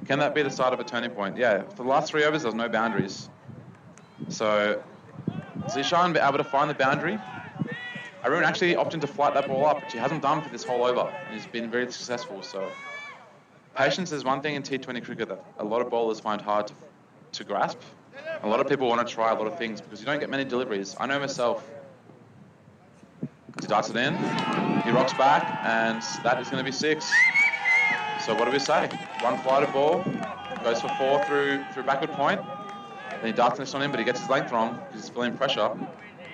Can that be the start of a turning point? Yeah, for the last 3 overs, there's no boundaries. So Zishan able to find the boundary. Arun actually opted to flight that ball up, which he hasn't done for this whole over. And he's been very successful. So patience is one thing in T20 cricket that a lot of bowlers find hard to grasp. A lot of people want to try a lot of things because you don't get many deliveries. I know myself. He darts it in, he rocks back, and that is going to be 6. So what do we say? 1 flighted ball, goes for 4 through backward point. Then he darts this on him, but he gets his length wrong because he's feeling pressure.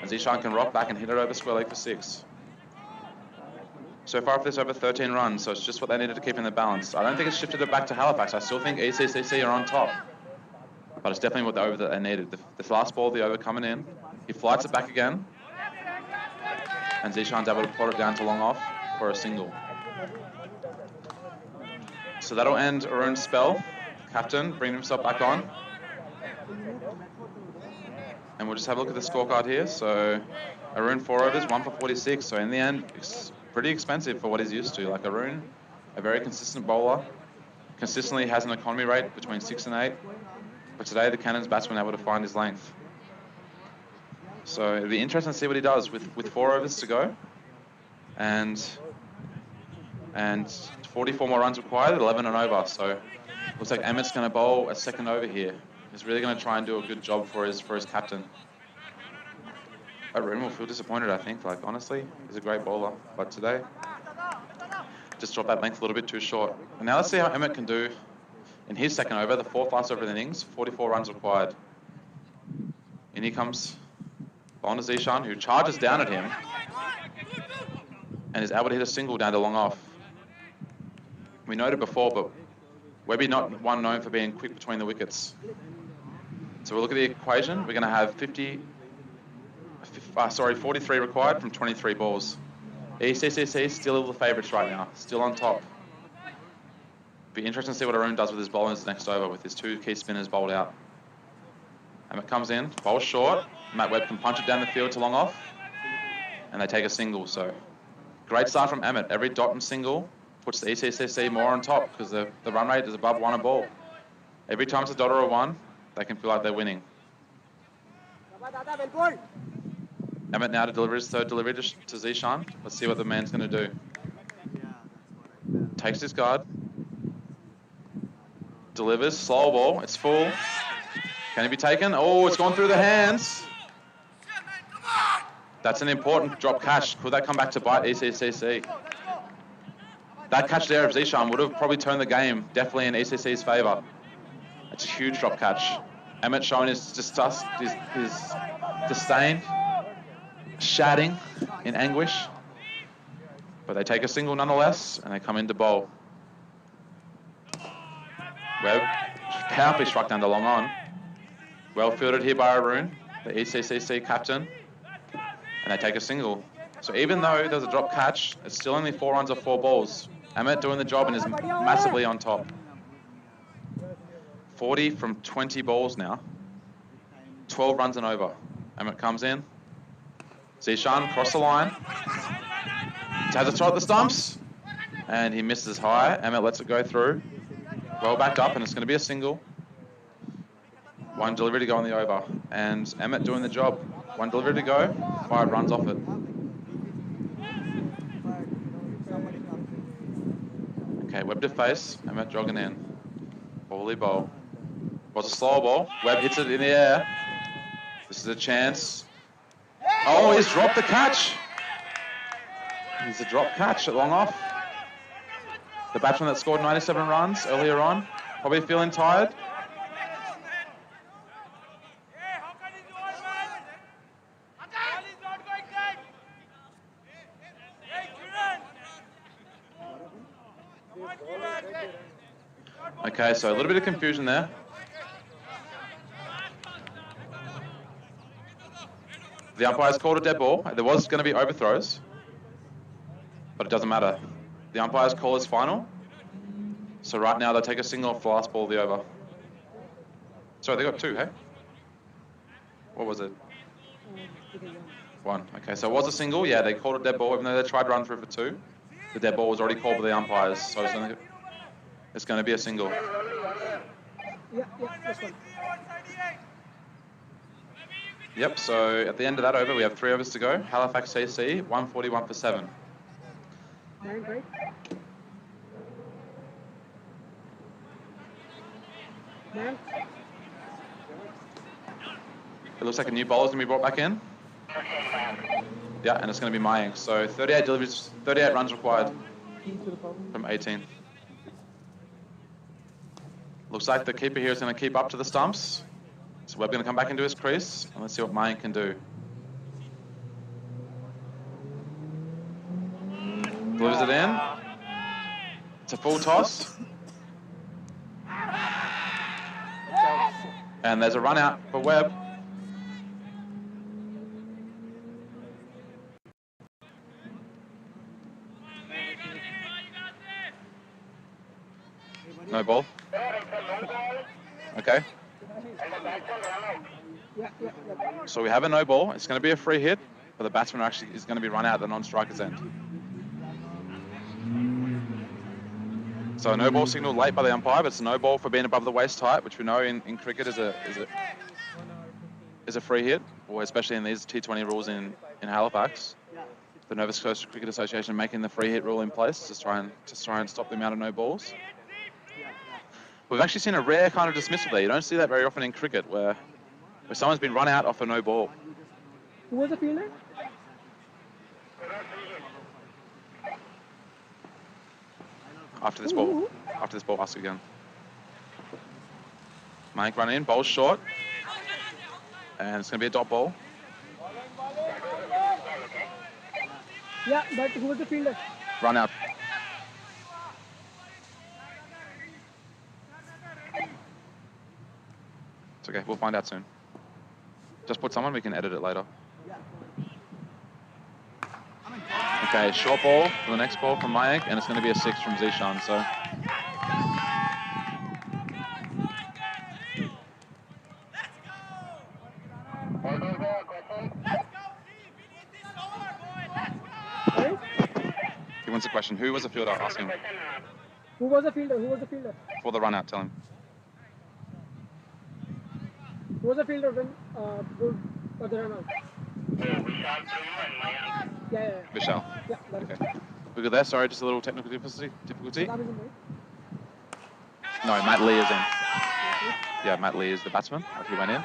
And Zishan can rock back and hit it over square leg for 6. So far for this over 13 runs, so it's just what they needed to keep in the balance. I don't think it's shifted it back to Halifax. I still think ECCC are on top. But it's definitely what the over that they needed. The last ball, the over coming in. He flights it back again. And Zishan's able to plot it down to long off for a single. So that'll end Arun's spell. Captain, bring himself back on. And we'll just have a look at the scorecard here. So Arun 4 overs, 1 for 46. So in the end, it's pretty expensive for what he's used to. Like Arun, a very consistent bowler, consistently has an economy rate between 6 and 8. But today the Cannons batsman able to find his length. So it'll be interesting to see what he does with 4 overs to go. And 44 more runs required, 11 and over. So looks like Emmett's going to bowl a second over here. He's really going to try and do a good job for his captain. Arun will feel disappointed, I think. Like, honestly, he's a great bowler. But today, just dropped that length a little bit too short. And now let's see how Emmett can do in his second over, the 4th last over of the innings, 44 runs required. In he comes Bonda Zishan, who charges down at him and is able to hit a single down to long off. We noted before, but Webby not one known for being quick between the wickets. So we'll look at the equation. We're going to have 43 required from 23 balls. ECCC still the favourites right now, still on top. Be interesting to see what Arun does with his bowlers next over with his 2 key spinners bowled out. Emmett comes in, bowls short. Matt Webb can punch it down the field to long off. And they take a single. So great start from Emmett. Every dot and single puts the ECCC more on top because the run rate is above 1 a ball. Every time it's a dot or a 1, they can feel like they're winning. Emmett now to deliver his 3rd delivery to Zishan. Let's see what the man's going to do. Takes his guard. Delivers, slow ball, it's full. Can it be taken? Oh, it's gone through the hands. That's an important drop catch. Could that come back to bite ECCC? That catch there of Zishan would have probably turned the game definitely in ECC's favour. It's a huge drop catch. Emmett showing his disgust, his disdain, shouting in anguish. But they take a single nonetheless, and they come into bowl. Webb powerfully struck down to long on. Well fielded here by Arun, the ECCC captain. And they take a single. So even though there's a drop catch, it's still only 4 runs off 4 balls. Emmett doing the job and is massively on top. 40 from 20 balls now. 12 runs and over. Emmett comes in. Zishan cross the line. Has a throw at the stumps. And he misses high. Emmett lets it go through. Well backed up, and it's going to be a single. One delivery to go on the over. And Emmett doing the job. One delivery to go. 5 runs off it. Okay, Webb to face. Emmett jogging in. Bowly bowl. Was a slow ball. Webb hits it in the air. This is a chance. Oh, he's dropped the catch. He's a drop catch at long off. The batsman that scored 97 runs earlier on, probably feeling tired. Okay, so a little bit of confusion there. The umpire's called a dead ball. There was going to be overthrows, but it doesn't matter. The umpire's call is final. So right now they'll take a single off the last ball of the over. Sorry, they got 2, hey? What was it? 1. Okay, so it was a single. Yeah, they called a dead ball, even though they tried to run through for 2. The dead ball was already called by the umpires, so it's going to be a single. Yeah, this one. Yep, so at the end of that over, we have 3 overs to go. Halifax CC, 141 for 7. 9, right? Man. It looks like a new bowler's going to be brought back in. Yeah, and it's going to be Maying. So 38 deliveries, 38 runs required from 18. Looks like the keeper here is going to keep up to the stumps. So we're going to come back into his crease, and let's see what Maying can do. Delivers it in. It's a full toss. And there's a run out for Webb. No ball. Okay. So we have a no ball. It's going to be a free hit, but the batsman actually is going to be run out at the non-striker's end. So a no ball signal late by the umpire, but it's a no ball for being above the waist height, which we know in cricket is a free hit, or especially in these T20 rules in Halifax. The Nova Scotia Cricket Association making the free hit rule in place to try and stop the amount of no balls. We've actually seen a rare kind of dismissal there. You don't see that very often in cricket, where someone's been run out off a no ball. Who was the fielder? After this ball, ask again. Mike run in, bowl's short, and it's going to be a dot ball. Yeah, but who was the fielder? Run out. It's okay, we'll find out soon. Just put someone, we can edit it later. Okay, short ball for the next ball from Mayank, and it's going to be a 6 from Zishan, so. He wants a question. Who was the fielder? Ask him. Who was the fielder? Who was the fielder? For the run out, tell him. Who was the fielder when for the run out? Yeah. Vishal. Yeah, that Okay. We good there? Sorry, just a little technical difficulty. Saddam is in, right? No, Matt Lee is in. Yeah, Matt Lee is the batsman. He went in.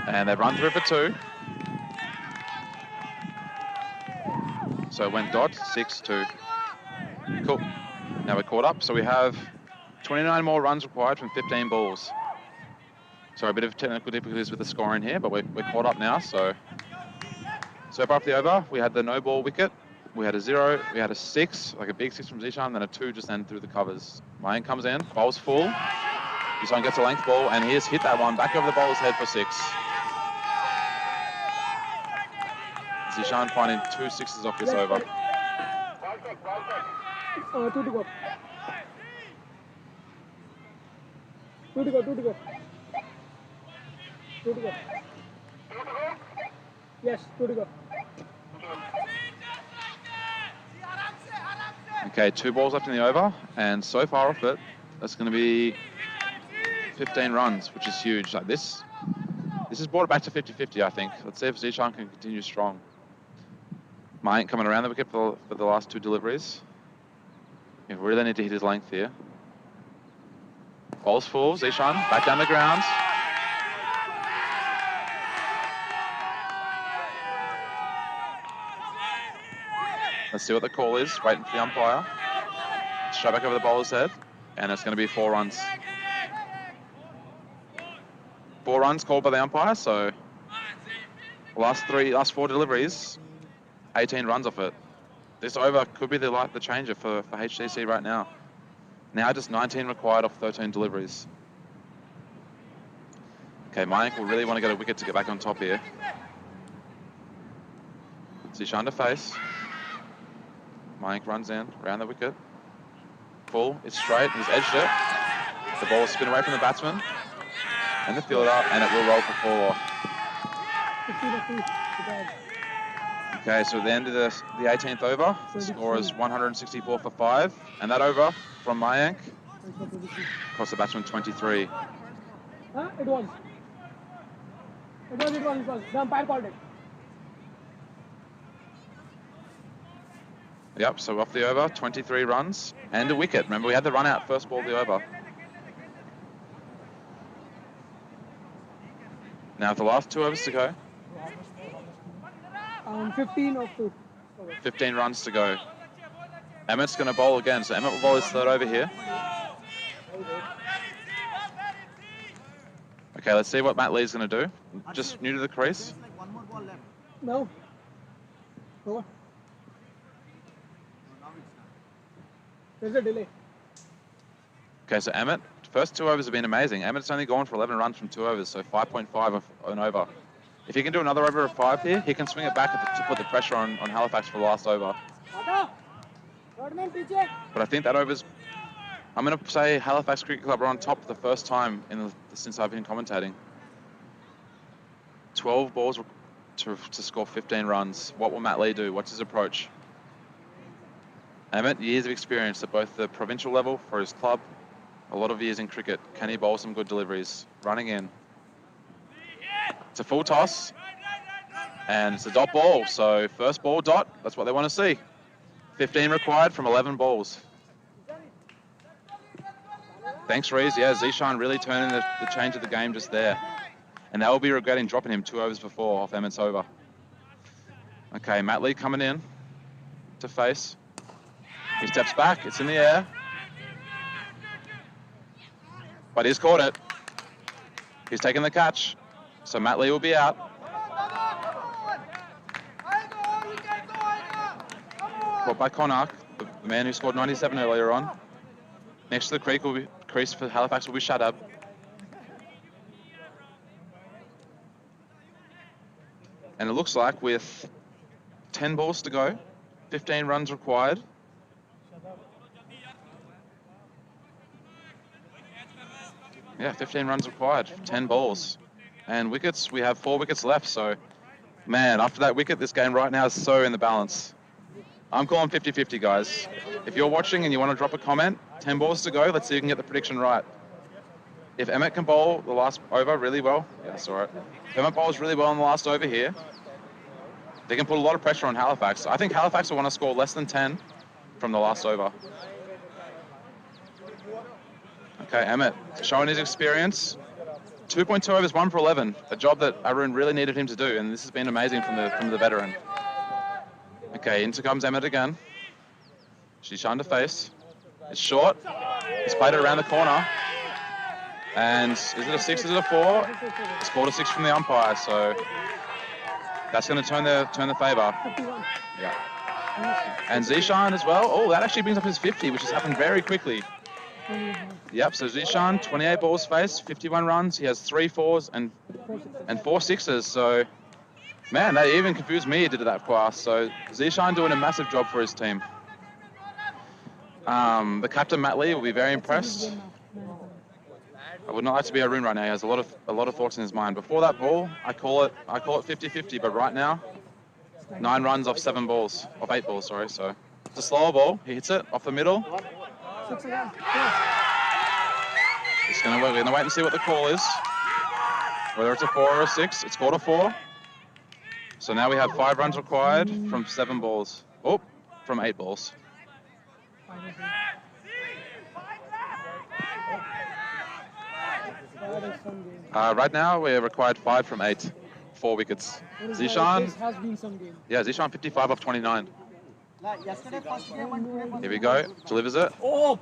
And they've run through for 2. So it went dot, 6-2. Cool. Now we're caught up. So we have 29 more runs required from 15 balls. So a bit of technical difficulties with the scoring here, but we're caught up now. So far up the over, we had the no ball wicket. We had a 0, we had a 6, like a big 6 from Zishan, then a 2 just then through the covers. Mayan comes in, bowl's full. Zishan gets a length ball, and he has hit that one back over the bowler's head for 6. Zishan finding 2 6s off this over. Two to go. Two to go. Two to go. Two to go. Yes, two to go. Okay, 2 balls left in the over, and so far off it, that's going to be 15 runs, which is huge. Like this has brought it back to 50-50, I think. Let's see if Zishan can continue strong. Mayank coming around the wicket for the last 2 deliveries. We really need to hit his length here. Ball's full, Zishan back down the ground. Let's see what the call is. Waiting for the umpire. Straight back over the bowler's head, and it's going to be 4 runs. 4 runs called by the umpire, so last 4 deliveries, 18 runs off it. This over could be the changer for HCC right now. Now just 19 required off 13 deliveries. Okay, Mayank will really want to get a wicket to get back on top here. Zishan to face. Mayank runs in, around the wicket. Full, it's straight, he's edged it. The ball will spin away from the batsman and the fielder, and it will roll for 4. Okay, so at the end of the 18th over, the score is 164 for 5, and that over from Mayank cost the batsman 23. It was. The umpire called it. Yep, so off the over, 23 runs and a wicket. Remember, we had the run out first ball of the over. Now, with the last 2 overs to go. 15 of 2. 15 runs to go. Emmett's going to bowl again, so Emmett will bowl his 3rd over here. Okay, let's see what Matt Lee's going to do. Just new to the crease. No. Over. There's a delay. Okay, so Emmett, first 2 overs have been amazing. Emmett's only gone for 11 runs from 2 overs, so 5.5 of an over. If he can do another over of 5 here, he can swing it back to put the pressure on Halifax for the last over. But I think that over's... I'm going to say Halifax Cricket Club are on top for the first time since I've been commentating. 12 balls to score 15 runs. What will Matt Lee do? What's his approach? Emmett, years of experience at both the provincial level for his club, a lot of years in cricket. Can he bowl some good deliveries? Running in. It's a full toss, and it's a dot ball. So first ball dot, that's what they want to see. 15 required from 11 balls. Thanks, Rees. Yeah, Zishan really turning the change of the game just there. And they will be regretting dropping him 2 overs before off Emmett's over. Okay, Matt Lee coming in to face. He steps back, it's in the air. But he's caught it. He's taken the catch. So Matt Lee will be out. Caught by Connacht, the man who scored 97 earlier on. Next to the crease for Halifax will be Shadab. And it looks like with 10 balls to go, 15 runs required. Yeah, 15 runs required, 10 balls. And wickets, we have 4 wickets left, so man, after that wicket, this game right now is so in the balance. I'm calling 50-50, guys. If you're watching and you want to drop a comment, 10 balls to go, let's see if you can get the prediction right. If Emmett can bowl the last over really well, yeah, that's all right. If Emmett bowls really well in the last over here, they can put a lot of pressure on Halifax. I think Halifax will want to score less than 10 from the last over. Okay, Emmett, showing his experience. 2.2 overs, 1 for 11. A job that Arun really needed him to do, and this has been amazing from the veteran. Okay, into comes Emmett again. She's trying to face. It's short. He's played it around the corner. And is it a 6, is it a 4? It's called a 6 from the umpire, so that's going to turn the favour. Yeah. And Zishan as well. Oh, that actually brings up his 50, which has happened very quickly. Yep, so Zishan, 28 balls faced, 51 runs. He has 3 4s and 4 6s. So, man, that even confused me, did that fast. So Zishan doing a massive job for his team. The captain, Matt Lee, will be very impressed. I would not like to be Arun right now. He has a lot of thoughts in his mind. Before that ball, I call it 50-50, but right now, 9 runs off 8 balls, sorry. So it's a slower ball. He hits it off the middle. It's gonna we're gonna wait and see what the call is. Whether it's a 4 or a 6. It's called a 4. So now we have 5 runs required from 7 balls. Oh, from 8 balls. Right now we're required 5 from 8. 4 wickets. Zishan. Yeah, Zishan 55 off 29. Here we go. Delivers it. Oh,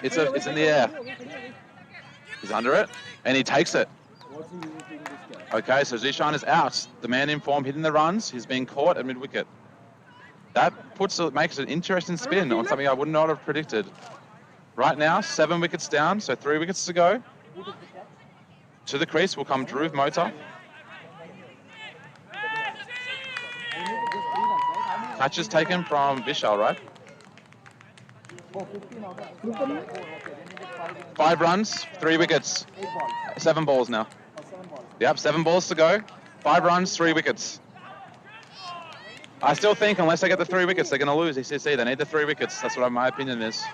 it's in the air. He's under it, and he takes it. Okay, so Zishan is out. The man in form hitting the runs. He's being caught at mid-wicket. That makes an interesting spin on something I would not have predicted. Right now, 7 wickets down, so 3 wickets to go. To the crease will come Dhruv Mota. Catch is taken from Vishal, right? 5 runs, 3 wickets. 7 balls now. Yep, 7 balls to go. 5 runs, 3 wickets. I still think unless they get the 3 wickets, they're going to lose ECC. They need the 3 wickets. That's what my opinion is.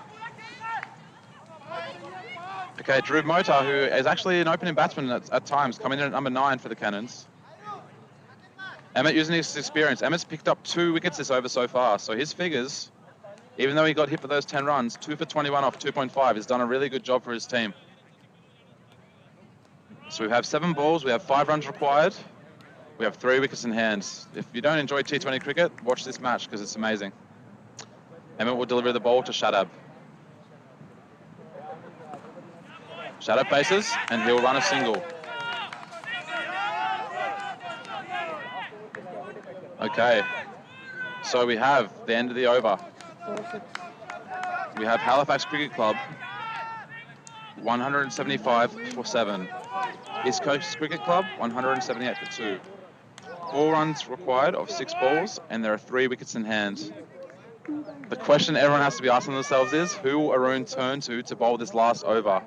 Okay, Dhruv Mota, who is actually an opening batsman at times, coming in at number 9 for the Cannons. Emmett using his experience. Emmett's picked up 2 wickets this over so far, so his figures, even though he got hit for those 10 runs, 2 for 21 off 2.5, has done a really good job for his team. So we have 7 balls, we have 5 runs required, we have 3 wickets in hand. If you don't enjoy T20 cricket, watch this match because it's amazing. Emmett will deliver the ball to Shadab. Shadab faces, and he'll run a single. Okay, so we have the end of the over. We have Halifax Cricket Club, 175 for 7. East Coast Cricket Club, 178 for 2. 4 runs required of 6 balls, and there are 3 wickets in hand. The question everyone has to be asking themselves is, who will Arun turn to bowl this last over?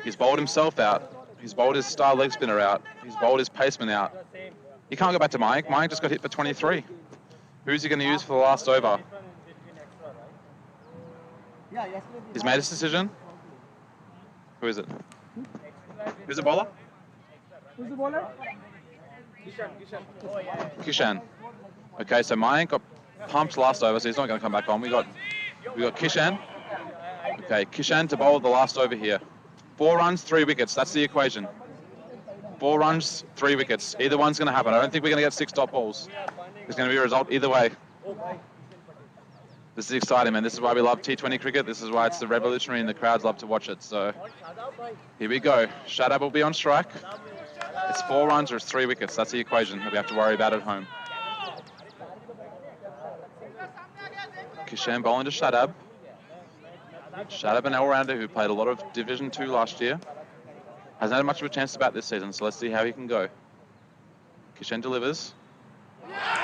He's bowled himself out. He's bowled his star leg spinner out. He's bowled his paceman out. He can't go back to Mike. Mike just got hit for 23. Who's he going to use for the last over? He's made his decision. Who is it? Who's the bowler? Who's the bowler? Kishan. Okay, so Mayank got pumped last over, so he's not going to come back on. We got Kishan. Okay, Kishan to bowl the last over here. 4 runs, 3 wickets. That's the equation. 4 runs, 3 wickets. Either one's going to happen. I don't think we're going to get 6 dot balls. There's going to be a result either way. This is exciting, man. This is why we love T20 cricket. This is why it's the revolutionary and the crowds love to watch it. So here we go. Shadab will be on strike. It's 4 runs or it's 3 wickets. That's the equation that we have to worry about at home. Kishan bowling to Shadab. Shadab, an all-rounder who played a lot of Division 2 last year. Hasn't had much of a chance to bat this season, so let's see how he can go. Kishan delivers.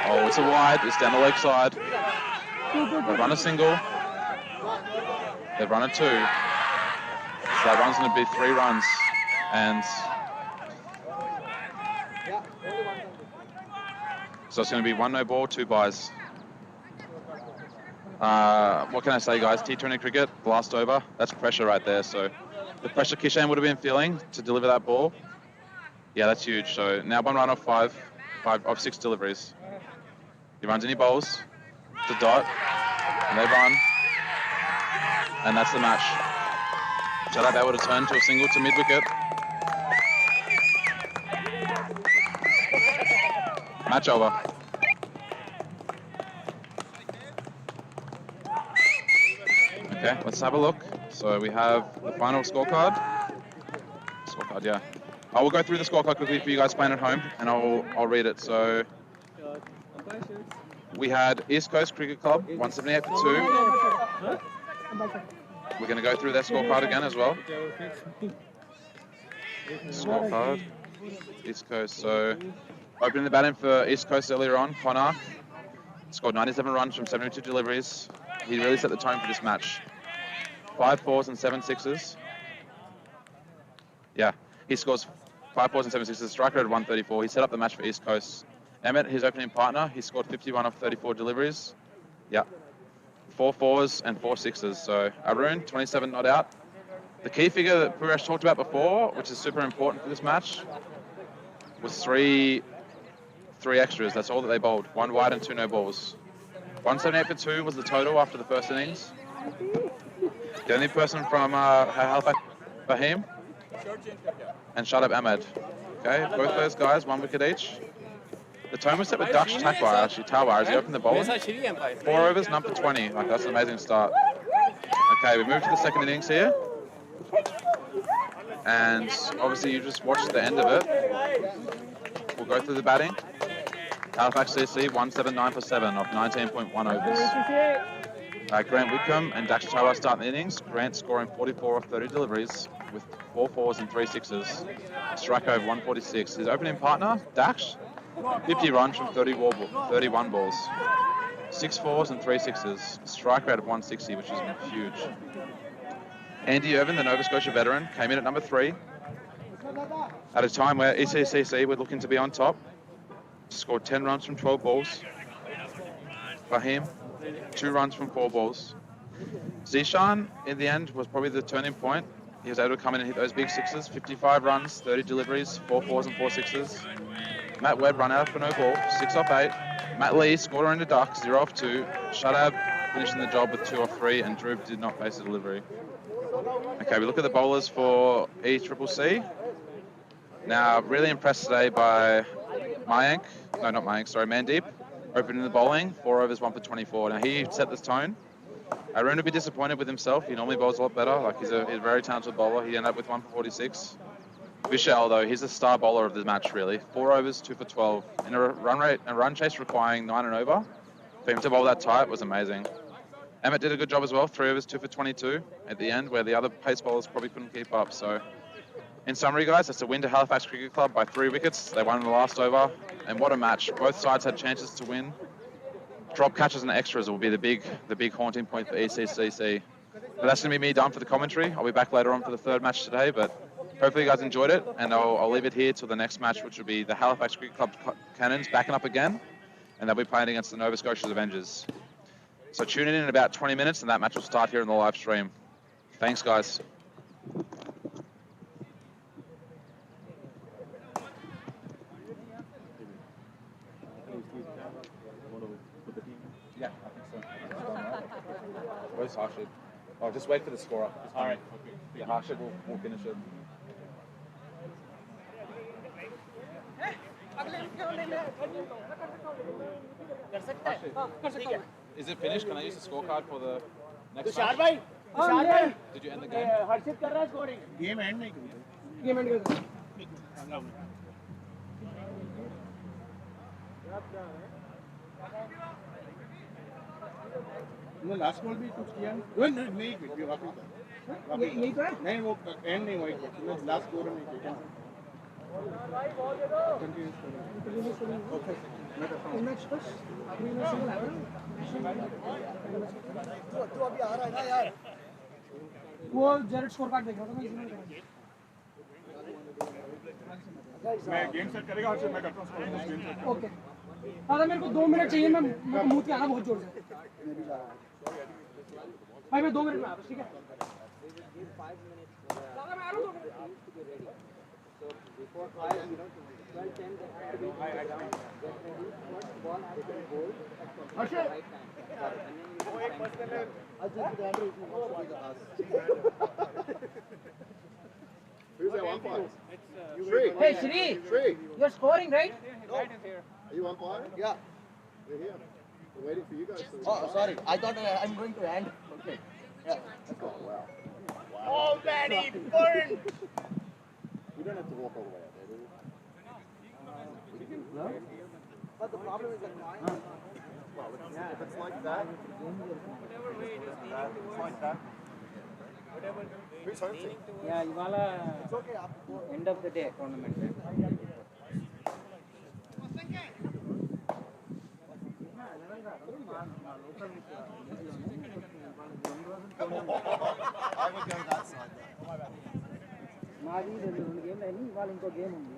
Oh, it's a wide. It's down the leg side. They've run a single. They've run a 2. So that one's going to be 3 runs. And so it's going to be 1 no ball, 2 byes. What can I say, guys? T20 cricket, last over. That's pressure right there. So the pressure Kishan would have been feeling to deliver that ball. Yeah, that's huge. So now 1 run off 5 of 6 deliveries. He runs any bowls to dot, and they run, and that's the match. Shadab able to turn to a single to mid-wicket. Match over. Okay, let's have a look. So we have the final scorecard. Scorecard, yeah. I will go through the scorecard quickly for you guys playing at home, and I'll read it. So we had East Coast Cricket Club, 178 for 2. We're going to go through their scorecard again as well. Scorecard, East Coast. So opening the batting for East Coast earlier on, Connor scored 97 runs from 72 deliveries. he really set the tone for this match. 5 fours and 7 sixes. Yeah, he scores 5 fours and 7 sixes. Strike rate of 134. He set up the match for East Coast. Emmett, his opening partner, he scored 51 off 34 deliveries. Yeah, 4 fours and 4 sixes. So Arun, 27 not out. The key figure that Puresh talked about before, which is super important for this match, was three extras. That's all that they bowled. 1 wide and 2 no balls. 178 for 2 was the total after the first innings. The only person from Halifax, Fahim, and shut up Ahmed. Okay, both those guys, 1 wicket each. The tone was set with Daksh Takwar, actually Tawar, as he opened the bowling. 4 overs, none for 20. Like, that's an amazing start. Okay, we move to the second innings here. And obviously you just watched the end of it. We'll go through the batting. Halifax CC 179 for 7 off 19.1 overs. Grant Whitcomb and Dax Tawar start the innings. Grant scoring 44 off 30 deliveries with 4 fours and 3 sixes. Strike over 146. His opening partner, Dax, 50 runs from 31 balls. 6 fours and 3 sixes. Strike rate of 160, which is huge. Andy Irvin, the Nova Scotia veteran, came in at number 3 at a time where ECCC were looking to be on top. Scored 10 runs from 12 balls. Fahim, 2 runs from 4 balls. Zishan, in the end, was probably the turning point. He was able to come in and hit those big sixes. 55 runs, 30 deliveries, 4 fours and 4 sixes. Matt Webb run out for no ball, 6 off 8. Matt Lee scored into duck, 0 off 2. Shadab finishing the job with 2 off 3, and Dhruv did not face a delivery. Okay, we look at the bowlers for ECCC. Now, really impressed today by Mandeep, opening the bowling, 4 overs, 1 for 24. Now, he set this tone. Arun would be disappointed with himself. He normally bowls a lot better. Like, he's a very talented bowler. He ended up with 1 for 46. Vishal, though, he's the star bowler of the match, really. 4 overs, 2 for 12. In a run chase requiring 9 and over, for him to bowl that tight was amazing. Emmett did a good job as well. 3 overs, 2 for 22 at the end, where the other pace bowlers probably couldn't keep up. So, in summary, guys, that's a win to Halifax Cricket Club by 3 wickets. They won in the last over, and what a match. Both sides had chances to win. Drop catches and extras will be the big haunting point for ECCC. But that's going to be me done for the commentary. I'll be back later on for the third match today, but hopefully you guys enjoyed it, and I'll leave it here till the next match, which will be the Halifax Cricket Club Cannons backing up again, and they'll be playing against the Nova Scotia Avengers. So tune in about 20 minutes, and that match will start here in the live stream. Thanks, guys. Yeah, I think so. Where's Harshid? Oh, just wait for the scorer. All right. Yeah, Harshid will finish it. Harshid, is it finished? Can I use the scorecard for the next match? Did you end the game? हर्षित कर रहा है scoring game and नहीं game and कर वो last ball भी कुछ किया वो नहीं किया वापस यही तो है नहीं वो एंड नहीं हुआ वो लास्ट स्कोर नहीं किया कंटिन्यूस ओके मैं करता हूं मैच बस अभी मैं सिंगल आ रहा हूं तू अभी आ रहा है ना यार वो जेरेट स्कोर कार्ड देख रहा था मैं इसमें मैं गेम सेट करेगा और मैं करता हूं गेम सेट ओके दादा मेरे को 2 मिनट चाहिए मैं मुंह पे आना बहुत जोर से भाई मैं 2 मिनट में आ रहा हूं ठीक है दादा मैं आ रहा हूं 2 minute so before 5 you know 12 10 they have to be get ready first ball has to be bowled at the right time वो एक पर्सनल है अजय दैंड्री is not the us who's that one point Shri hey Shri you're scoring right no right is here are you umpiring yeah we're here we're waiting for you guys to oh sorry I thought I'm going to end okay yeah oh wow oh Danny burn you don't have to walk all the way out there, do you? No? But the problem is that well, if it's like that, whatever way it is leaning towards, like that. Whatever who's leaning towards. Yeah, Iwala. It's okay. End of the day tournament. would go that side. మాది రెండు గేమ్లు అయినాయి ఇవాళ ఇంకో game ఉంది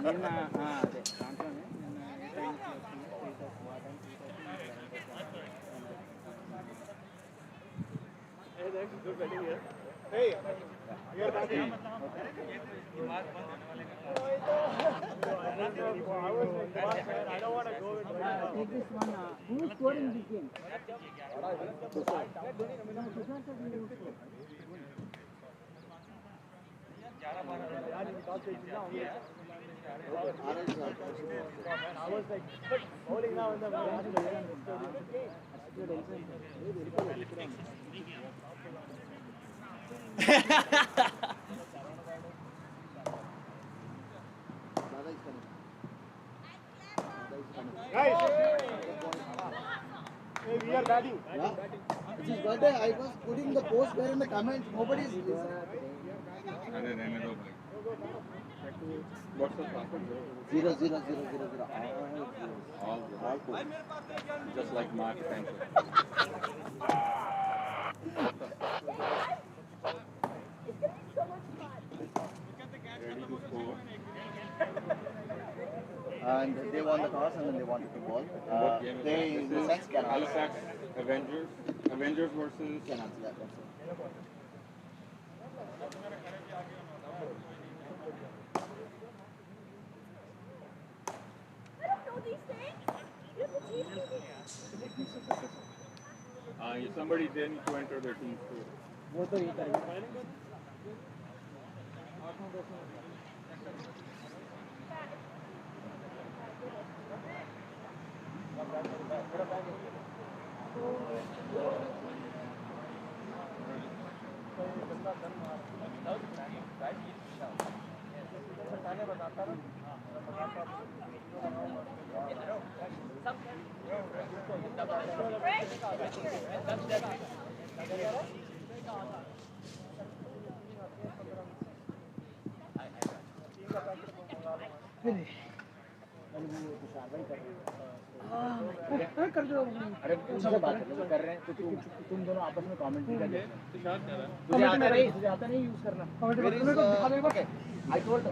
నిన్న అదే దాంట్లోనే నిన్న ఏ టైంకి వచ్చింది 3:30 Hey, you're batting. I don't want to go with take this one who scored in this game I was like bowling now in the Guys, hey, we are batting. Yeah. It's his birthday. I was putting the post there in the comments. Nobody is listening. What's the password? 00000. All cool. Just like Mark Spencer. Ready to score. And they won the toss and then they wanted to ball. What game is They, that? in the This sense, is can Halifax Avengers. Avengers versus can answer that. That's it. I don't know these things. You have to teach me. Somebody then to enter their team too. वो तो ये करेगा कर दो अरे उनसे बात कर रहे हैं तो तुम दोनों आपस में कमेंट भी कर लो तुझे आता नहीं यूज करना आई टोल्ड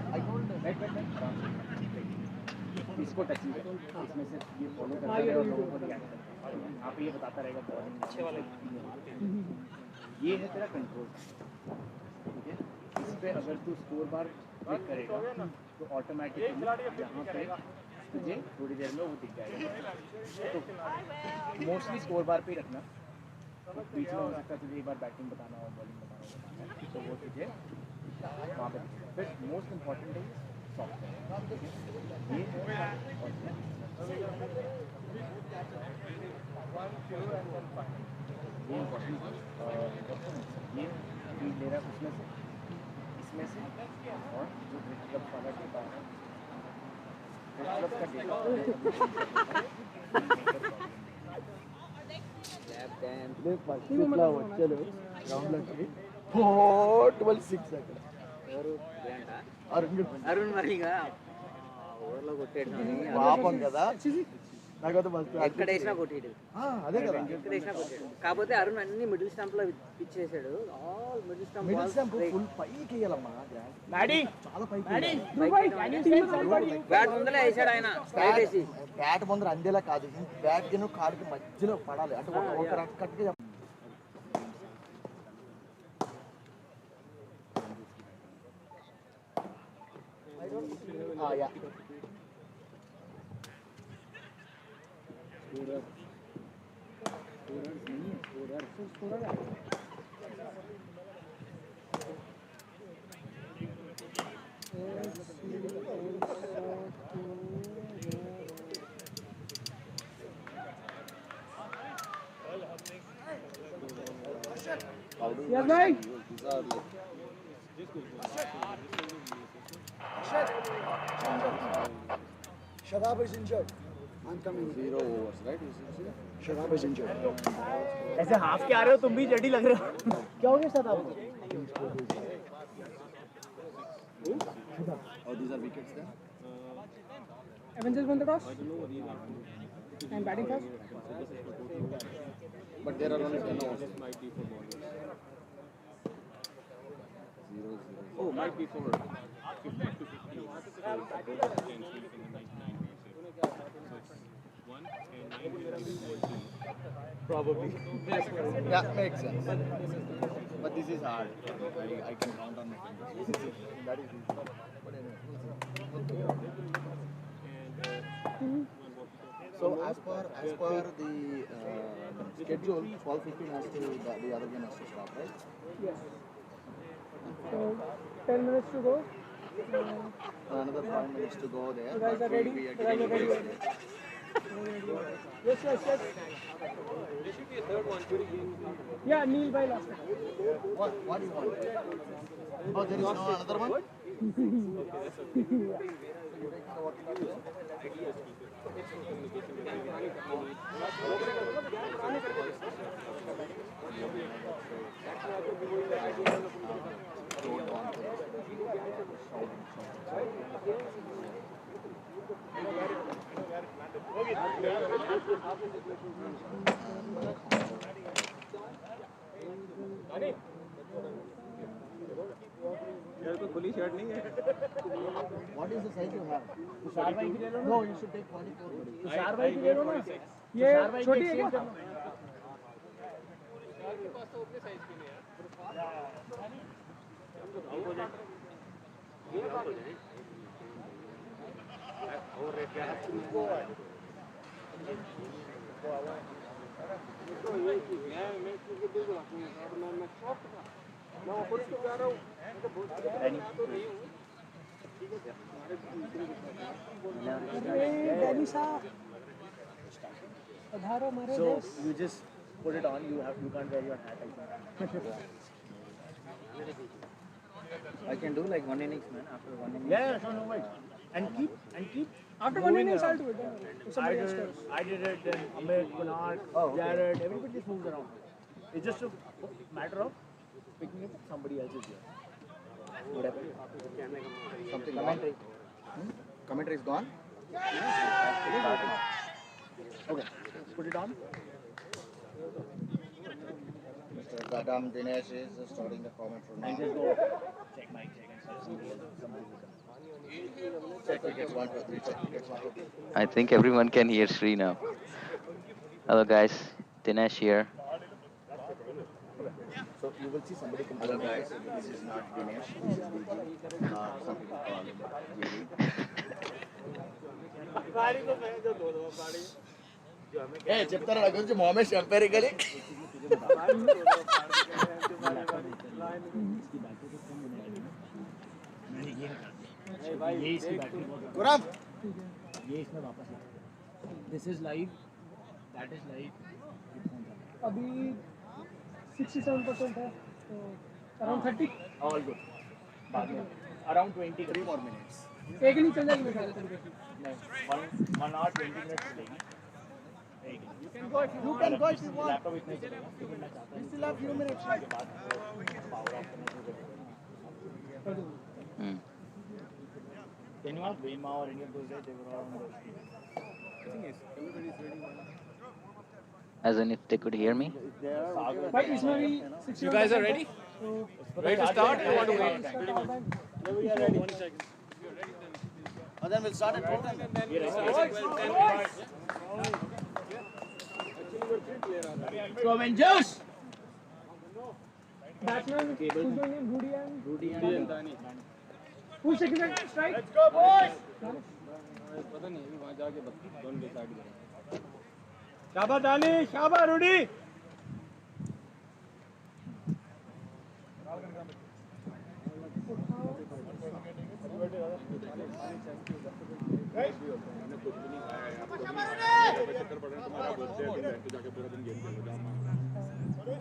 वेट इसको टचिंग इसमें से ये फॉलो करता है और लोगों को रिएक्ट करता है आप ये बताता रहेगा बॉलिंग अच्छे वाले ये है तेरा कंट्रोल ठीक है इस पे अगर तू स्कोर बार क्लिक करेगा तो ऑटोमेटिकली यहाँ पे तुझे थोड़ी देर में वो दिख जाएगा तो मोस्टली स्कोर बार पे ही रखना बीच में हो सकता है तुझे एक बार बैटिंग बताना हो बॉलिंग बताना हो तो वो तुझे वहाँ पे फिर मोस्ट इम्पॉर्टेंट है सॉफ्ट ये ये फील्ड ले रहा है उसमें से इसमें से और जो क्लब वाला डेटा है क्लब का डेटा चलो ग्राउंड लगी 4:26 అరుణ్ మరిగా ఓవర్లో కొట్టాడు పాపం కదా నాకైతే ఎక్కడ వేసినా కొట్టాడు అదే కదా ఎక్కడ వేసినా కొట్టాడు కాకపోతే అరుణ్ అన్ని మిడిల్ స్టంప్ లో పిచ్ చేశాడు ఆల్ మిడిల్ స్టంప్ ఫుల్ పైకి వేయాలమ్మా చాలా పైకి బ్యాట్ ముందలే వేసాడు ఆయన స్ట్రైట్ వేసి బ్యాట్ ముందర అందేలా కాదు బ్యాట్ కి కాడికి మధ్యలో పడాలి అంటే ఒక కట్గా yeah. Yes, bhai. Shadab is injured. I'm coming. 0 overs, right? Shadab is injured. ऐसे हाफ के आ रहे हो तुम भी जड़ी लग रहे हो क्या हो गया शदाब को Oh, these are wickets then? Avengers won the toss. And batting first. But there are only 10 overs. Might be for bowlers. 0-0. Oh, might be for 50 to 50 overs. So bowlers can sleep in the 99 days. So it's 1 and 9 Probably. Yeah, makes sense. But this is hard. I can count on my fingers. That is easy. But anyway, we'll see. So as per the schedule, 12:15 has to the other game has to stop, right? Yes. So 10 minutes to go. Another 5 minutes to go there. You guys are ready? We are You guys getting are ready? close. Yes. There should be a third one. Yeah, Neil by last. What do you want? Oh, there is no another one? What is the size you have? No, you should take 44. ये छोटी है क्या? So you just put it on. You can't wear your hat. I can do like one innings, man. After one innings. Yeah, no worries. And keep. After one innings, I'll do it. I did it. Then Amit, Kunal, Jared, everybody just moves around. It's just a matter of picking up somebody else's gear. Whatever. Something commentary. Commentary is gone? Okay, put it on. Mr. Gadam Dinesh is starting the comment from now. And just go check mic, check and stuff. Somebody will come. Check wickets 1, 2, 3, check wickets 1, 2, 3. I think everyone can hear Sri now. Hello guys, Dinesh here. So you will see somebody come. Hello guys, this is not Dinesh, this is DG. Some people call him GD. Hey, చెప్తారా నా గురించి మొహమ్మద్ షంపేరి గలి कुराम ये इसमें वापस this is live that is live अभी 67% है तो around 30 all good बाद में अराउंड 23 more minutes एक नहीं चल जाएगी मेरे ख्याल से नहीं 1 hour 20 minutes चलेगी You can go if you want. Laptop इतना ही चलेगा लेकिन मैं चाहता हूं We still have few minutes. उसके बाद पावर ऑफ करना शुरू Hmm. Can you ask Vema or any of those guys? They were all on the screen. I think everybody's ready. As in if they could hear me? But इसमें भी 61%. You guys are ready? Ready to start? You want to wait? Yeah, we are ready. 1 second. And then we'll start at 12 then. So Avengers! Batsman, who's going in? Rudy and Dani. Who's taking the strike? Let's go, boys! पता नहीं अभी वहाँ जाके दोनों decide करेंगे. शाबाश दानी, शाबाश रूडी.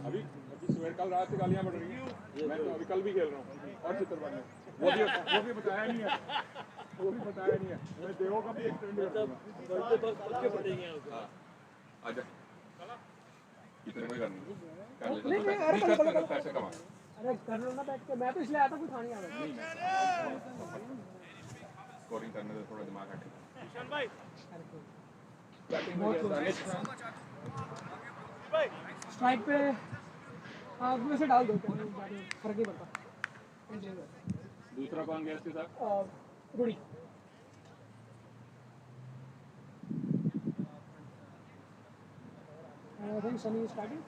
अभी सुबह कल रात से गालियाँ पड़ रही हैं. मैं तो अभी कल भी खेल रहा हूँ और चित्रवन में वो भी बताया नहीं है. मैं देवो का भी एक्सटेंड कर दूंगा. आजा इतने में करना नहीं अरे कल पैसे कमा. अरे कर लो ना बैठ के मैं तो इसलिए आता कुछ खाने आ रहा स्कोरिंग करने से थोड़ा दिमाग हटेगा. स्ट्राइक पे हाँ वैसे डाल दो फर्क नहीं पड़ता दूसरा कौन गया इसके साथ Gudi I think Sunny is starting.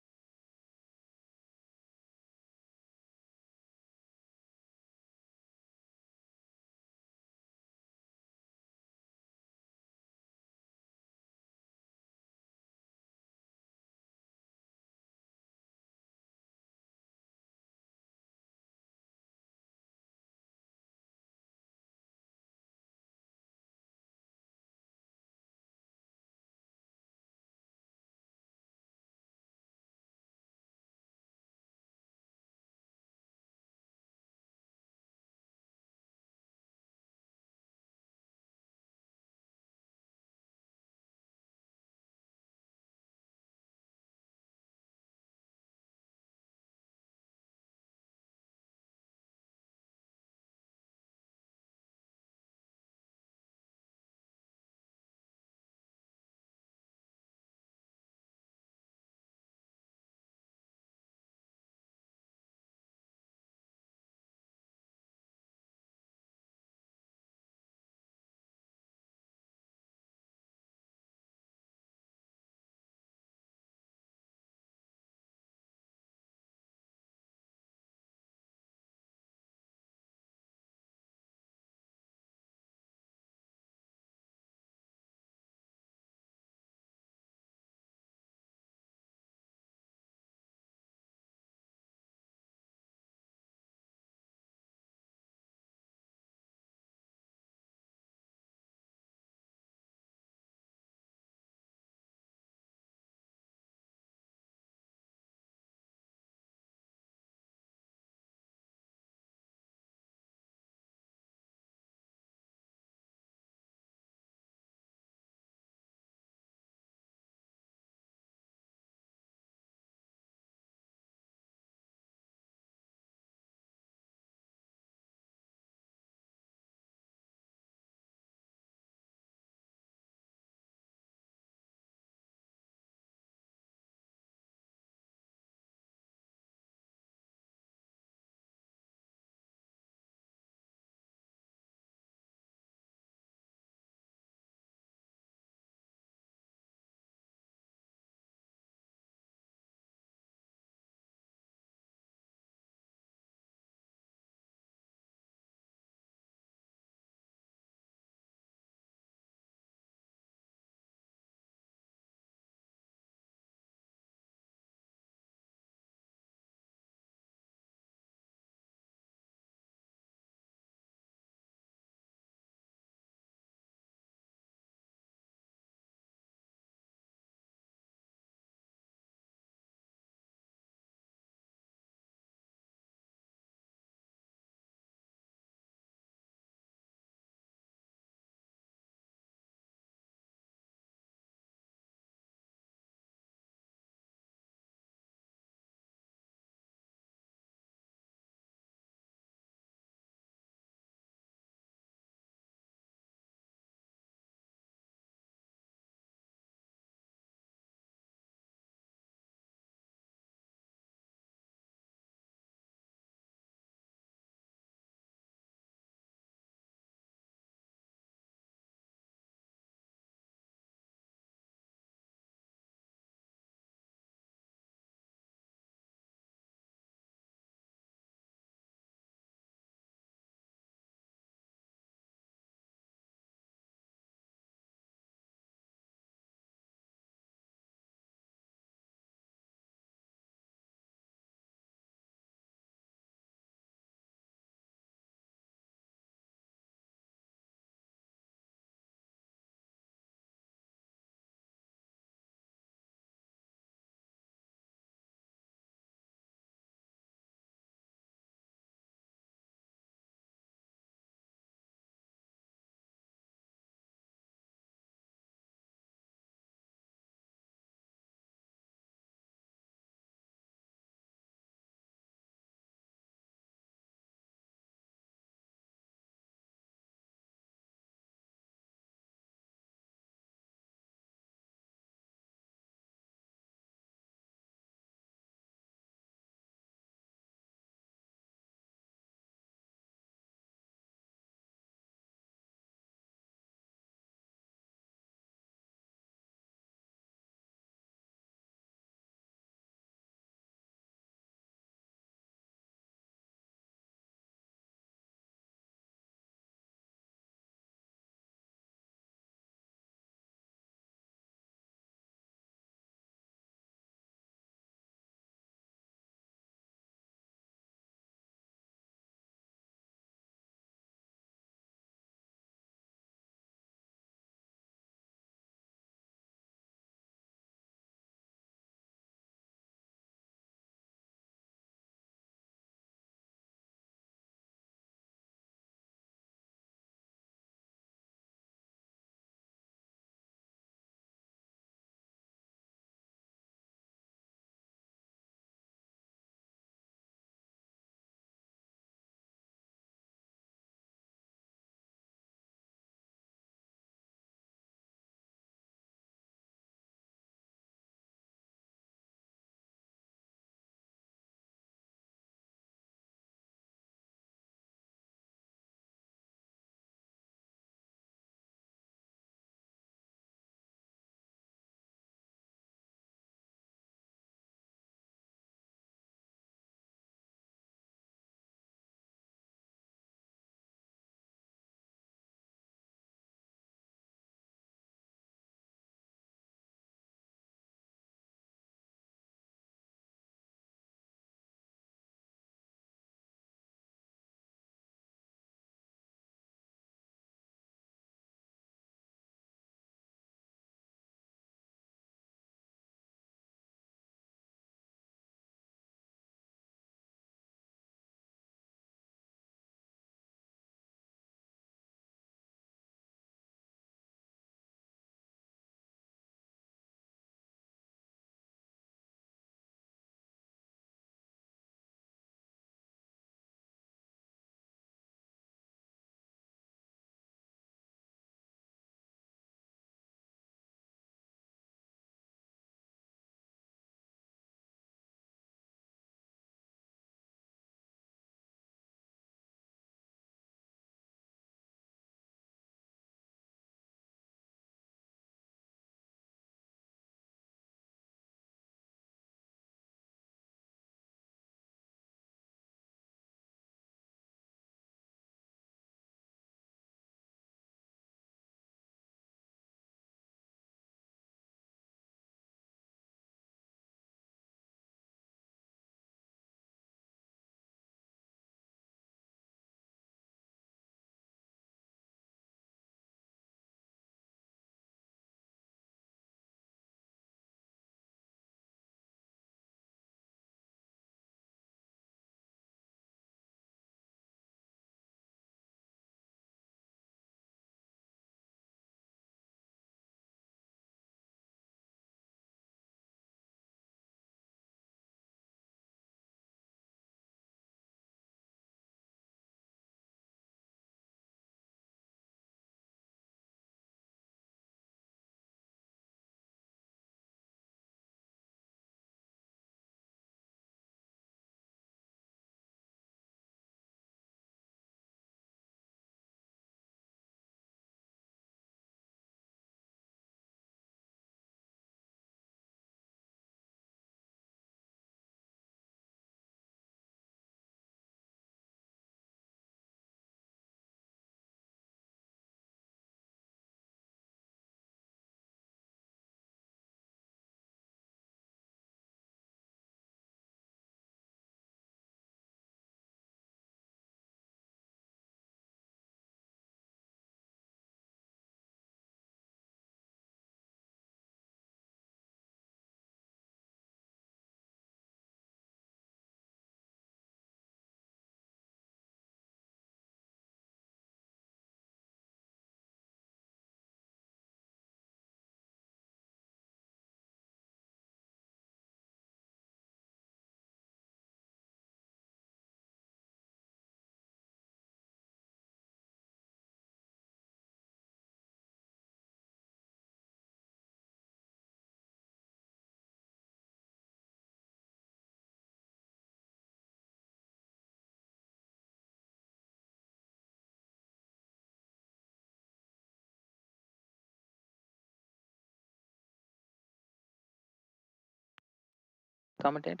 Commentate.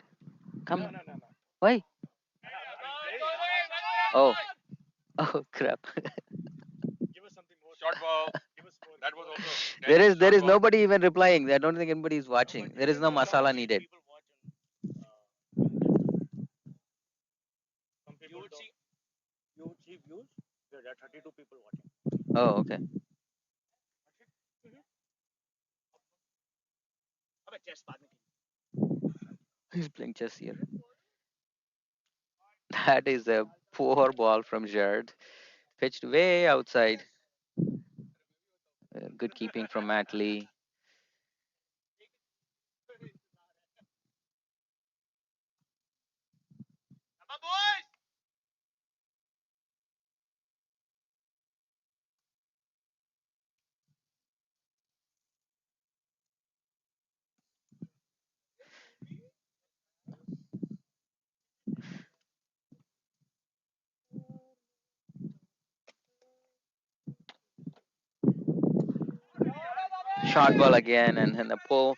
Come. Why? Oh. Oh crap. Short ball. That was also There is nobody even replying. I don't think anybody is watching. There is no masala needed. You would see, views. There are 32 people watching. Oh, okay. अबे chess बाद में He's playing chess here. That is a poor ball from Jared. Pitched way outside. Good keeping from Matt Lee. Short ball again, and then the pull.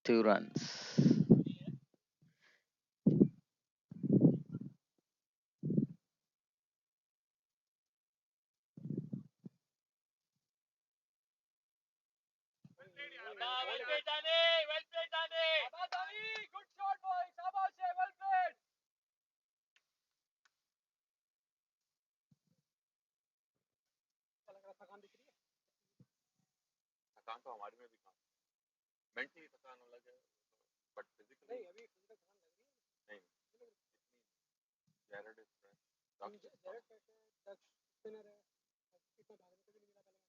Two runs. थकान तो हमारे में भी कहाँ mentally थकान अलग है बट फिजिकली नहीं अभी फिजिकल थकान लग रही है नहीं जैरेड इज फ्रेश जैरेड कैसे टच स्पिनर है कितना भागने को भी नहीं मिला पहले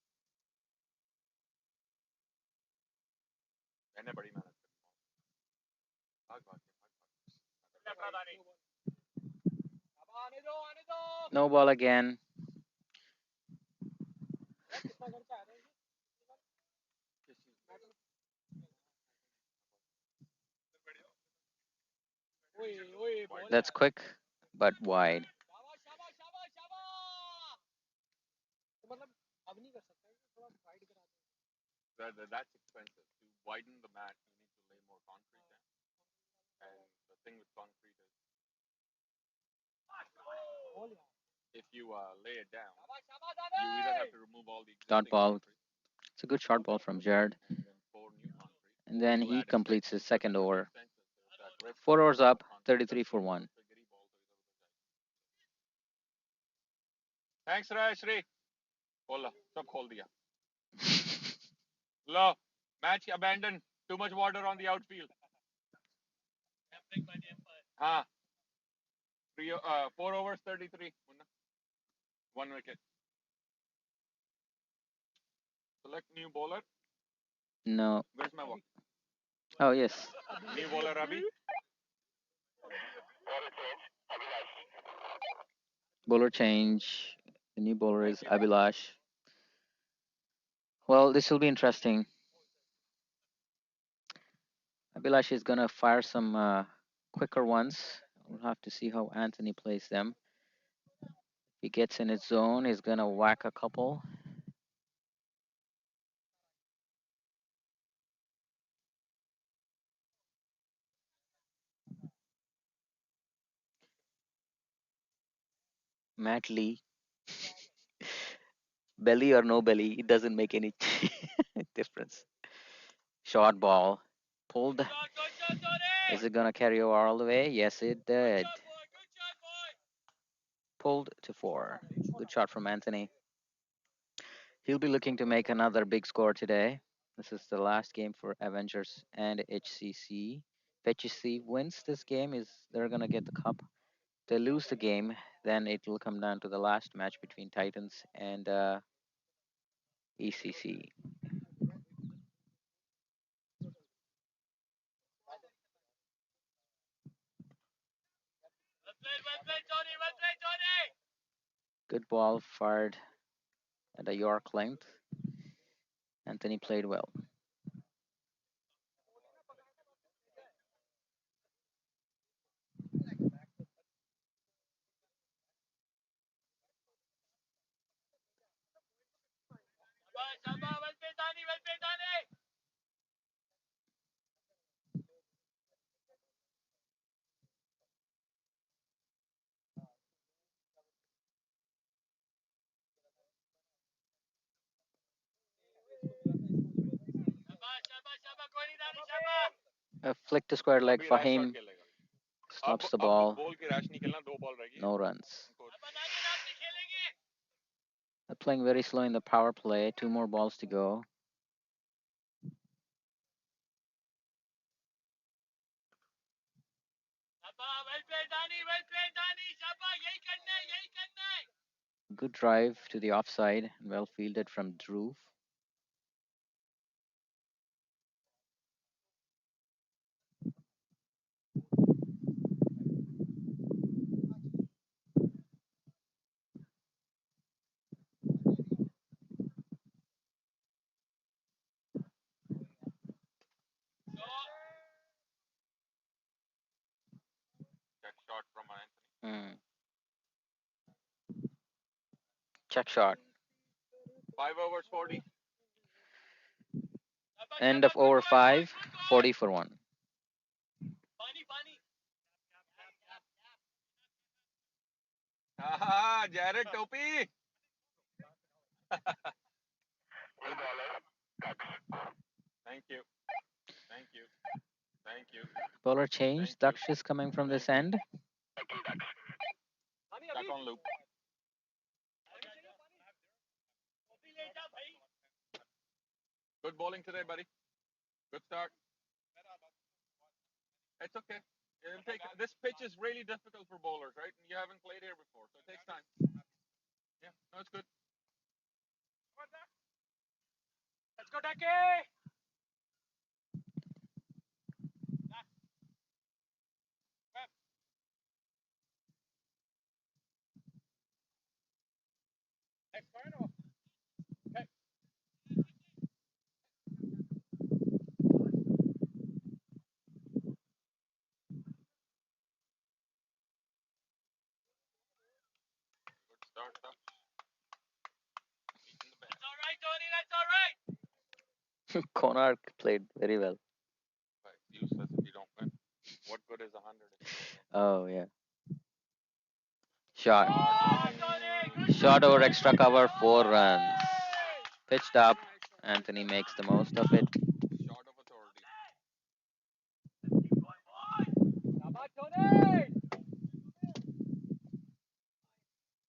मैंने बड़ी मेहनत करी भाग भाग के भाग भाग No ball again. That's quick, but wide. That's expensive. To widen the mat, you need to lay more concrete down. And the thing with concrete is, if you lay it down, you either have to remove all the Dot existing ball. concrete It's a good short ball from Jared. and then pour new concrete, And or then you he add completes his extensions. But second with the over. extensions, there's that risk 4 of overs up, concrete 33 for 1. फिगरी ball तो इधर उधर जाए thanks Raishri खोला सब खोल दिया लो match abandoned too much water on the outfield हाँ 4 overs 33 one wicket select new bowler No. where's my walk Oh, yes. new bowler Abhi Bowler change. The new bowler is Abhilash. Well, this will be interesting. Abhilash is going to fire some quicker ones. We'll have to see how Anthony plays them. If he gets in his zone, he's going to whack a couple. Matt Lee. Belly or no belly, it doesn't make any difference. Short ball. Pulled. Is it going to carry over all the way? Yes, it did. Pulled to 4. Good shot from Anthony. He'll be looking to make another big score today. This is the last game for Avengers and HCC. If HCC wins this game, is they're gonna get the cup. If they lose the game, then it will come down to the last match between Titans and ECC. Good ball fired at a York length. Anthony played well. A flick to square leg. Fahim stops the ball. No runs. They're playing very slow in the power play. 2 more balls to go. Good drive to the offside. Well fielded from Dhruv. Check shot. 5 overs, 40. End of over 5. 40 for 1. Jared Topi. Thank you. Thank you. Thank you. Bowler change. Daksh is coming from this end. Back on loop. Good bowling today, buddy. Good start. It's okay. It'll take, this pitch is really difficult for bowlers, right? You haven't played here before, so it takes time. Yeah, no, it's good. Let's go, Ducky! Good start, Duck. That's all right, Tony. That's all right. Konark played very well. It's useless if you don't win. What good is 100 if you don't win? Oh, yeah. Shot. Shot over extra cover. 4 runs. Pitched up. Anthony makes the most of it. Short of authority.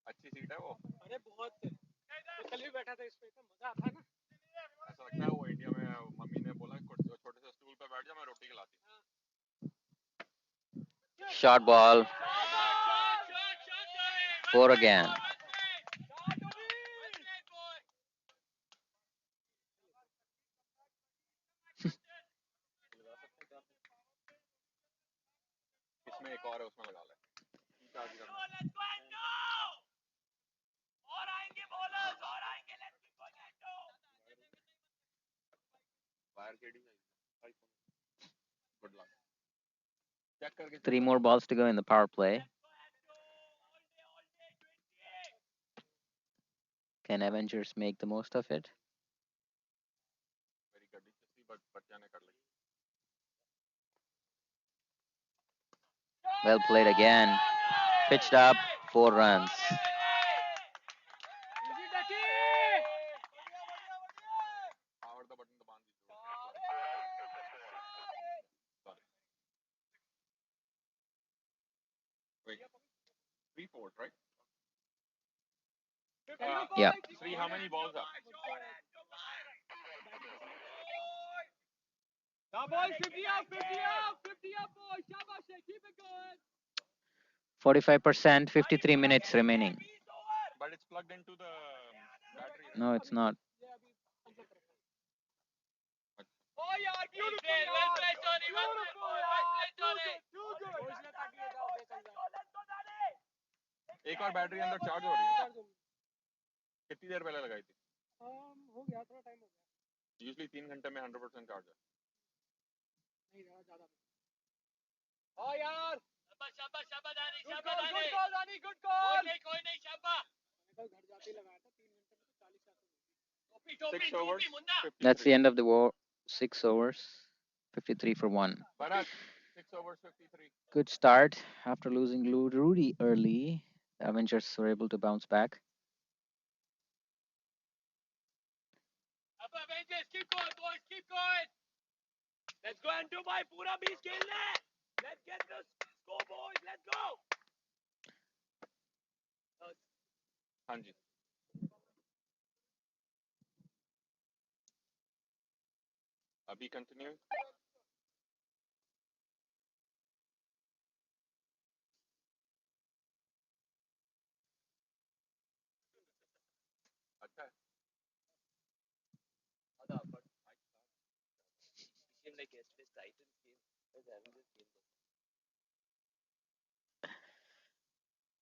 अच्छी seat है वो. अरे बहुत तो कल भी बैठा था इस पे तो मजा आता है ना. ऐसा लगता है वो इंडिया में मम्मी ने बोला छोटे से स्टूल पे बैठ जा मैं रोटी खिलाती. Short ball. 4 again. इसमें एक और है उसमें लगा ले. Good luck. 3 more balls to go in the power play. Can Avengers make the most of it? Well played again. Pitched up. 4 runs. Wait. 3-4, right? Yeah. 3, how many balls up? Now, boys, 50 up, 50 up, 50 up, boys. Shabash, keep it going. 45%, 53 minutes remaining. But it's plugged into the battery. No, it's not. Oh, yeah, beautiful. Well played, Tony. Well played, boy. Well played, Tony. Too good. एक और battery अंदर charge हो रही है. कितनी देर पहले लगाई थी? हो गया थोड़ा टाइम हो गया. यूजुअली 3 घंटे में 100% चार्ज है. नहीं रहा ज्यादा. Oh, यार. शाबाश, शाबाश, दानी, शाबाश, दानी. Good call, Dani. Good call. कोई नहीं, शाबाश. घर जाते ही लगाया था 3 घंटे में तो 40 का. 6 overs. That's the end of the war. 6 overs, 53 for one. Bharat, 6 overs, 53. Good start after losing Rudy early. The Avengers were able to bounce back. Avengers, keep going, boys, keep going. Let's go and do my pura beach खेलना है. Let's get the score, boys. Let's go. हाँ जी. अभी continue. अच्छा. Game like yesterday, Titans game. Let's having this game.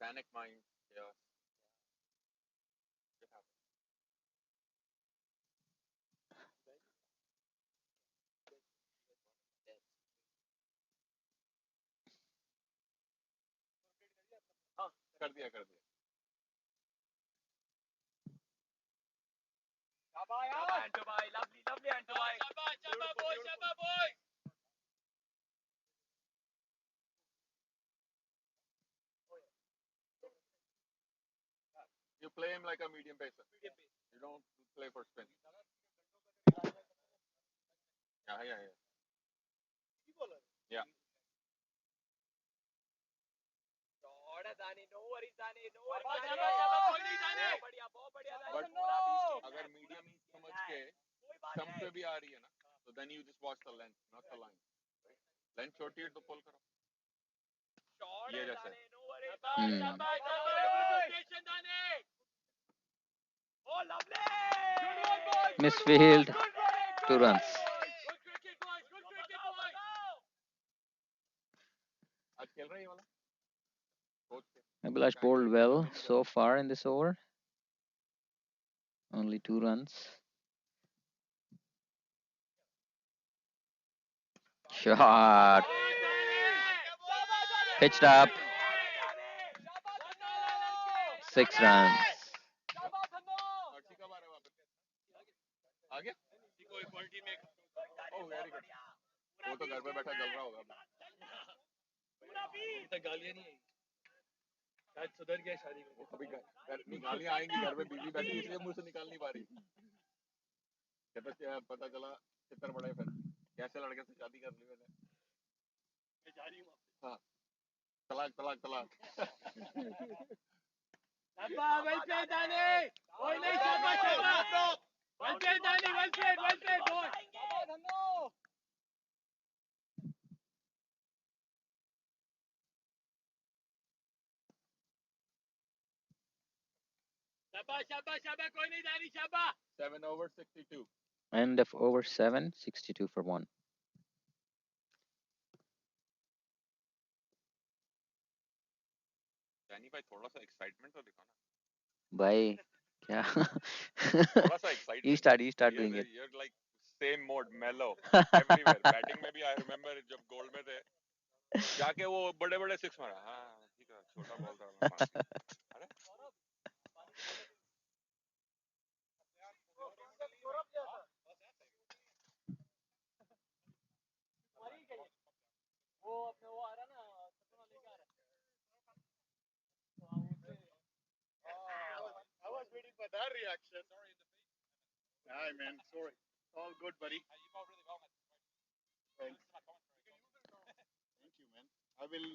Panic mind. Yeah. हाँ, कर दिया. Anto bhai, lovely, lovely Anto bhai. Chaba boy. You play him like a medium pacer. You don't play for spin. Yeah. Yeah. No worries, Dani. No worries, Dani. बहुत बढ़िया But अगर medium समझ के stump पे भी आ रही है ना, so then you just watch the length, not the line. Length छोटी है तो pull करो. ये जैसे. No worries, Dani. Oh, lovely. Good one, boys. Misfield, 2 runs. Good cricket, boys. Good cricket, boys. आज खेल रहा है ये वाला? Abhilash bowled well so far in this over. Only 2 runs. Shot. Pitched up. 6 runs. आ गया? कोई क्वालिटी में. Oh, very good. वो तो घर पे बैठा जल रहा होगा. अभी तक गालियां नहीं आई. शायद सुधर गया शादी में. अभी गालियां आएंगी घर में. बीवी बैठी इसलिए मुंह से निकाल नहीं पा रही. कहता पता चला चित्तर बड़े फिर कैसे लड़के से शादी कर ली मैंने. हाँ. तलाक. Well played, Dani. Boy, nice shot. Well played, Dani. Well played, boy. Shabba. कोई नहीं, Dani. Shabba. 7 over 62. End of over 7, 62 for one. जानी भाई थोड़ा सा एक्साइटमेंट तो दिखा ना. भाई क्या? थोड़ा सा excitement. You start doing it. You're like same mode, mellow everywhere. Batting में भी I remember जब गोल्ड में थे जाके वो बड़े सिक्स मारा. हाँ ठीक है, छोटा बॉल था मैं मार दिया. अरे वो अपने वो आ रहा ना सपना लेके आ रहा. I was waiting for that reaction. Hi, man. Sorry. All good, buddy. Thanks. Thank you, man. I will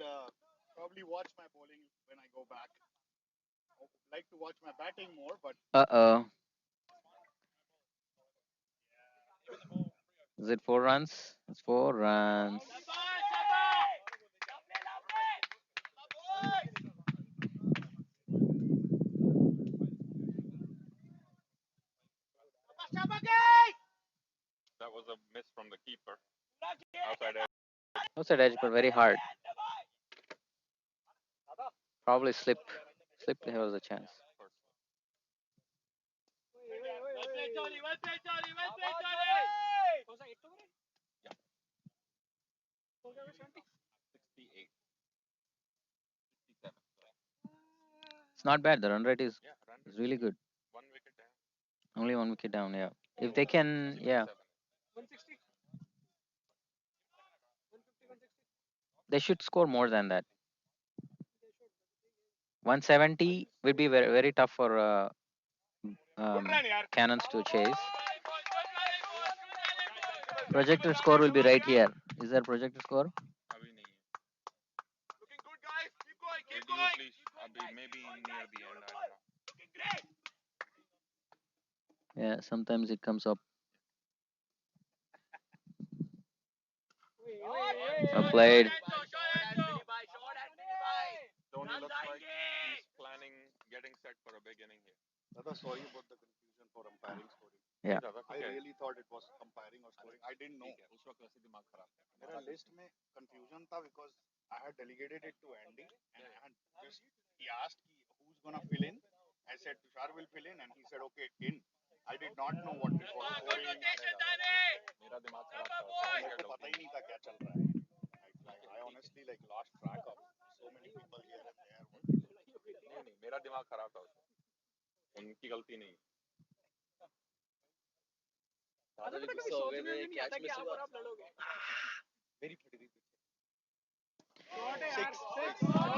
probably watch my bowling when I go back. I would like to watch my batting more, but Uh-oh. Is it 4 runs? It's 4 runs. that was a miss from the keeper. Outside edge. Outside edge, but very hard. Probably slip. Slip, there was a chance. Well played, Johnny. Well played, Johnny. कौन सा 8 over है? 68. 67. It's not bad. The run rate is really good. 1 wicket down. Only 1 wicket down. Yeah. If they can, yeah, they should score more than that. 170 would be very very tough for Cannons to chase. Projected score will be right here. Is there projected score? अभी नहीं है. Usually maybe near the end. I don't know. Yeah, sometimes it comes up. Well played. Dhoni looks like he's planning getting set for a big inning here. Dada, sorry about the confusion for umpiring scoring. Yeah. I really thought it was umpiring or scoring. I didn't know. उस वक्त वैसे दिमाग खराब था. मेरा list में confusion था because I had delegated it to Andy and I had just he asked who's gonna fill in. I said Tushar will fill in and he said okay in. I did not know what it was scoring. मेरा दिमाग खराब था. मेरे को पता ही नहीं था क्या चल रहा है. I honestly like lost track of so many people here and there. नहीं मेरा दिमाग खराब था उसमें. उनकी गलती नहीं.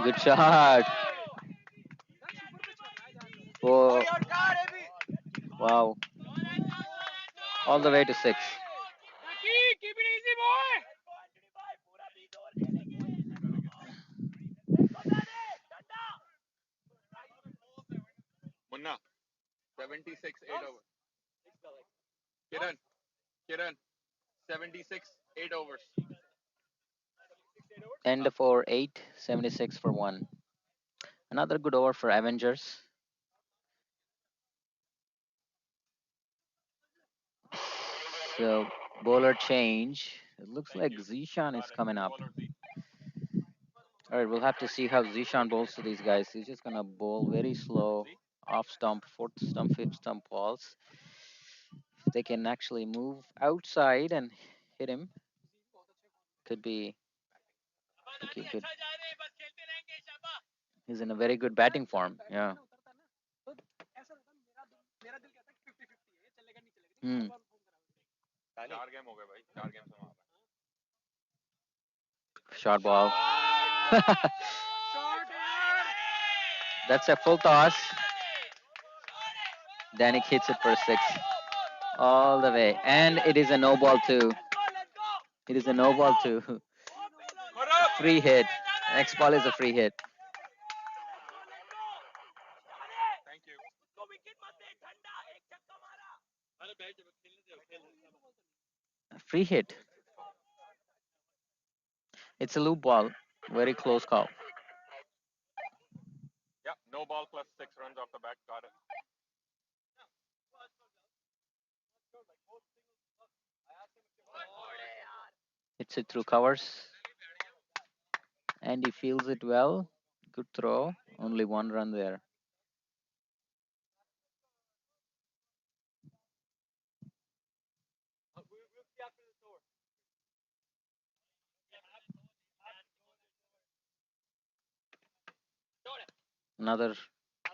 Good shot. Oh, wow. All the way to 6. Keep it easy, boy. Munna, 76 8 overs. Kiran, 76 8 overs. End for 8, 76 for 1. Another good over for Avengers. So, bowler change. It looks like Zishan is coming up. All right, we'll have to see how Zishan bowls to these guys. He's just going to bowl very slow, off stump, fourth stump, fifth stump balls. If they can actually move outside and hit him, could be good. He's in a very good batting form. Yeah. Hmm. 4 game हो गए भाई. 4 game से मार. Short ball. That's a full toss. Danik hits it for 6. All the way. And it is a no ball too. It is a no ball too. Free hit. Next ball is a free hit. Thank you. Free hit. It's a loop ball. Very close call. Yeah, no ball plus 6 runs off the bat. Got it. Hits it through covers. And he feels it well. Good throw. Only 1 run there. Another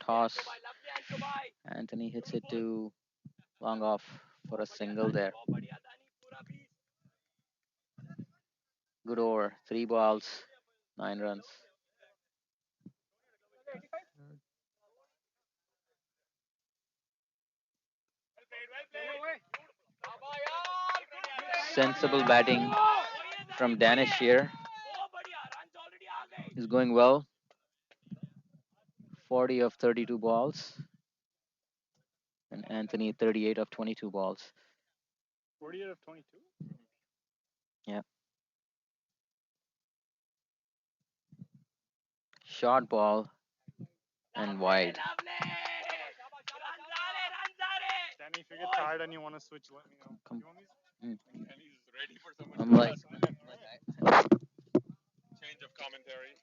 toss. Anthony hits it to long off for a single there. Good over. 3 balls, 9 runs. Sensible batting from Danish here. He's going well. 40 of 32 balls. And Anthony 38 of 22 balls. 48 of 22? Yeah. Short ball and wide. Danny, if you get tired and you want to switch, let me know. Come. You want these? Danny's ready for someone I'm to like, change of commentary.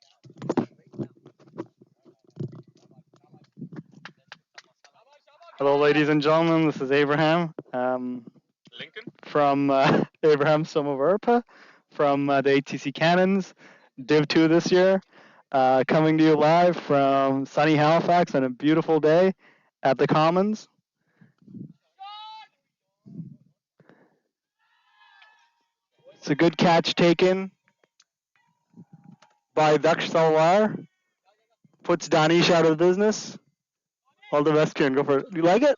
Hello, ladies and gentlemen. This is Abraham. Lincoln? From Abraham Somovarpa from the ATC Cannons, Div 2 this year. Coming to you live from sunny Halifax on a beautiful day at the Commons. It's a good catch taken by Daksh Talwar. Puts Danish out of business. All the best, Kieran. Go for it. Do you like it?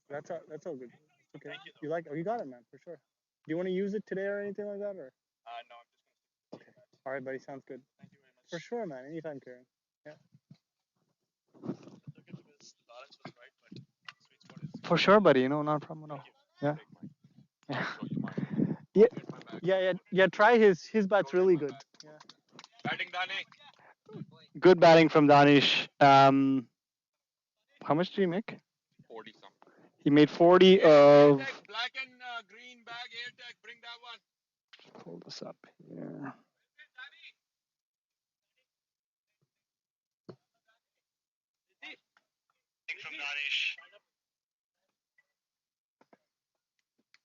That's all good. Okay. You like? Oh, you got it, man, for sure. Do you want to use it today or anything like that, or? No, I'm just gonna. Okay. All right, buddy. Sounds good. Thank you very much. For sure, man. Anytime, Kieran. Yeah. For sure, buddy. No, not a problem at all. Yeah. Yeah. Yeah. Yeah. Try his bat's really good. Yeah. Good batting from Danish. How much did he make? 40 something. He made 40 of. Black and green bag, air tag, bring that one. Pull this up here. From Danish.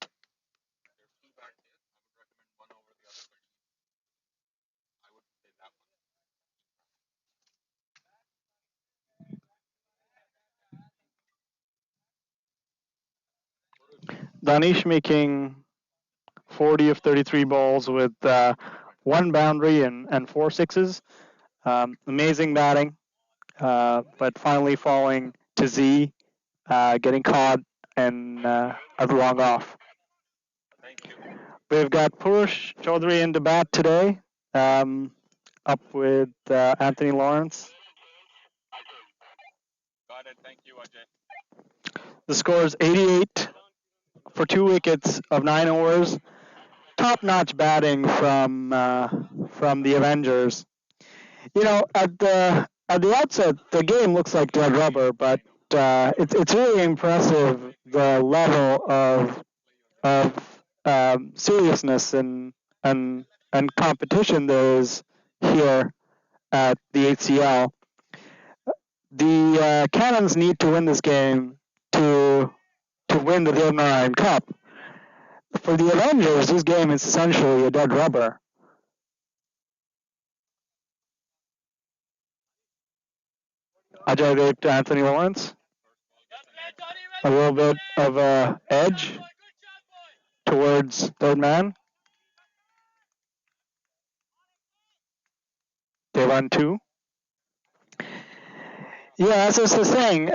There's two bags here. I would recommend one over the other, but I would say that one. Danish making 40 of 33 balls with one boundary and four sixes. Amazing batting, but finally falling to Z, getting caught and at the long off. Thank you. We've got Purush Chaudhary in the bat today, up with Anthony Lawrence. Got it. Thank you, Ajay. The score is 88 for 2 wickets of 9 overs. Top-notch batting from the Avengers. You know, at the outset, the game looks like dead rubber, but it's really impressive the level of seriousness and competition there is here at the HCL. The Cannons need to win this game to win the Deo Cup. For the Avengers, this game is essentially a dead rubber. Ajay Dev to Anthony Lawrence. A little bit of a edge towards third man. They run 2. Yeah, as I was saying,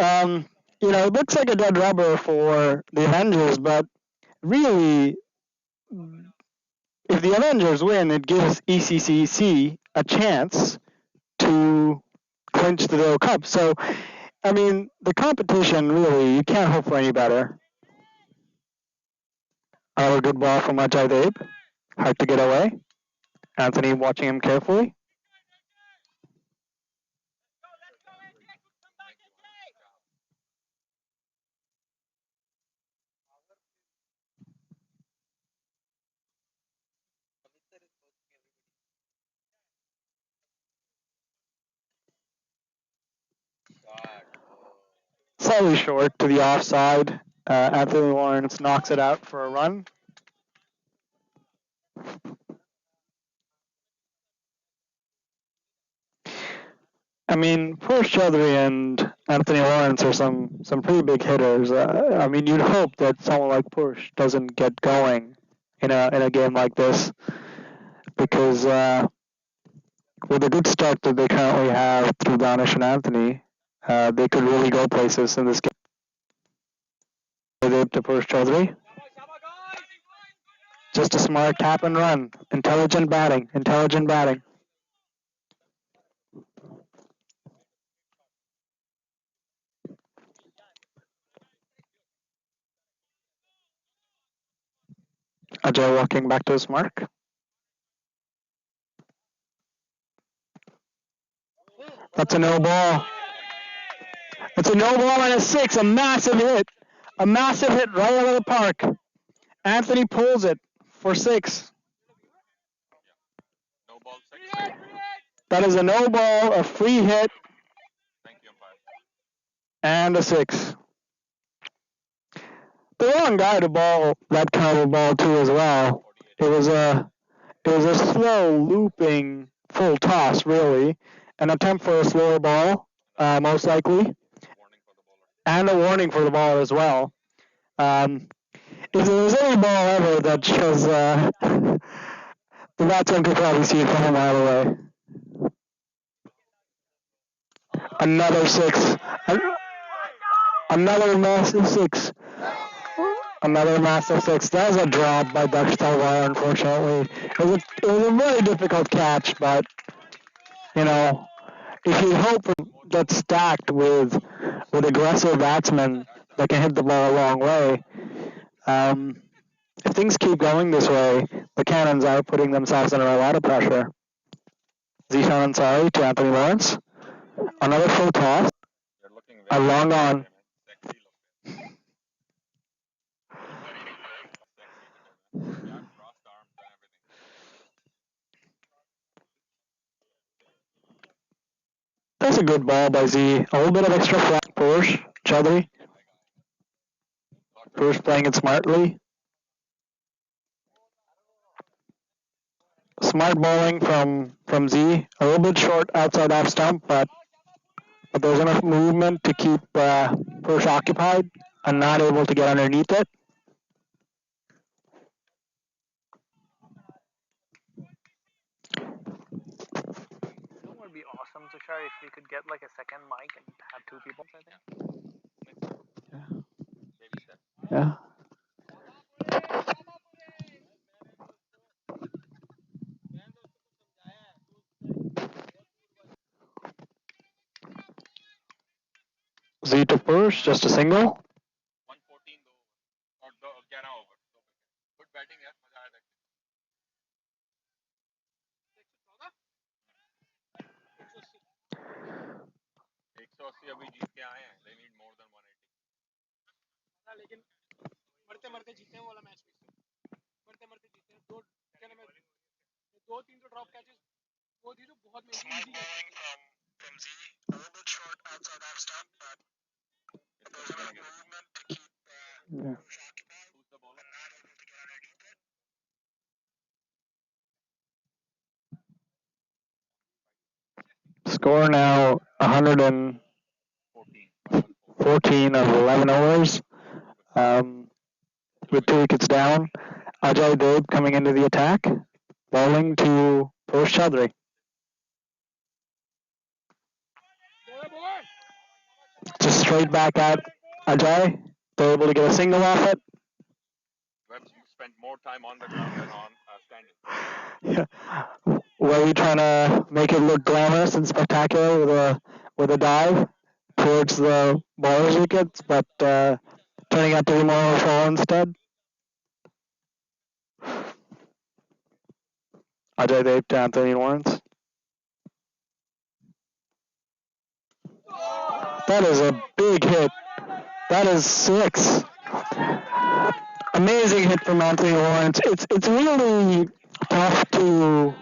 you know, it looks like a dead rubber for the Avengers, but really, if the Avengers win, it gives ECCC a chance to clinch the Deo Cup. So, I mean, the competition, really, you can't hope for any better. Another good ball from Ajay Dev. Hard to get away. Anthony watching him carefully. Slightly short to the offside. Anthony Lawrence knocks it out for a run. I mean, Purush Chaudhary and Anthony Lawrence are some pretty big hitters. I mean, you'd hope that someone like Purush doesn't get going in a game like this, because with a good start that they currently have through Danish and Anthony, they could really go places in this game. To Purush Chaudhary. Just a smart tap and run. Intelligent batting. Intelligent batting. Ajay walking back to his mark. That's a no ball. It's a no ball and a 6. A massive hit. A massive hit right out of the park. Anthony pulls it for 6. No ball 6. That is a no ball, a free hit, Thank you, umpire. and a 6. The wrong guy to ball that kind of ball to as well. It was a slow looping full toss, really. An attempt for a slower ball, most likely, and a warning for the ball as well. If there was any ball ever that shows, the batsman could probably see it from a mile away. Another six. Another massive six. Another massive six. That was a drop by Dutch Talwar, unfortunately. It was a very difficult catch, but, you know, if you hope it gets stacked with aggressive batsmen that can hit the ball a long way, if things keep going this way, the Cannons are putting themselves under a lot of pressure. Zishan Ansari to Anthony Lawrence. Another full toss. A long on. That's a good ball by Z. A little bit of extra flat. Purush, Chaudhary. Purush playing it smartly. Smart bowling from Z. A little bit short outside off stump, but there's enough movement to keep Purush occupied and not able to get underneath it. You know what would be awesome, Tushar, if we could get like a second mic and have two people, I think. Yeah. Z to Purush, just a single. Yeah. Score now 114 of 11 overs. With 2 wickets down. Ajay Deb coming into the attack. Bowling to Purush Chaudhary. Just straight back at Ajay. They're able to get a single off it. Yeah. Were we trying to make it look glamorous and spectacular with a dive towards the bowler's wickets, but turning out to be more of a fall instead? Ajay Deb to Anthony Lawrence. That is a big hit. That is 6. Amazing hit from Anthony Lawrence. It's really tough to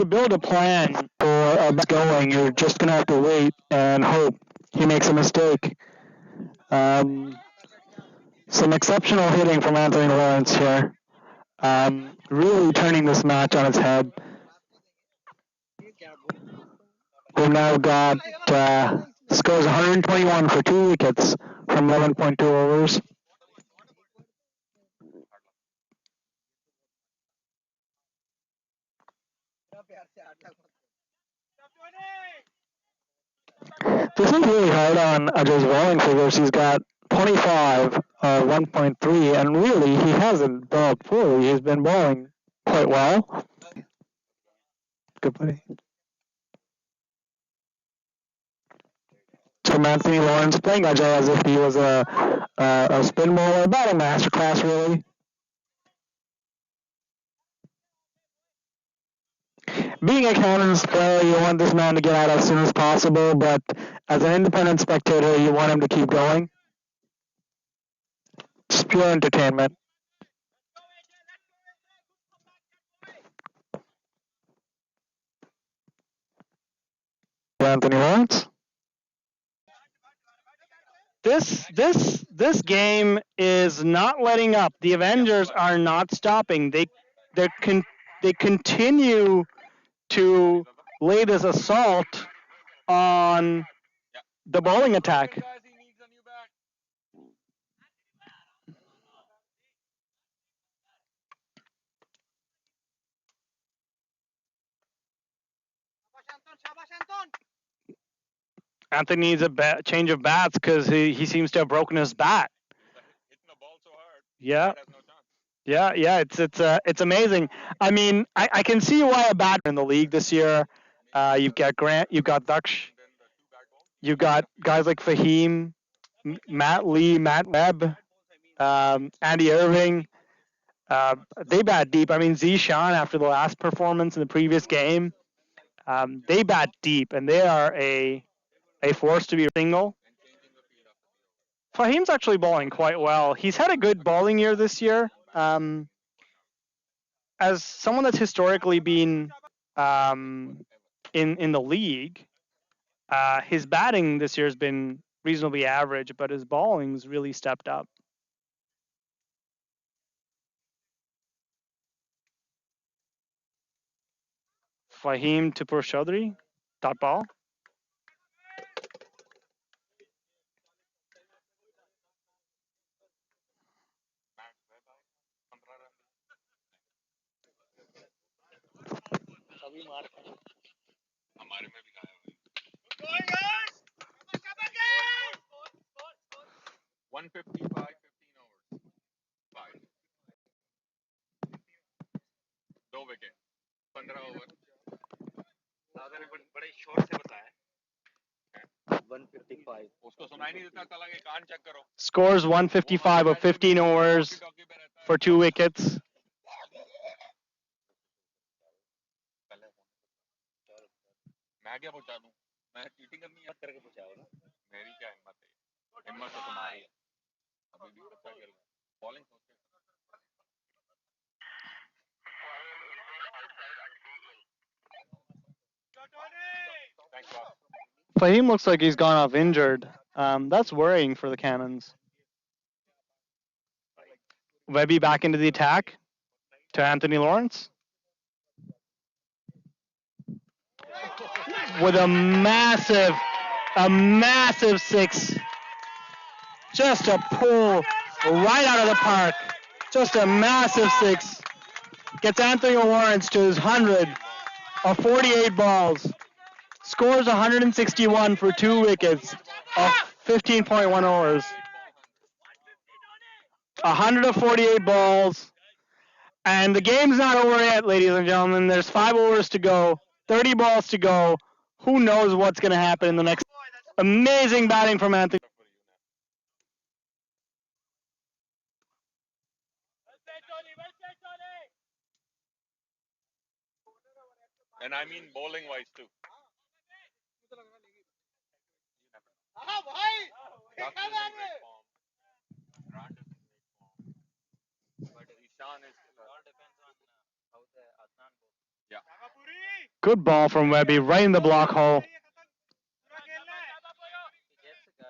build a plan for a bat going. You're just gonna have to wait and hope he makes a mistake. Some exceptional hitting from Anthony Lawrence here. Really turning this match on its head. We've now got scores 121 for 2 wickets from 11.2 overs. This is really hard on Ajay's bowling figures. He's got 25, 1.3, and really he hasn't bowled poorly. He's been bowling quite well. Good buddy. From Anthony Lawrence playing Ajay as if he was a spin bowler, about a masterclass really. Being a Cannons player, you want this man to get out as soon as possible, but as an independent spectator, you want him to keep going. Just pure entertainment. Anthony Lawrence. This game is not letting up. The Avengers are not stopping. They continue to lay this assault on the bowling attack. Anthony needs a change of bats because he seems to have broken his bat. Yeah. Yeah, it's amazing. I mean, I can see why a batter in the league this year. You've got Grant, you've got Daksh, you've got guys like Fahim, Matt Lee, Matt Webb, Andy Irving. They bat deep. I mean, Zishan, after the last performance in the previous game, they bat deep, and they are a force to be single. Fahim's actually bowling quite well. He's had a good bowling year this year. As someone that's historically been in the league, his batting this year has been reasonably average, but his bowling's really stepped up. Fahim to Chaudhary, dot ball. Scores 155 of 15 overs for 2 wickets. Fahim looks like he's gone off injured. That's worrying for the Cannons. Webby back into the attack to Anthony Lawrence. With a massive 6. Just a pull right out of the park. Just a massive 6. Gets Anthony Lawrence to his 100 of 48 balls. Scores 161 for 2 wickets of 15.1 overs. 148 balls. And the game's not over yet, ladies and gentlemen. There's 5 overs to go, 30 balls to go. Who knows what's going to happen in the next. Amazing batting from Anthony. And I mean bowling wise too. Good ball from Webby right in the block hole.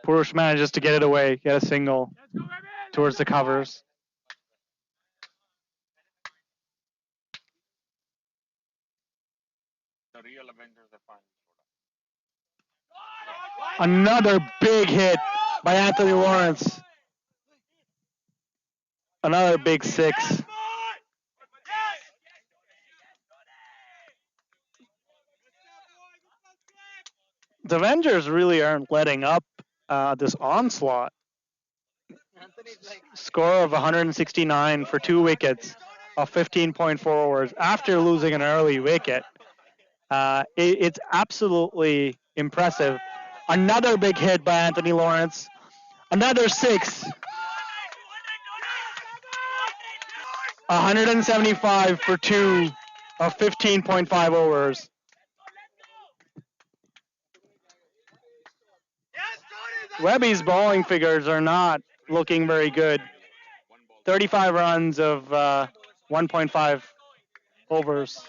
Purush manages to get it away, get a single towards the covers. The real Avengers are fine. Another big hit by Anthony Lawrence. Another big 6. The Avengers really aren't letting up this onslaught. Score of 169 for 2 wickets of 15.4 overs after losing an early wicket. It's absolutely impressive. Another big hit by Anthony Lawrence. Another 6. 175 for 2 of 15.5 overs. Webby's bowling figures are not looking very good. 35 runs of 1.5 overs.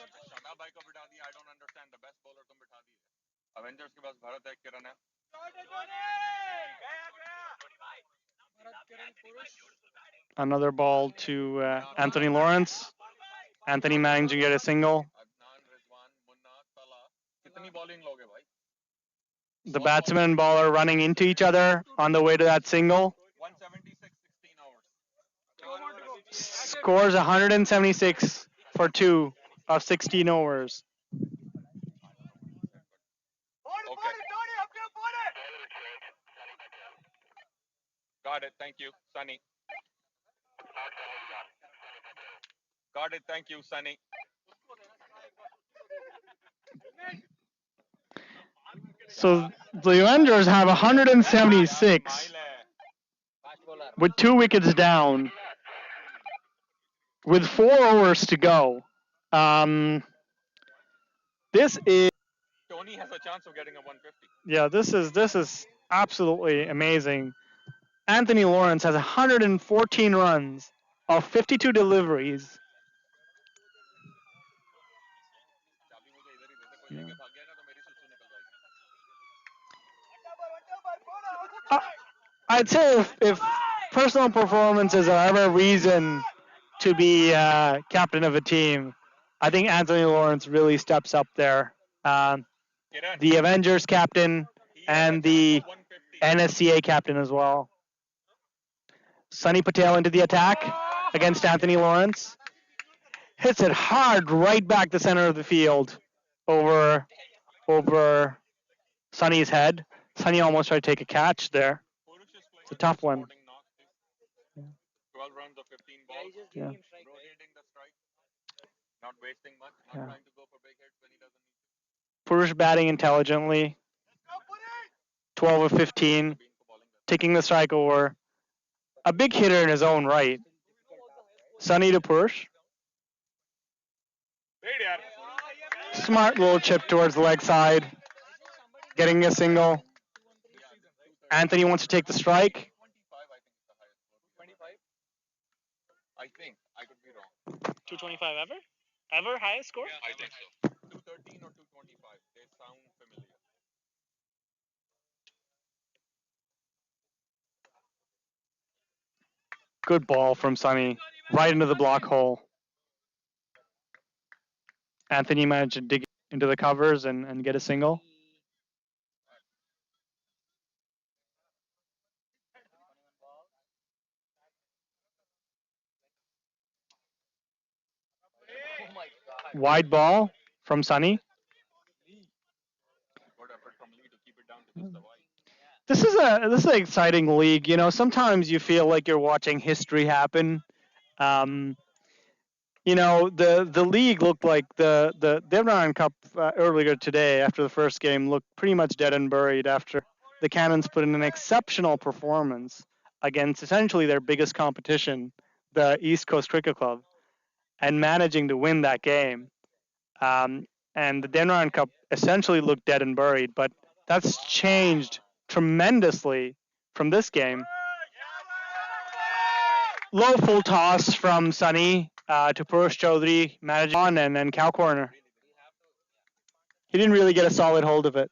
Another ball to Anthony Lawrence. Anthony managing to get a single. The batsman and bowler running into each other on the way to that single. Scores 176 for 2 of 16 overs. Got it. Thank you, Sunny. Got it. Thank you, Sunny. So the Avengers have 176 with 2 wickets down with 4 overs to go. This is Tony has a chance of getting a 150. yeah, this is absolutely amazing. Anthony Lawrence has 114 runs of 52 deliveries. Yeah. I'd say if personal performances are ever a reason to be captain of a team, I think Anthony Lawrence really steps up there. The Avengers captain and the NSCA captain as well. Sunny Patel into the attack against Anthony Lawrence. Hits it hard right back the center of the field over Sunny's head. Sunny almost tried to take a catch there. It's a tough one. 12 runs of 15 balls. Yeah. Rotating the strike. Not wasting much. Not trying to go for big hits when he doesn't need to. Purush batting intelligently. 12 of 15. Taking the strike over. A big hitter in his own right. Sunny to Purush. Smart little chip towards the leg side. Getting a single. Anthony wants to take the strike. I think. I could be wrong. 225 ever? Ever highest score? I think so. 213 or 225. They sound familiar. Good ball from Sunny. Right into the block hole. Anthony managed to dig into the covers and get a single. Wide ball from Sunny. This is an exciting league. You know, sometimes you feel like you're watching history happen. You know, the league looked like the Devon Cup earlier today after the first game looked pretty much dead and buried after the Cannons put in an exceptional performance against essentially their biggest competition, the East Coast Cricket Club, and managing to win that game. And the Denron Cup essentially looked dead and buried, but that's changed tremendously from this game. Low full toss from Sunny to Purush Chaudhary, managing on and then cow corner. He didn't really get a solid hold of it.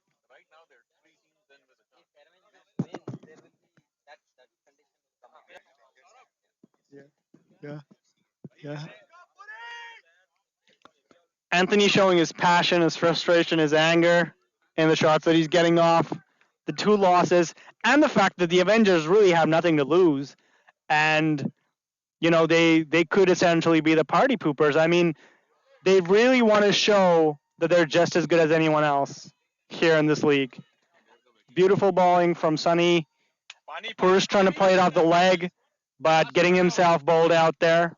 Yeah. Anthony showing his passion, his frustration, his anger in the shots that he's getting off. The 2 losses and the fact that the Avengers really have nothing to lose. And, you know, they could essentially be the party poopers. I mean, they really want to show that they're just as good as anyone else here in this league. Beautiful bowling from Sunny. Purush trying to play it off the leg, but getting himself bowled out there.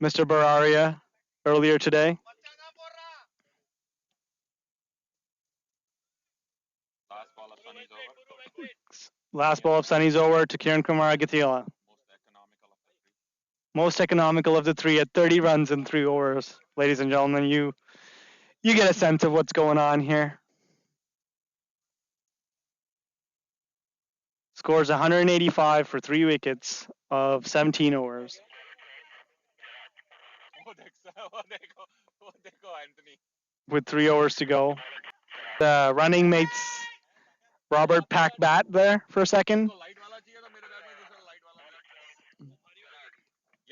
Mr. Bararia earlier today. Last ball of Sunny's over to Kiran Kumar Agathila. Most economical of the 3 at 30 runs in 3 overs. Ladies and gentlemen, you get a sense of what's going on here. Scores 185 for 3 wickets of 17 overs. With 3 overs to go. The running mates Robert pack bat there for a second.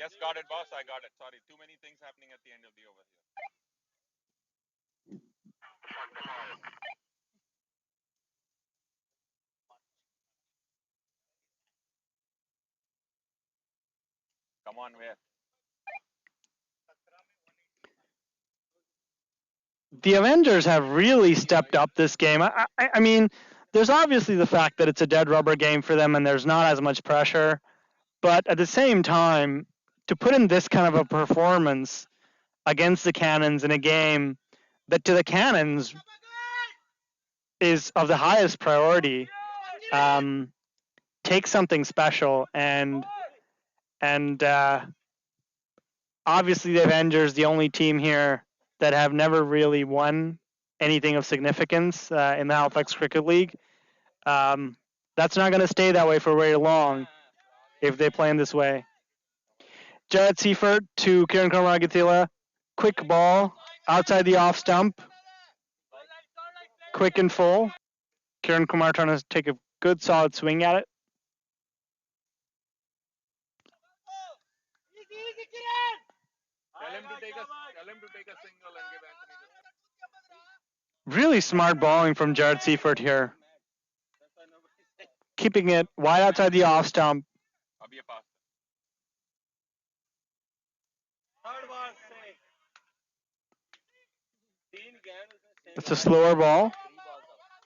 Yes, got it, boss. I got it. Sorry, too many things happening at the end of the over here. Come on, where? The Avengers have really stepped up this game. I mean, there's obviously the fact that it's a dead rubber game for them and there's not as much pressure. But at the same time, to put in this kind of a performance against the Cannons in a game that to the Cannons is of the highest priority, takes something special. And obviously the Avengers, the only team here that have never really won anything of significance in the Halifax Cricket League. That's not going to stay that way for very long if they play in this way. Jared Seifert to Kieran Kumar-Agathila. Quick ball outside the off stump. Quick and full. Kieran Kumar trying to take a good solid swing at it. Tell him to take a single and give Anthony the. Really smart bowling from Jared Seifert here. Keeping it wide outside the off stump. Abhi a pass. It's a slower ball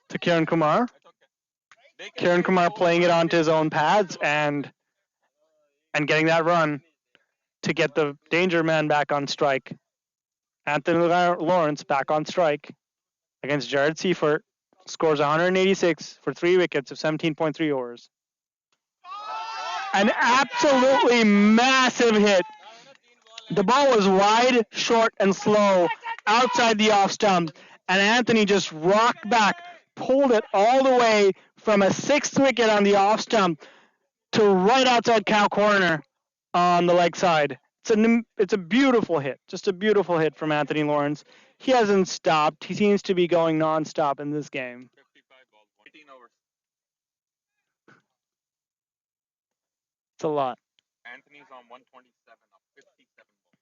to Kieran Kumar. Kieran Kumar playing it onto his own pads and getting that run to get the danger man back on strike. Anthony Lawrence back on strike against Jared Seifert. Scores 186 for 3 wickets of 17.3 overs. An absolutely massive hit. The ball was wide, short, and slow outside the off stump, and Anthony just rocked back, pulled it all the way from a 6th wicket on the off stump to right outside cow corner on the leg side. It's a beautiful hit, just a beautiful hit from Anthony Lawrence. He hasn't stopped. He seems to be going nonstop in this game. 55 balls, 18 overs. It's a lot. Anthony's on 127 of 57 balls.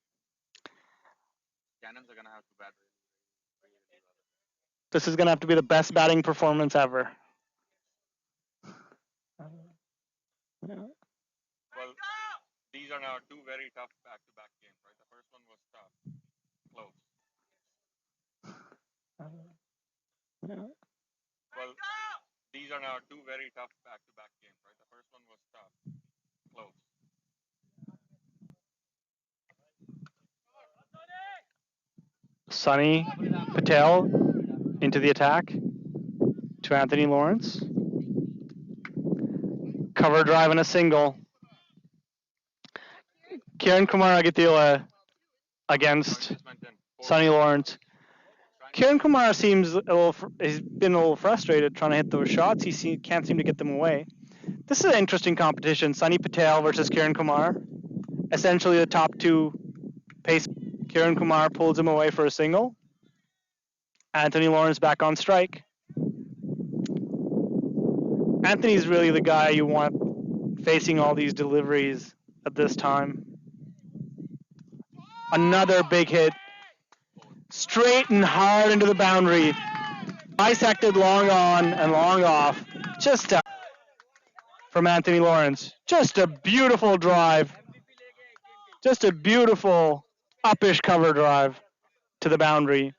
Cannons are gonna have to bat really. This is going to have to be the best batting performance ever. Well, these are now 2 very tough back-to-back games, right? The first one was tough, close. Well, these are now 2 very tough back-to-back games, right? The first one was tough, close. Sunny Patel into the attack to Anthony Lawrence. Cover drive and a single. Kieran Kumar-Agathila against Sunny Lawrence. Kieran Kumar seems he's been a little frustrated trying to hit those shots. Can't seem to get them away. This is an interesting competition. Sunny Patel versus Kieran Kumar. Essentially the top 2 pace. Kieran Kumar pulls him away for a single. Anthony Lawrence back on strike. Anthony's really the guy you want facing all these deliveries at this time. Another big hit. Straight and hard into the boundary. Bisected long on and long off. Just from Anthony Lawrence. Just a beautiful drive. Just a beautiful uppish cover drive to the boundary.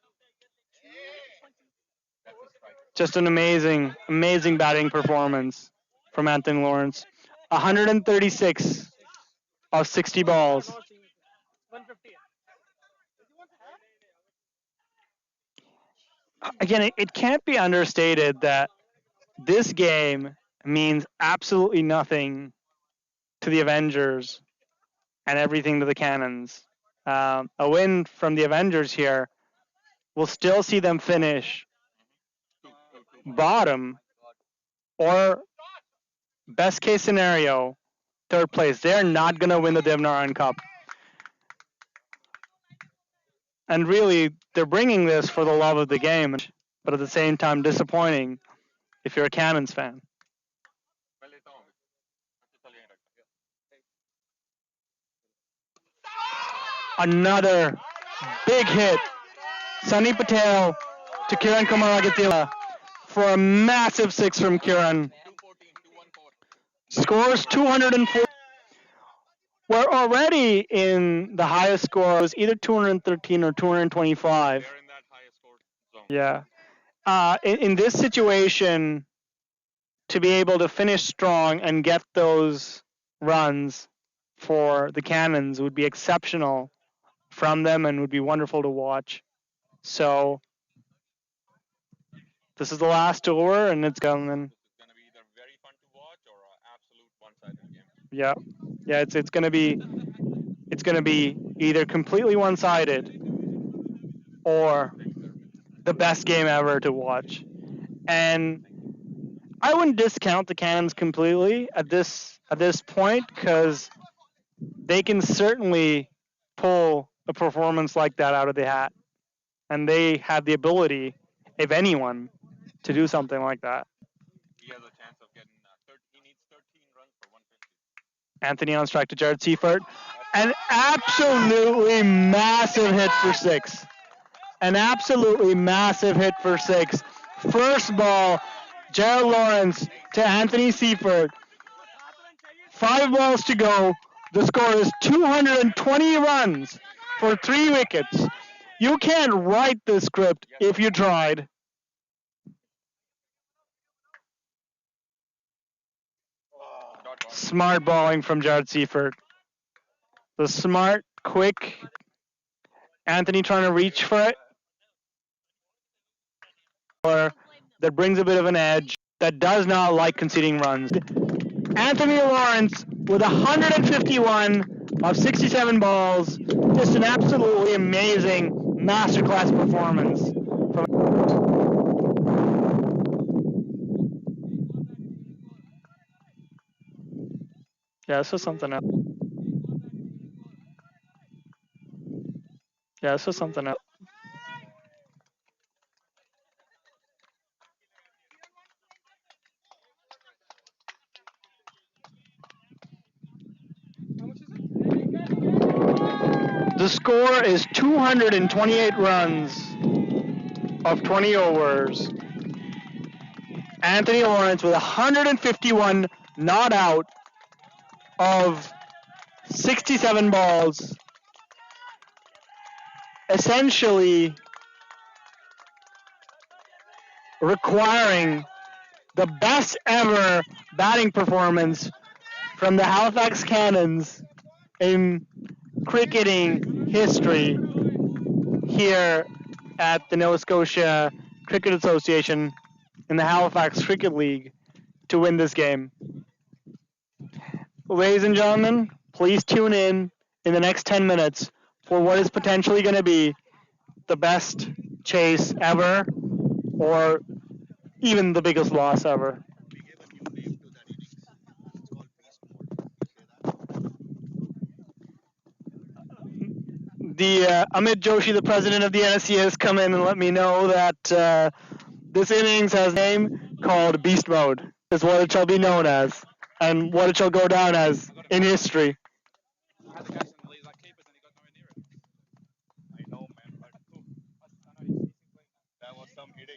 Just an amazing, amazing batting performance from Anthony Lawrence. 136 of 60 balls. Again, it can't be understated that this game means absolutely nothing to the Avengers and everything to the Cannons. A win from the Avengers here will still see them finish bottom or best case scenario, 3rd place. They're not going to win the Devnaran Cup. And really, they're bringing this for the love of the game, but at the same time disappointing if you're a Cannons fan. Another big hit. Sunny Patel to Kiran Kamaragatila for a massive six from Kiran. Scores 204. We're already in the highest score. It was either 213 or 225. They're in that highest score zone. Yeah. In this situation, to be able to finish strong and get those runs for the Cannons would be exceptional from them and would be wonderful to watch. So this is the last over, and it's coming. This is going to be either very fun to watch or an absolute one-sided game. Yeah, yeah. It's gonna be either completely one-sided or the best game ever to watch. And I wouldn't discount the Cannons completely at this point because they can certainly pull a performance like that out of the hat, and they have the ability, if anyone, to do something like that. He has a chance of getting he needs 13 runs for 150. Anthony on strike to Jared Seifert. An absolutely massive hit for six. An absolutely massive hit for six. First ball, Jared Lawrence to Anthony Seifert. 5 balls to go. The score is 220 runs for 3 wickets. You can't write this script if you tried. Smart balling from Jared Seifert. The smart, quick. Anthony trying to reach for it. That brings a bit of an edge. That does not like conceding runs. Anthony Lawrence with 151 of 67 balls. Just an absolutely amazing masterclass performance. Yeah, this was something else. Yeah, this was something else. The score is 228 runs of 20 overs. Anthony Lawrence with 151 not out of 67 balls. Essentially requiring the best ever batting performance from the Halifax Cannons in cricketing history here at the Nova Scotia Cricket Association in the Halifax Cricket League to win this game. Ladies and gentlemen, please tune in the next 10 minutes for what is potentially going to be the best chase ever or even the biggest loss ever. The Amit Joshi, the president of the NSC, has come in and let me know that this innings has a name called Beast Mode, is what it shall be known as, and what it shall go down as in history. That was some hitting.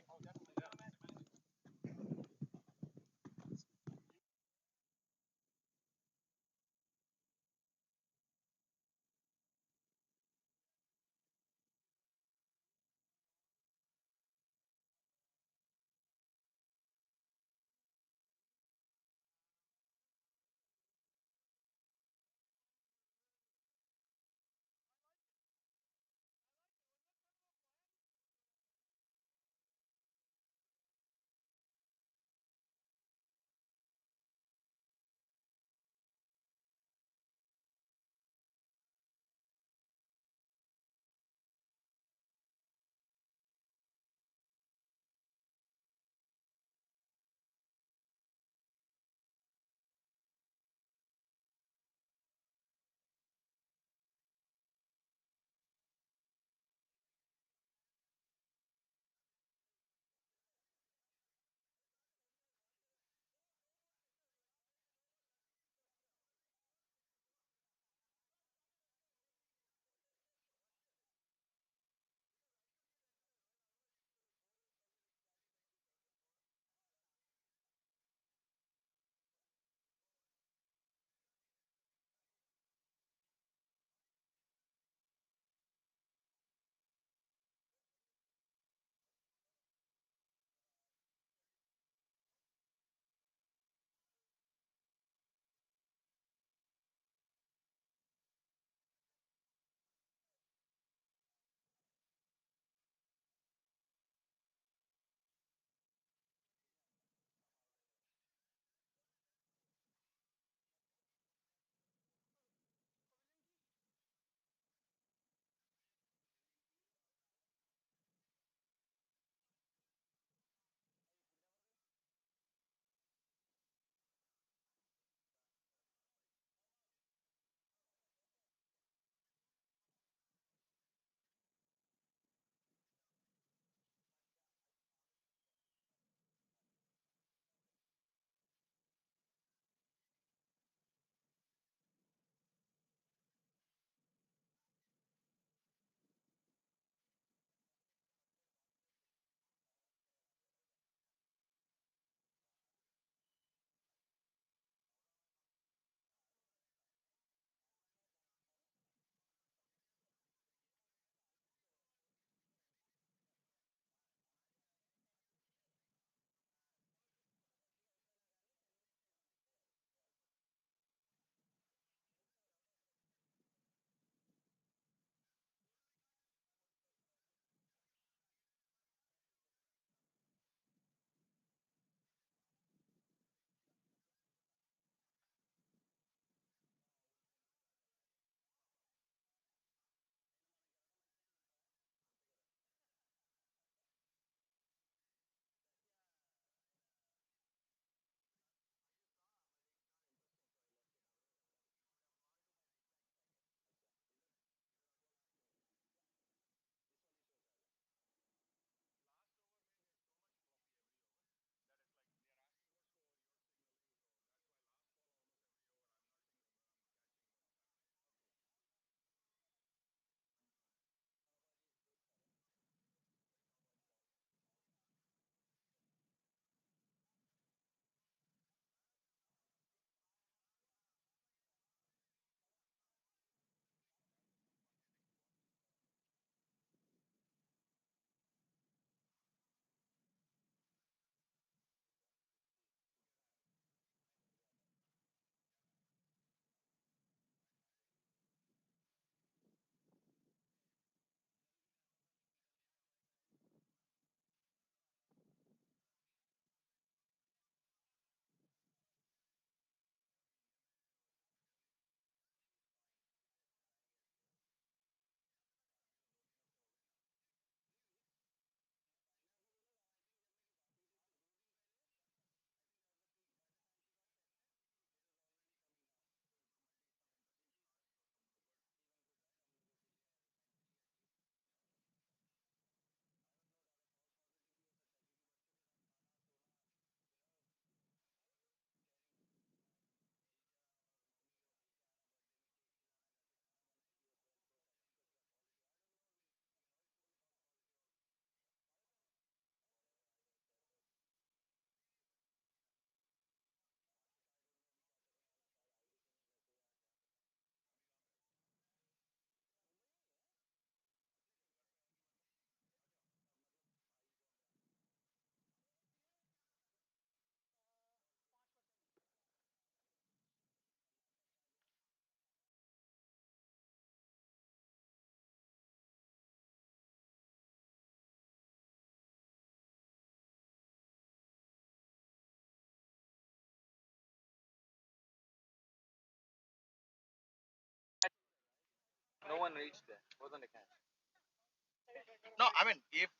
No, I mean, if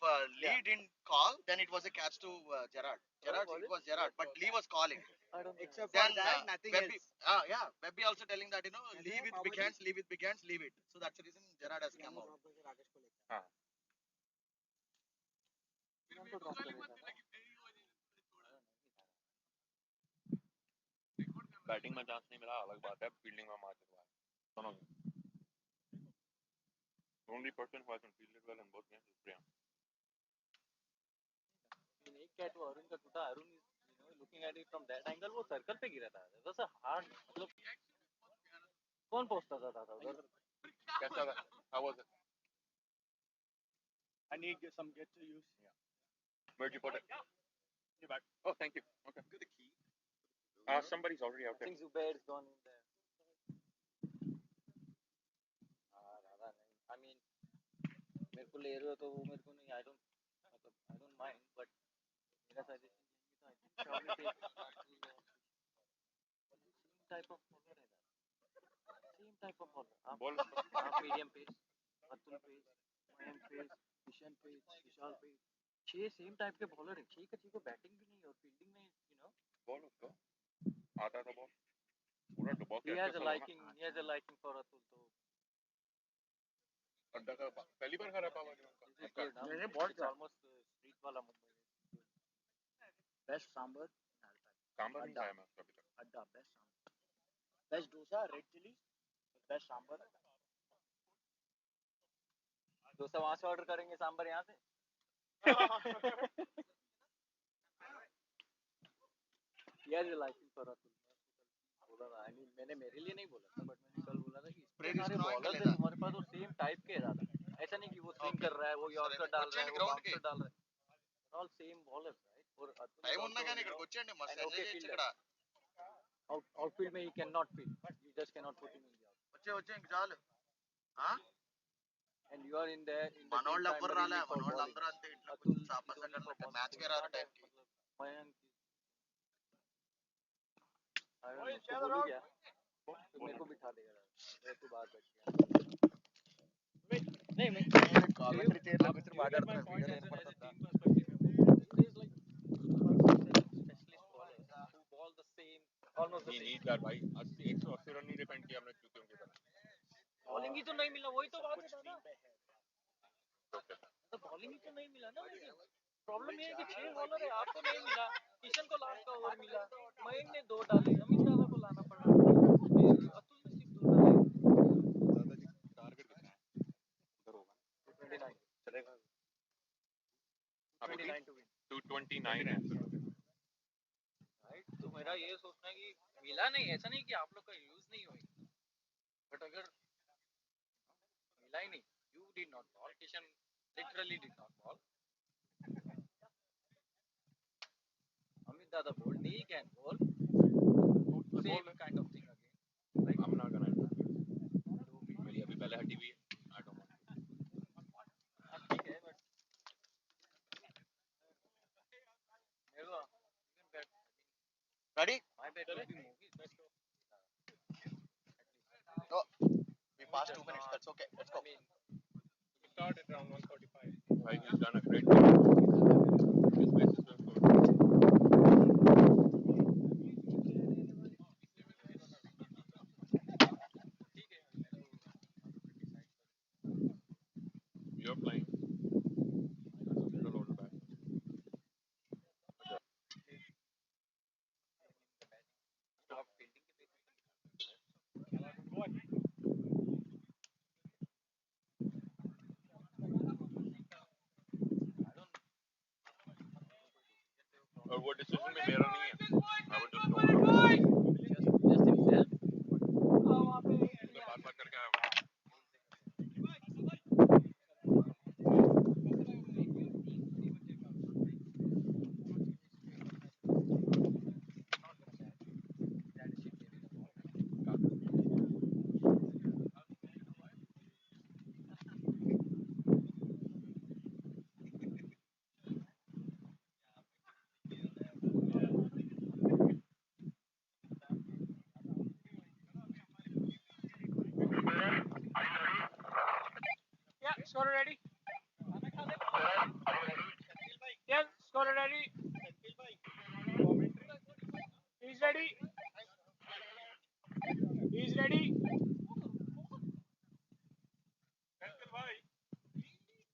Lee didn't call, then it was a catch to Gerard. Gerard, it was Gerard, but Lee was calling. Except Then for that, nothing Webby, else. yeah, Webby also telling that leave with big hands, leave with big hands, leave it. So that's the reason Gerard has come out. हाँ. Batting में chance नहीं मिला अलग बात है fielding में मार चुका है दोनों only person who hasn't fielded well in both games is Priyank. नहीं क्या तो अरुण का टूटा Arun looking at it from that angle वो सर्कल पे गिरा था it was a hard मतलब कौन पहुंचता था उधर कैसा था how was it I need some get to use. where'd you put it You're back. oh thank you okay Good key. somebody's already out I there think Zubair's gone in there I mean मेरे को ले रहे हो तो वो मेरे को नहीं I don't mind but मेरा suggestion ये था I think Shami same type of bowler है same type of bowler आप medium pace Atul pace Mayank pace Kishan pace विशाल pace छह सेम टाइप के बॉलर हैं ठीक है बैटिंग भी नहीं और फील्डिंग में बॉल उसको आता था बॉल पूरा डुबो के he has a liking for Atul तो अड्डा का पहली बार खरा पावा मेरे बहुत it's almost street वाला मुंबई बेस्ट सांबर सांबर नहीं खाया मैं उसका अभी तक अड्डा best sambar best dosa red chilli best sambar dosa वहां से ऑर्डर करेंगे सांबर यहाँ से यार ये लाइकिंग for अतुल बोला था आई मीन मैंने मेरे लिए नहीं बोला था बट मैंने कल बोला था कि इतने सारे बॉलर थे तुम्हारे पास वो सेम टाइप के ज्यादा ऐसा नहीं कि वो स्विंग कर रहा है वो यॉर्कर डाल रहा है वो बाउंसर डाल रहा है ऑल सेम बॉलर्स राइट और अतुल టైం ఉన్నా కానీ ఇక్కడికి వచ్చేయండి మస్తు ఎంజాయ్ చేయొచ్చు ఇక్కడ outfield में he cannot field you just cannot put him in the outfield వచ్చే ఇంక చాలు and you are in there in the మనోళ్ళు team ఎవ్వరు రాలే మనోళ్ళు అందరూ అంతే ఇట్లా కొంచెం చాపసండి మ్యాచ్ కే రారు టైం కి मयंक उसको बोलूं क्या तो मेरे को बिठा देगा मेरे को बाहर बैठ गया नहीं मैं కామెంటరీ చైర్ లో కూర్చొని మాట్లాడుతున్నాను వీడియో కనపడుతుందా almost the he same needs that भाई 80 180 रन नहीं डिपेंड किया हमने क्यों की तरह बॉलिंग ही तो नहीं मिला वही तो बात है दादा तो बॉलिंग ही तो नहीं मिला ना मुझे प्रॉब्लम ये है कि 6 बॉलर है आपको नहीं मिला किशन को लास्ट का ओवर मिला मयंक ने 2 डाले अमित दादा को लाना पड़ा अतुल ने सिर्फ 2 डाले दादाजी टारगेट कितना है उधर होगा 29 चलेगा 29 टू विन 229 है राइट तो मेरा ये सोचना है कि मिला नहीं ऐसा नहीं कि आप लोग का यूज नहीं होगा बट अगर मिला ही नहीं you did not ball Kishan literally did not ball Amit दादा bold he can bowl same kind of thing again like I'm not gonna मेरी अभी पहले हटी हुई है I don't want ठीक है बट मेरे को ready my bet will be movies let's go oh we passed 2 minutes that's okay let's go we started around 1:45 भाई he's done a great job his bases were good you're playing middle order back stop fielding के और वो decision भी मेरा नहीं है I would just throw it out just himself मैं बात बात करके आया हूँ Scorer ready? Yes, scorer ready. He's ready. He's ready.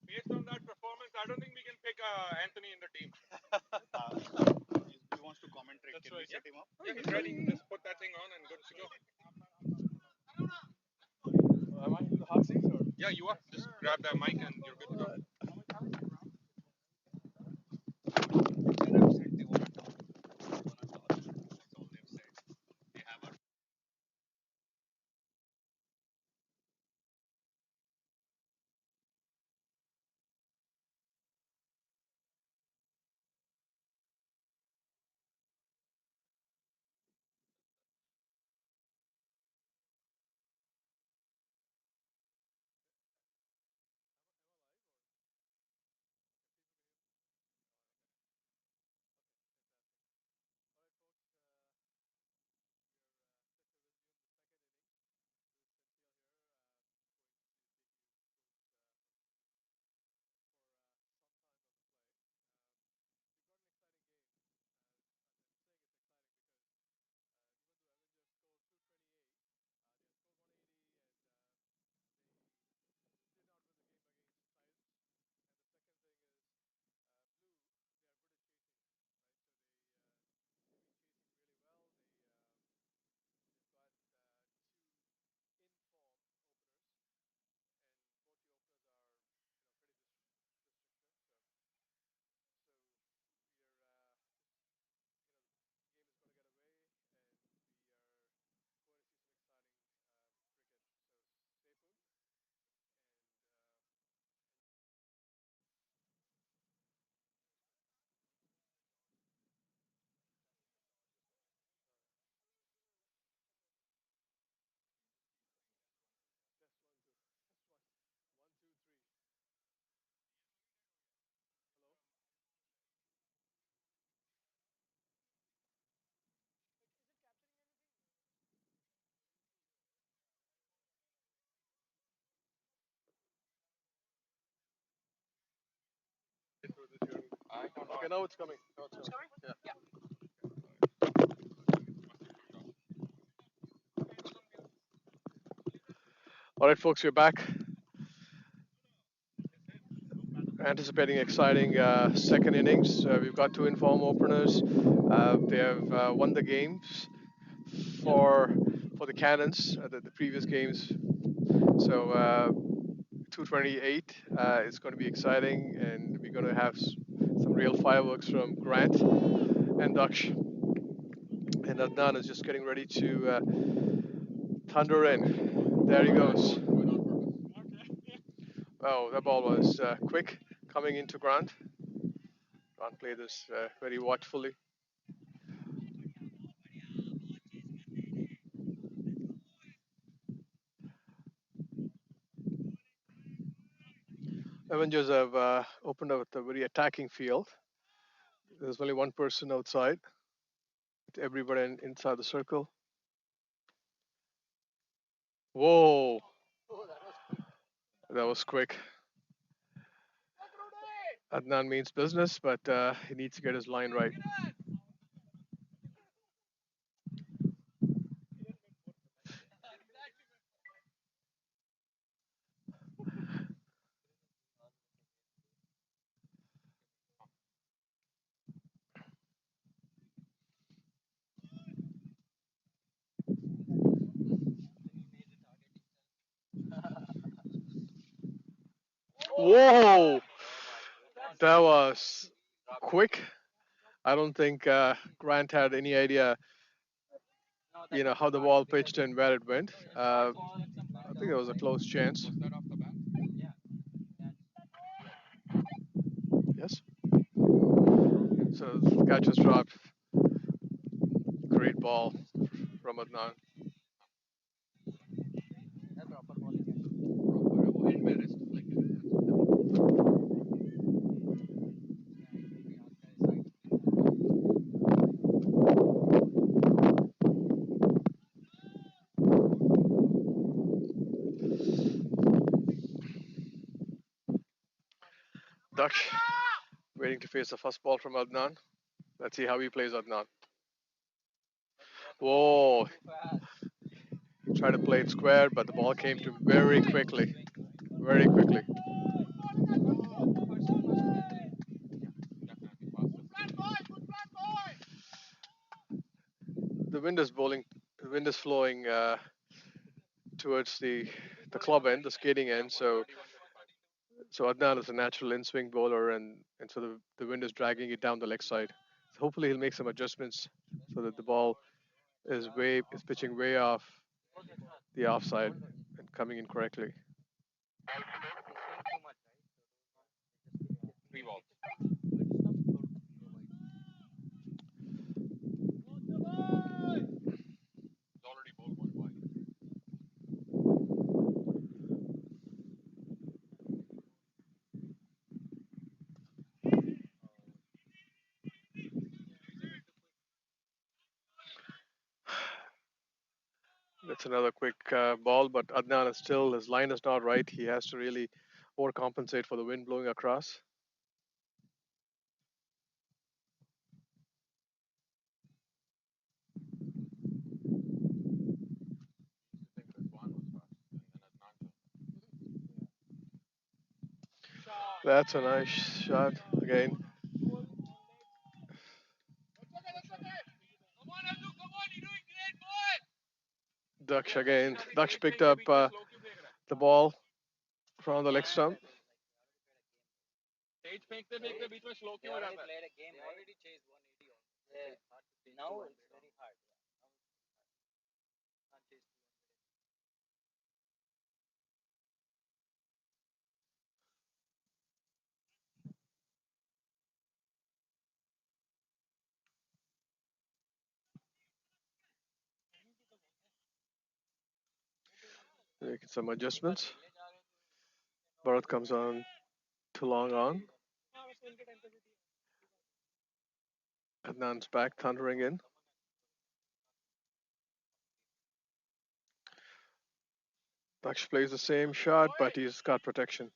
Based on that performance, I don't think we can pick Anthony in the team. He wants to commentary. That's Can right. we set him up? Yeah, he's ready. Just put that thing on and good to go. Am I in the hot seat or? Yeah, you are. Just grab that mic and you're good to go. Okay, now it's coming. Now it's coming. Yeah. All right, folks, we're back. Anticipating exciting second innings. We've got two inform openers. They have won the games for the Cannons, the previous games. So 228 is going to be exciting, and we're going to have some real fireworks from Grant and Daksh. And Adnan is just getting ready to thunder in. There he goes. Oh, that ball was quick coming into Grant. Grant played this very watchfully. Avengers have opened up with a very attacking field. There's only one person outside, with everybody inside the circle. Whoa, that was quick. Adnan means business, but he needs to get his line right. Whoa, that was quick. I don't think Grant had any idea, how the ball pitched and where it went. I think it was a close chance. Yes. So the catch was dropped. Great ball from Adnan. going to face the first ball from Adnan. Let's see how he plays Adnan. Whoa. He tried to play it square, but the ball came to him very quickly. Very quickly. The wind is bowling. The wind is flowing towards the club end, the skating end. So Adnan is a natural in swing bowler, and so the wind is dragging it down the leg side. So hopefully he'll make some adjustments so that the ball is pitching way off the offside and coming in correctly. That's another quick ball, but Adnan is still, his line is not right. He has to really overcompensate for the wind blowing across. That's a nice shot again. Daksh again. Daksh picked up the ball from the leg stump. Making some adjustments. Bharat comes on too long on. Adnan's back thundering in. Daksh plays the same shot, but he's got protection.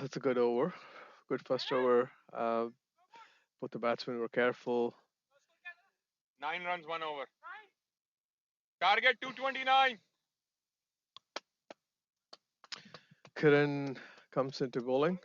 That's a good over. Good first over. Both the batsmen were careful. Kiran comes into bowling.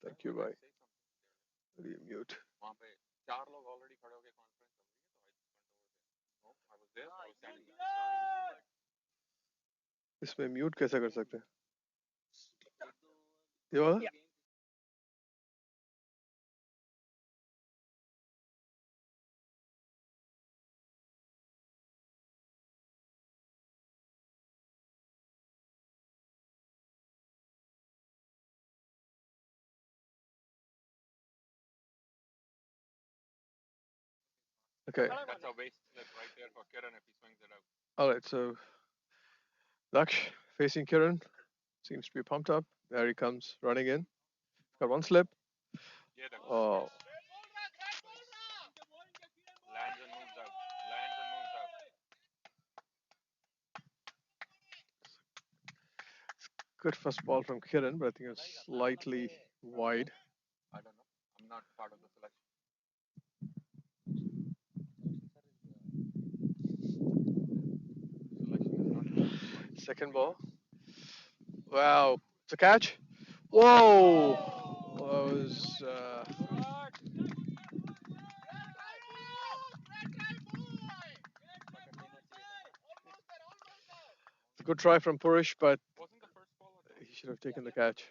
Thank you, bhai. Mute. इसमें mute कैसे कर सकते हैं ये वाला Okay. All right. So Daksh facing Kiran seems to be pumped up. There he comes running in. Got one slip. Oh, good first ball from Kiran, but I think it's slightly wide. Second ball. Wow, it's a catch. Whoa, that was. Good try from Purish, but he should have taken the catch.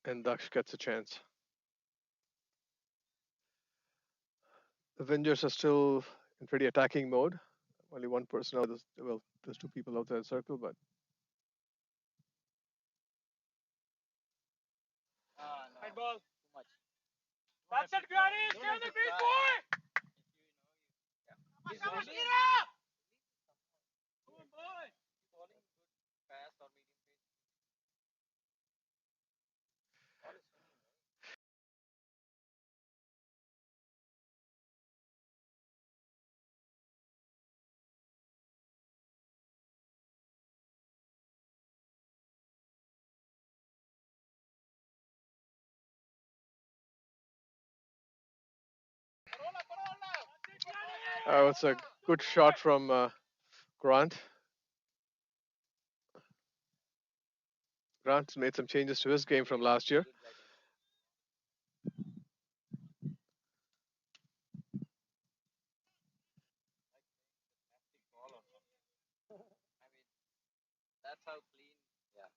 And Daksh gets a chance. Avengers are still in pretty attacking mode. Only one person out. There's two people outside the circle, but Right ball. Too much. That's it, Granny. Stay on the crease, boy. He's really good boy. Bowling good, fast or medium pace. it's a good shot from Grant. Grant's made some changes to his game from last year. That's how clean. Yeah.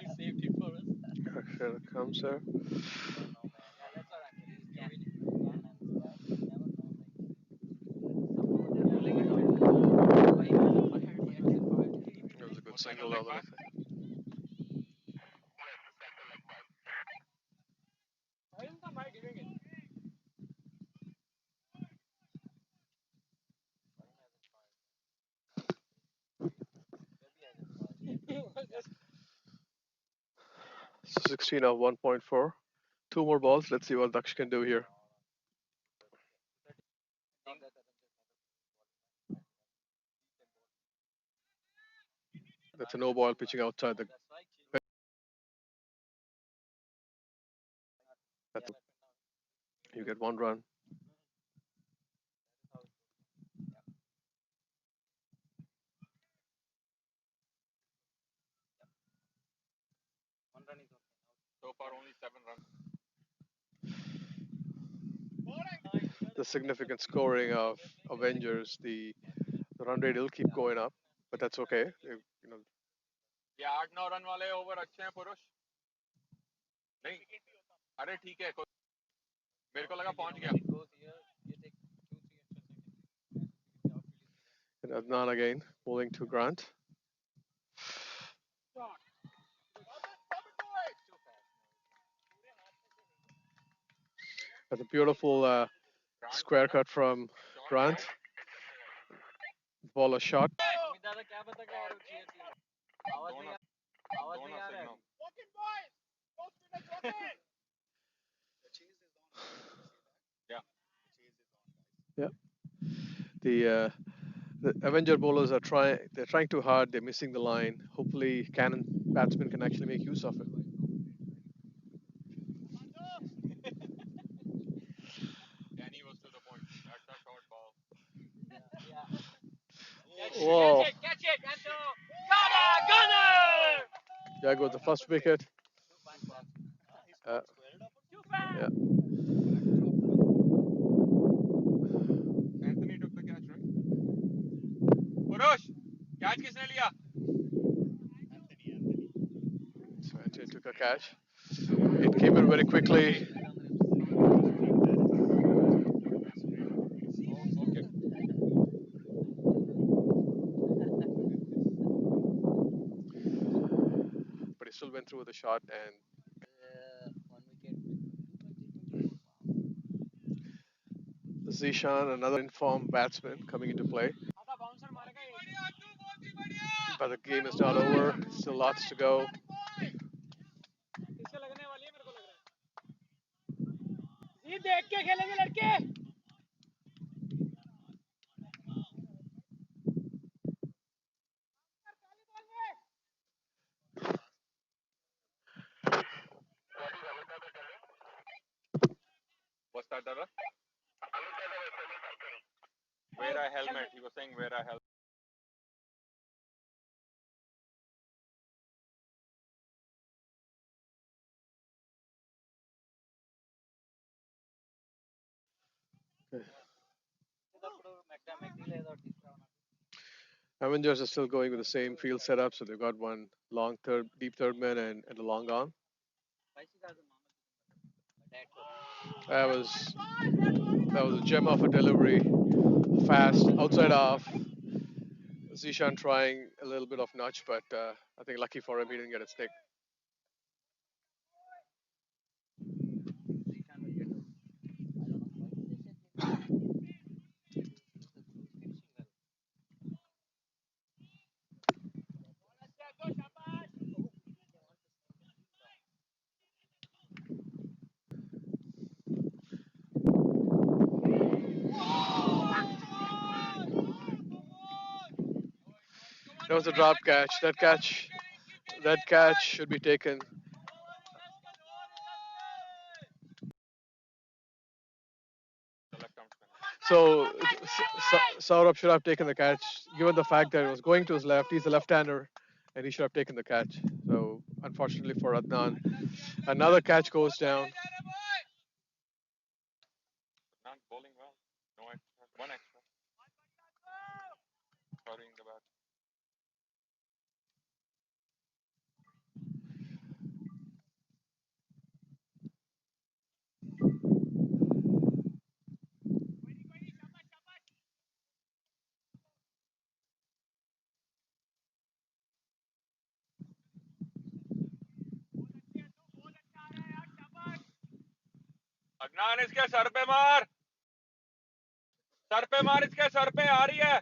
You saved it for us. Here it comes, sir. Yeah, that's what I'm saying. He's winning. You never know. It was a good single out there. Why am I giving it? So 16 of 1.4. Two more balls. Let's see what Daksh can do here. That's a no ball pitching outside the. That's you get one run. One run is okay. So far, only 7 runs. The significant scoring of Avengers, the run rate will keep going up, but that's okay. You know, ये 8-9 run वाले over अच्छे हैं पुरुष नहीं अरे ठीक है मेरे को लगा पहुंच गया and Adnan again bowling to Grant. That's a beautiful square cut from Grant. Ball a shot. Yeah. The Avenger bowlers are trying. They're trying too hard. They're missing the line. Hopefully, Cannon batsmen can actually make use of it. Danny was to the point. That's a short ball. Whoa. Catch it, Anto! Gunner! There goes the first wicket. Yeah. Anthony took the catch, right? Purush! Catch किसने लिया? So Anthony took a catch. It came in very quickly. But he still went through with a shot and Zishan, another informed batsman, coming into play. But the game is not over. Still lots to go. What's that, Dara? Wear a helmet. He was saying wear a helmet. Avengers are still going with the same field setup, so they've got one long third, deep third man and a long on. That was a gem of a delivery, fast, outside off. Zishan trying a little bit of nudge, but I think lucky for him, he didn't get a stick. That was a drop catch. That catch should be taken. So Saurabh should have taken the catch, given the fact that it was going to his left. He's a left-hander, and he should have taken the catch. So unfortunately for Adnan, another catch goes down. Not bowling well. No extra. One extra. Covering the bat. Adnan इसके sir पे मार इसके sir पे आ रही है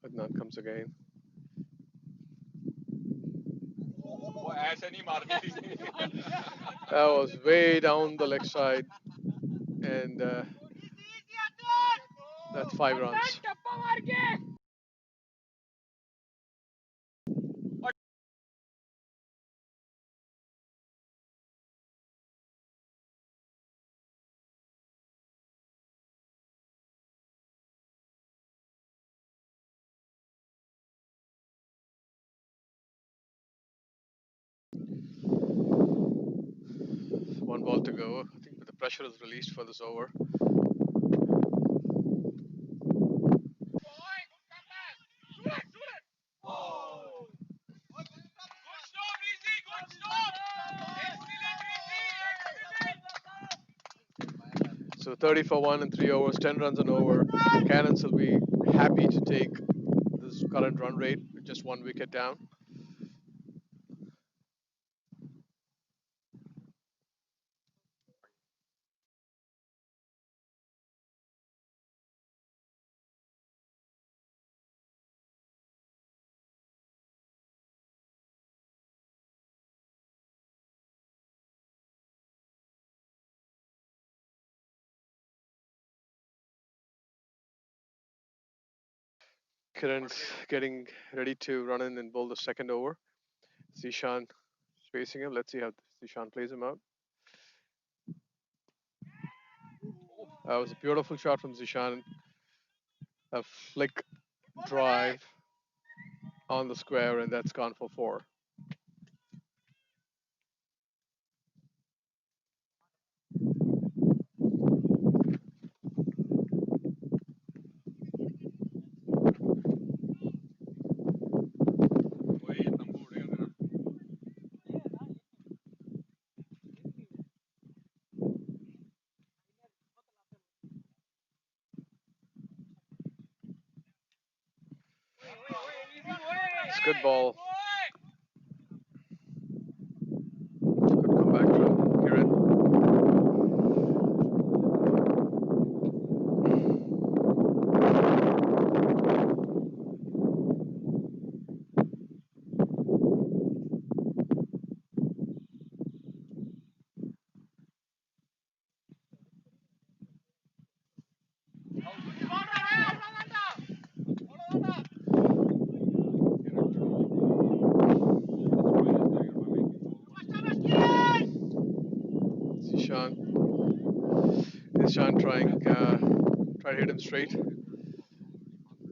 Adnan comes again. वो ऐसे नहीं मारनी थी That was way down the leg side, and that's 5 runs. One ball to go. I think the pressure is released for this over. So 30 for 1 in 3 overs, 10 runs an over. Cannons will be happy to take this current run rate with just 1 wicket down. Kiran's getting ready to run in and bowl the second over. Zishan facing him. Let's see how Zishan plays him out. That was a beautiful shot from Zishan. A flick drive on the square, and that's gone for 4. It's a good ball. Good comeback from Kiran. Zishan. Zishan trying to hit him straight,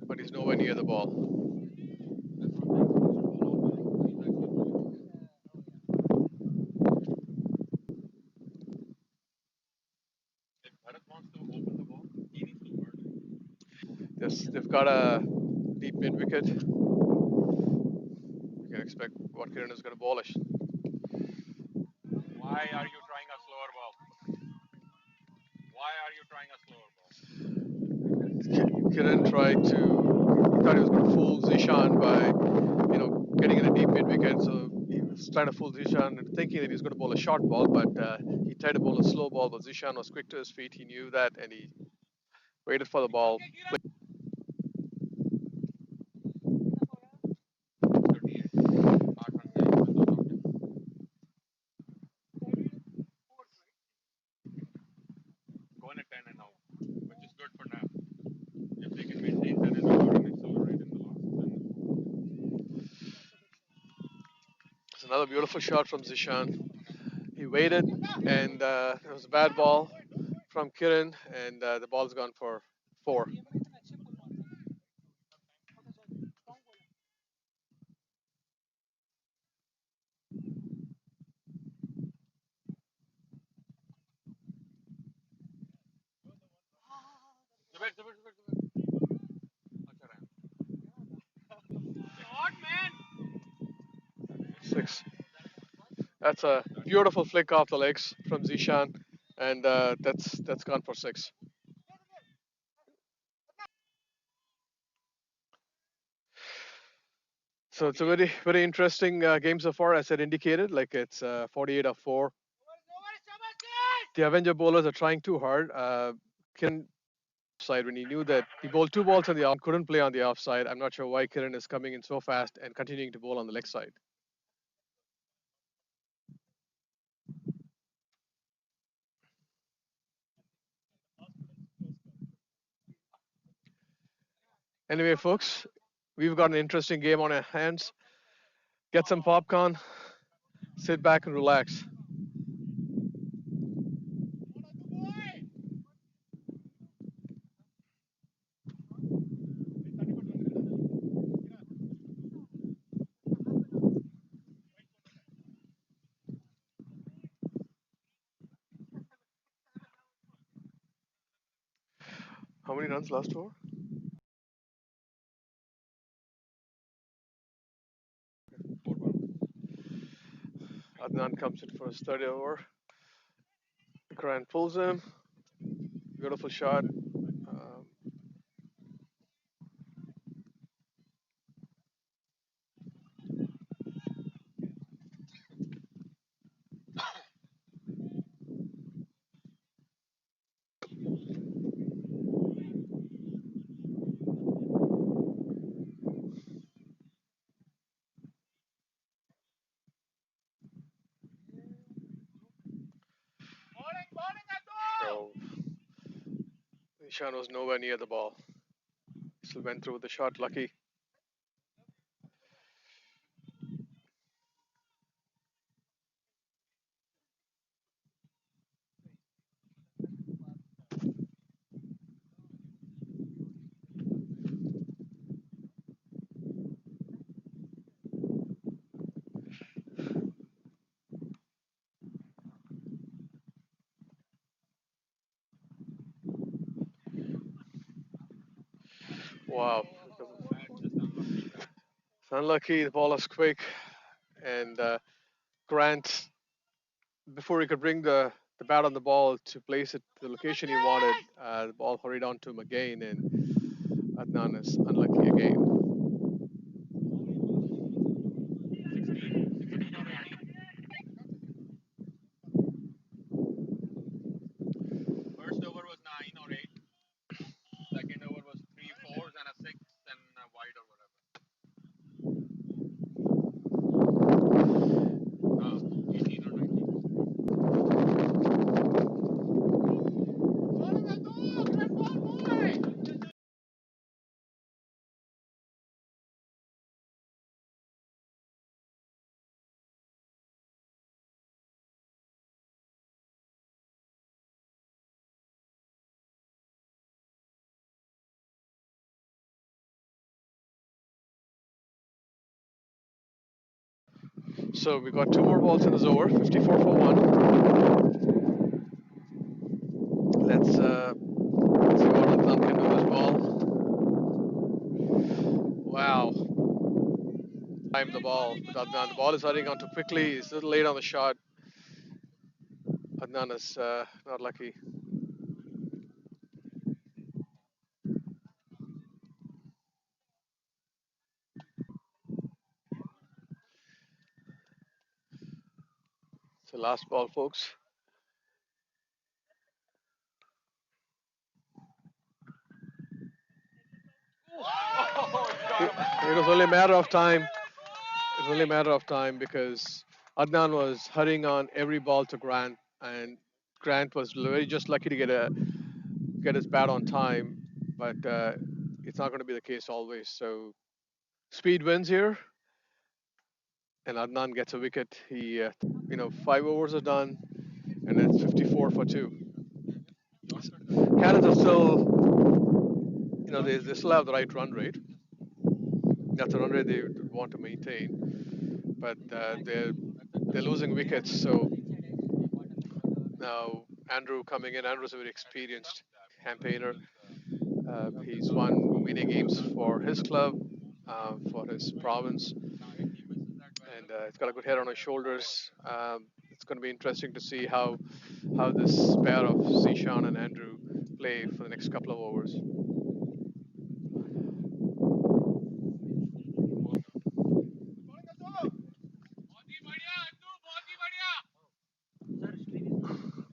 but he's nowhere near the ball. If Bharat wants to open the ball, he needs to work. They've got a deep mid wicket. You can expect what Kiran is going to bowlish. Why are you trying a slower ball? Why are you trying a slower ball? Kiran tried to. He thought he was going to fool Zishan by, getting in a deep mid wicket. So he was trying to fool Zishan and thinking that he was going to bowl a short ball, but he tried to bowl a slow ball. But Zishan was quick to his feet. He knew that, and he waited for the ball. Go in at 10 and out, which is good for now. If they can maintain 10 and out and accelerate in the last 10. It's another beautiful shot from Zishan. He waited, and it was a bad ball from Kiran, and the ball's gone for 4. Zubair, Zubair, Zubair, Zubair. Acha raha. Shot, man. 6. That's a beautiful flick off the legs from Zishan, and that's gone for 6. So it's a very very interesting game so far, as I indicated. Like it's 48 of 4. The Avenger bowlers are trying too hard. Kiran side when he knew that he bowled 2 balls on the off, couldn't play on the offside. I'm not sure why Kiran is coming in so fast and continuing to bowl on the leg side. Anyway, folks, we've got an interesting game on our hands. Get some popcorn, sit back and relax. How many runs last over? Adnan comes in for his third over. Grant pulls him. Beautiful shot. So Ishan was nowhere near the ball. Still went through with the shot. Lucky. Wow. It's unlucky. The ball was quick, and Grant, before he could bring the bat on the ball to place it to the location he wanted, the ball hurried onto him again, and Adnan is unlucky again. First over was 9 or 8. Second over was 3 fours and a 6 and a wide or whatever. So we got two more balls in this over, 54 for 1. Let's see what Adnan can do this ball. Wow. Time the ball with Adnan. The ball is hurrying on too quickly. He's a little late on the shot. Adnan is not lucky. So last ball, folks. It was only a matter of time. It was only a matter of time because Adnan was hurrying on every ball to Grant, and Grant was very just lucky to get his bat on time. But it's not going to be the case always. So speed wins here, and Adnan gets a wicket. He, 5 overs are done, and it's 54 for 2. Cannons are still, they still have the right run rate. That's a run rate they want to maintain, but they're losing wickets. So now Andrew coming in. Andrew's a very experienced campaigner. He's won many games for his club, for his province, and he's got a good head on his shoulders. It's going to be interesting to see how this pair of Zishan and Andrew play for the next couple of overs.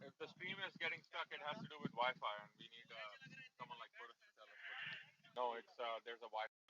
If the stream is getting stuck, it has to do with Wi-Fi, and we need someone like Purush to tell us. No, it's there's a Wi-Fi.